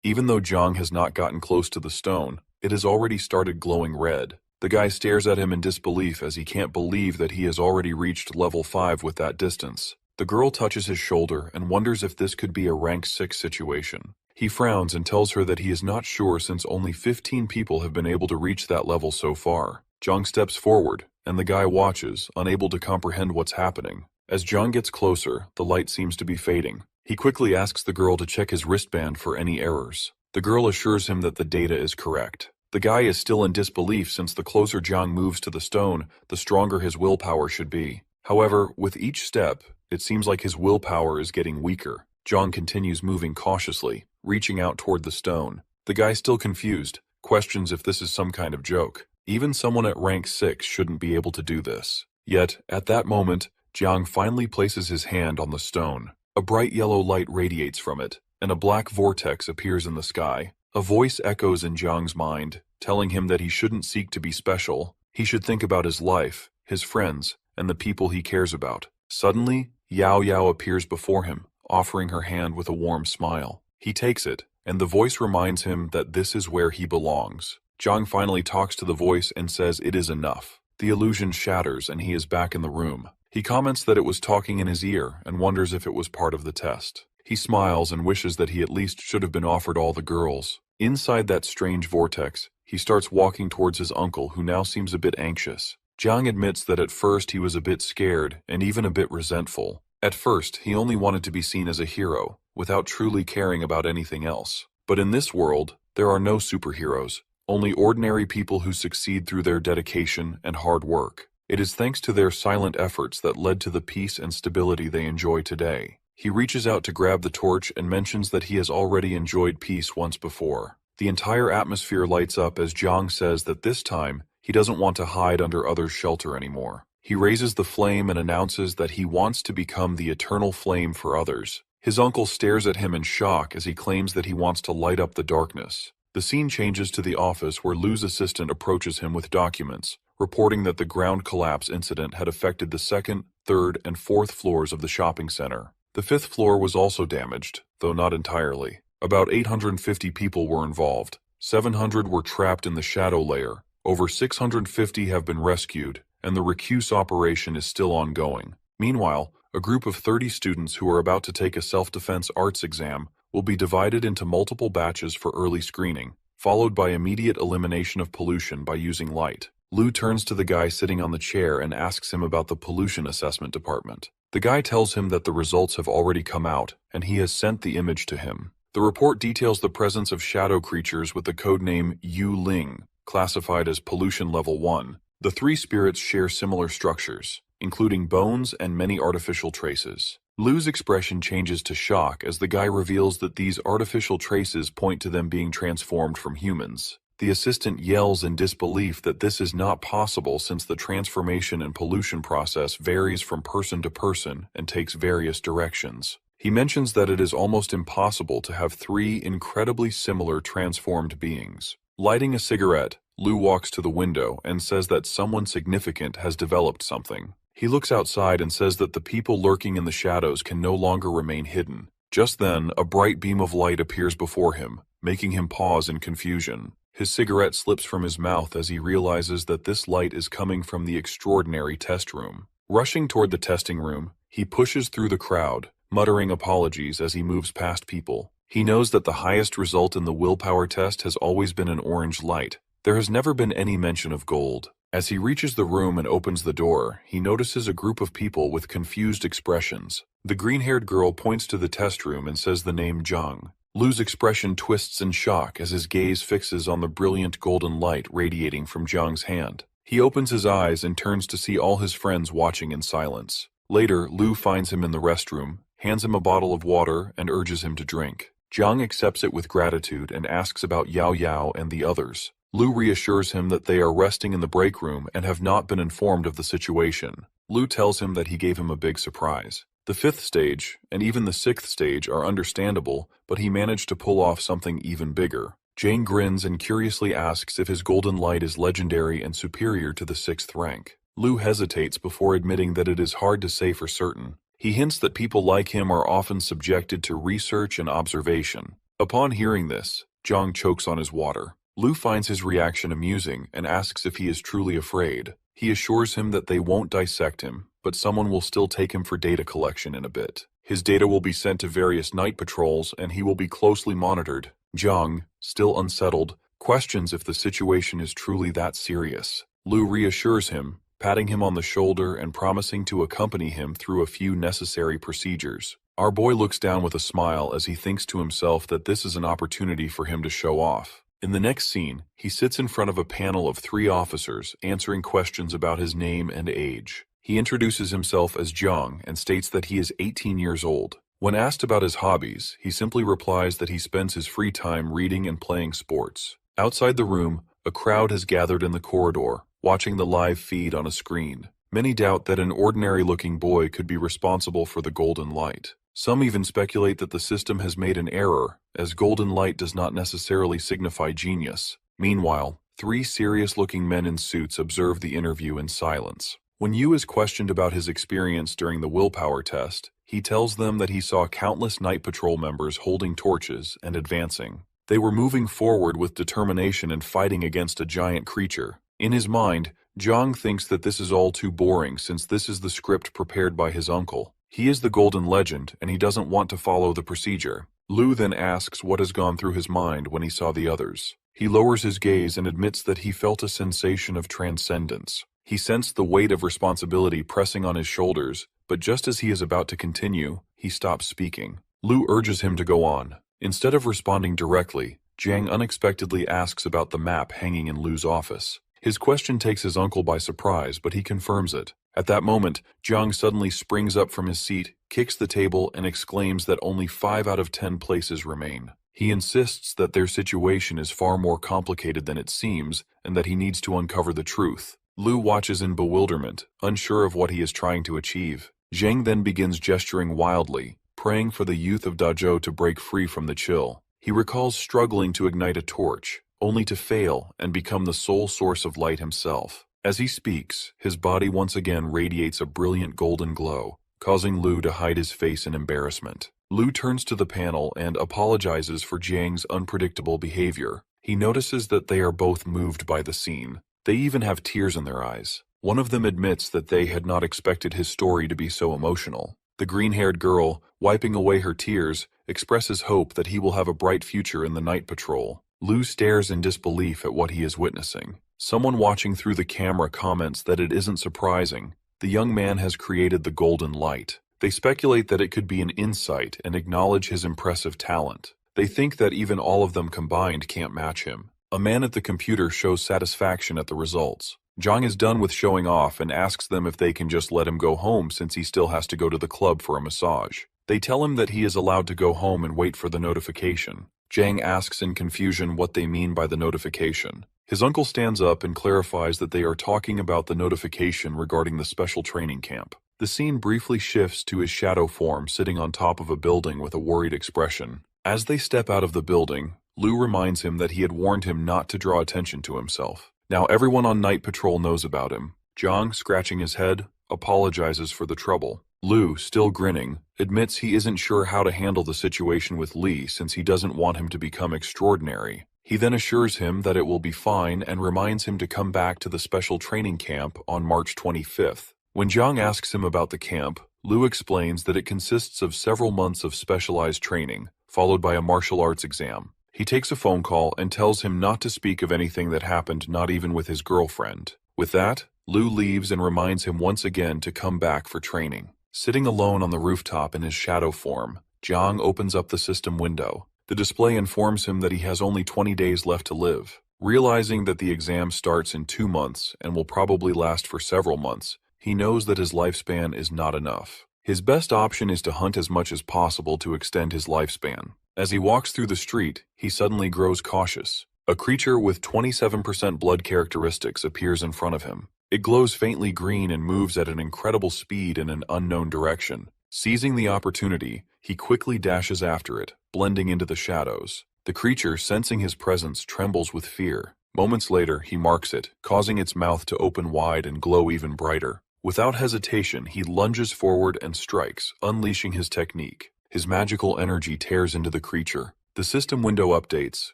Even though Jiang has not gotten close to the stone, it has already started glowing red. The guy stares at him in disbelief as he can't believe that he has already reached level 5 with that distance. The girl touches his shoulder and wonders if this could be a rank 6 situation. He frowns and tells her that he is not sure, since only 15 people have been able to reach that level so far. Jiang steps forward, and the guy watches, unable to comprehend what's happening. As Jiang gets closer, the light seems to be fading. He quickly asks the girl to check his wristband for any errors. The girl assures him that the data is correct. The guy is still in disbelief, since the closer Jiang moves to the stone, the stronger his willpower should be. However, with each step, it seems like his willpower is getting weaker. Jiang continues moving cautiously, reaching out toward the stone. The guy, still confused, questions if this is some kind of joke. Even someone at rank 6 shouldn't be able to do this. Yet, at that moment, Jiang finally places his hand on the stone. A bright yellow light radiates from it, and a black vortex appears in the sky. A voice echoes in Jiang's mind, telling him that he shouldn't seek to be special. He should think about his life, his friends, and the people he cares about. Suddenly, Yao Yao appears before him, offering her hand with a warm smile. He takes it, and the voice reminds him that this is where he belongs. Jiang finally talks to the voice and says it is enough. The illusion shatters and he is back in the room. He comments that it was talking in his ear and wonders if it was part of the test. He smiles and wishes that he at least should have been offered all the girls. Inside that strange vortex, he starts walking towards his uncle, who now seems a bit anxious. Jiang admits that at first he was a bit scared and even a bit resentful. At first, he only wanted to be seen as a hero, without truly caring about anything else. But in this world, there are no superheroes, only ordinary people who succeed through their dedication and hard work. It is thanks to their silent efforts that led to the peace and stability they enjoy today. He reaches out to grab the torch and mentions that he has already enjoyed peace once before. The entire atmosphere lights up as Jiang says that this time, he doesn't want to hide under others' shelter anymore. He raises the flame and announces that he wants to become the eternal flame for others. His uncle stares at him in shock as he claims that he wants to light up the darkness. The scene changes to the office where Lu's assistant approaches him with documents, reporting that the ground collapse incident had affected the 2nd, 3rd, and 4th floors of the shopping center. The 5th floor was also damaged, though not entirely. About 850 people were involved. 700 were trapped in the shadow layer. Over 650 have been rescued, and the recuse operation is still ongoing. Meanwhile, a group of 30 students who are about to take a self-defense arts exam will be divided into multiple batches for early screening, followed by immediate elimination of pollution by using light. Lu turns to the guy sitting on the chair and asks him about the pollution assessment department. The guy tells him that the results have already come out, and he has sent the image to him. The report details the presence of shadow creatures with the codename Yu Ling, classified as pollution level 1. The 3 spirits share similar structures, including bones and many artificial traces. Lu's expression changes to shock as the guy reveals that these artificial traces point to them being transformed from humans. The assistant yells in disbelief that this is not possible since the transformation and pollution process varies from person to person and takes various directions. He mentions that it is almost impossible to have 3 incredibly similar transformed beings. Lighting a cigarette, Lu walks to the window and says that someone significant has developed something. He looks outside and says that the people lurking in the shadows can no longer remain hidden. Just then, a bright beam of light appears before him, making him pause in confusion. His cigarette slips from his mouth as he realizes that this light is coming from the extraordinary test room. Rushing toward the testing room, he pushes through the crowd, muttering apologies as he moves past people. He knows that the highest result in the willpower test has always been an orange light. There has never been any mention of gold. As he reaches the room and opens the door, he notices a group of people with confused expressions. The green-haired girl points to the test room and says the name Jiang. Lu's expression twists in shock as his gaze fixes on the brilliant golden light radiating from Jiang's hand. He opens his eyes and turns to see all his friends watching in silence. Later, Lu finds him in the restroom, hands him a bottle of water, and urges him to drink. Jiang accepts it with gratitude and asks about Yao Yao and the others. Lu reassures him that they are resting in the break room and have not been informed of the situation. Lu tells him that he gave him a big surprise. The 5th stage, and even the 6th stage, are understandable, but he managed to pull off something even bigger. Jane grins and curiously asks if his golden light is legendary and superior to the 6th rank. Lu hesitates before admitting that it is hard to say for certain. He hints that people like him are often subjected to research and observation. Upon hearing this, Jiang chokes on his water. Lu finds his reaction amusing and asks if he is truly afraid. He assures him that they won't dissect him, but someone will still take him for data collection in a bit. His data will be sent to various night patrols and he will be closely monitored. Jiang, still unsettled, questions if the situation is truly that serious. Lu reassures him, patting him on the shoulder and promising to accompany him through a few necessary procedures. Our boy looks down with a smile as he thinks to himself that this is an opportunity for him to show off. In the next scene, he sits in front of a panel of 3 officers answering questions about his name and age. He introduces himself as Jiang and states that he is 18 years old. When asked about his hobbies, he simply replies that he spends his free time reading and playing sports. Outside the room, A crowd has gathered in the corridor, watching the live feed on a screen. Many doubt that an ordinary-looking boy could be responsible for the golden light. Some even speculate that the system has made an error, as golden light does not necessarily signify genius. Meanwhile, three serious-looking men in suits observe the interview in silence. When Yu is questioned about his experience during the willpower test, he tells them that he saw countless night patrol members holding torches and advancing. They were moving forward with determination and fighting against a giant creature. In his mind, Zhang thinks that this is all too boring since this is the script prepared by his uncle. He is the Golden Legend and he doesn't want to follow the procedure. Lu then asks what has gone through his mind when he saw the others. He lowers his gaze and admits that he felt a sensation of transcendence. He sensed the weight of responsibility pressing on his shoulders, but just as he is about to continue, he stops speaking. Lu urges him to go on. Instead of responding directly, Zhang unexpectedly asks about the map hanging in Lu's office. His question takes his uncle by surprise, but he confirms it. At that moment, Zhang suddenly springs up from his seat, kicks the table, and exclaims that only 5 out of 10 places remain. He insists that their situation is far more complicated than it seems, and that he needs to uncover the truth. Lu watches in bewilderment, unsure of what he is trying to achieve. Zhang then begins gesturing wildly, praying for the youth of Dazhou to break free from the chill. He recalls struggling to ignite a torch, only to fail and become the sole source of light himself. As he speaks, his body once again radiates a brilliant golden glow, causing Lu to hide his face in embarrassment. Lu turns to the panel and apologizes for Jiang's unpredictable behavior. He notices that they are both moved by the scene. They even have tears in their eyes. One of them admits that they had not expected his story to be so emotional. The green-haired girl, wiping away her tears, expresses hope that he will have a bright future in the night patrol. Lu stares in disbelief at what he is witnessing. Someone watching through the camera comments that it isn't surprising. The young man has created the golden light. They speculate that it could be an insight and acknowledge his impressive talent. They think that even all of them combined can't match him. A man at the computer shows satisfaction at the results. Zhang is done with showing off and asks them if they can just let him go home since he still has to go to the club for a massage. They tell him that he is allowed to go home and wait for the notification. Zhang asks in confusion what they mean by the notification. His uncle stands up and clarifies that they are talking about the notification regarding the special training camp. The scene briefly shifts to his shadow form sitting on top of a building with a worried expression. As they step out of the building, Lu reminds him that he had warned him not to draw attention to himself. Now everyone on night patrol knows about him. Zhang, scratching his head, apologizes for the trouble. Lu, still grinning, admits he isn't sure how to handle the situation with Li since he doesn't want him to become extraordinary. He then assures him that it will be fine and reminds him to come back to the special training camp on March 25th. When Zhang asks him about the camp, Lu explains that it consists of several months of specialized training, followed by a martial arts exam. He takes a phone call and tells him not to speak of anything that happened, not even with his girlfriend. With that, Lu leaves and reminds him once again to come back for training. Sitting alone on the rooftop in his shadow form, Zhang opens up the system window. The display informs him that he has only 20 days left to live. Realizing that the exam starts in 2 months and will probably last for several months, he knows that his lifespan is not enough. His best option is to hunt as much as possible to extend his lifespan. As he walks through the street, he suddenly grows cautious. A creature with 27% blood characteristics appears in front of him. It glows faintly green and moves at an incredible speed in an unknown direction. Seizing the opportunity, he quickly dashes after it, blending into the shadows. The creature, sensing his presence, trembles with fear. Moments later, he marks it, causing its mouth to open wide and glow even brighter. Without hesitation, he lunges forward and strikes, unleashing his technique. His magical energy tears into the creature. The system window updates,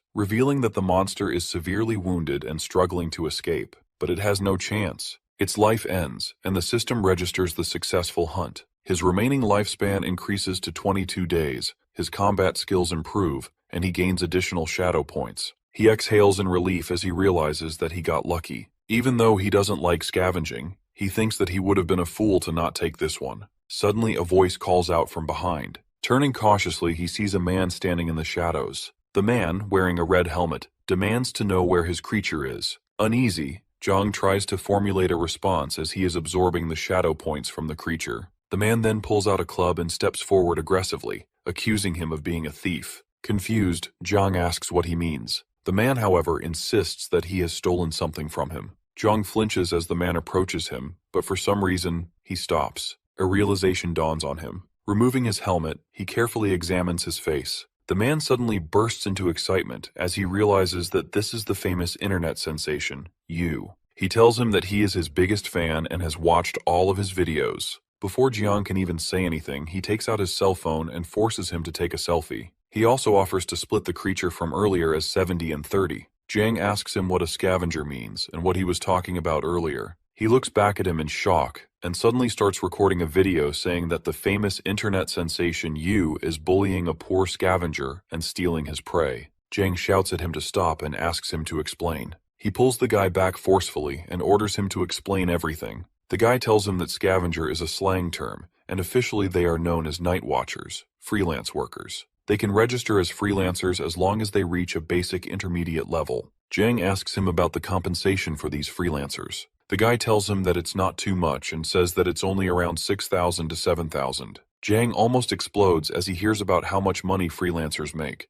revealing that the monster is severely wounded and struggling to escape. But it has no chance. Its life ends, and the system registers the successful hunt. His remaining lifespan increases to 22 days, his combat skills improve, and he gains additional shadow points. He exhales in relief as he realizes that he got lucky. Even though he doesn't like scavenging, he thinks that he would have been a fool to not take this one. Suddenly, a voice calls out from behind. Turning cautiously, he sees a man standing in the shadows. The man, wearing a red helmet, demands to know where his creature is. Uneasy, Zhang tries to formulate a response as he is absorbing the shadow points from the creature. The man then pulls out a club and steps forward aggressively, accusing him of being a thief. Confused, Zhang asks what he means. The man, however, insists that he has stolen something from him. Jiang flinches as the man approaches him, but for some reason, he stops. A realization dawns on him. Removing his helmet, he carefully examines his face. The man suddenly bursts into excitement as he realizes that this is the famous internet sensation, Yu. He tells him that he is his biggest fan and has watched all of his videos. Before Jiang can even say anything, he takes out his cell phone and forces him to take a selfie. He also offers to split the creature from earlier as 70 and 30. Jiang asks him what a scavenger means and what he was talking about earlier. He looks back at him in shock and suddenly starts recording a video saying that the famous internet sensation Yu is bullying a poor scavenger and stealing his prey. Jiang shouts at him to stop and asks him to explain. He pulls the guy back forcefully and orders him to explain everything. The guy tells him that scavenger is a slang term, and officially they are known as night watchers, freelance workers. They can register as freelancers as long as they reach a basic intermediate level. Jiang asks him about the compensation for these freelancers. The guy tells him that it's not too much and says that it's only around 6,000 to 7,000. Jiang almost explodes as he hears about how much money freelancers make.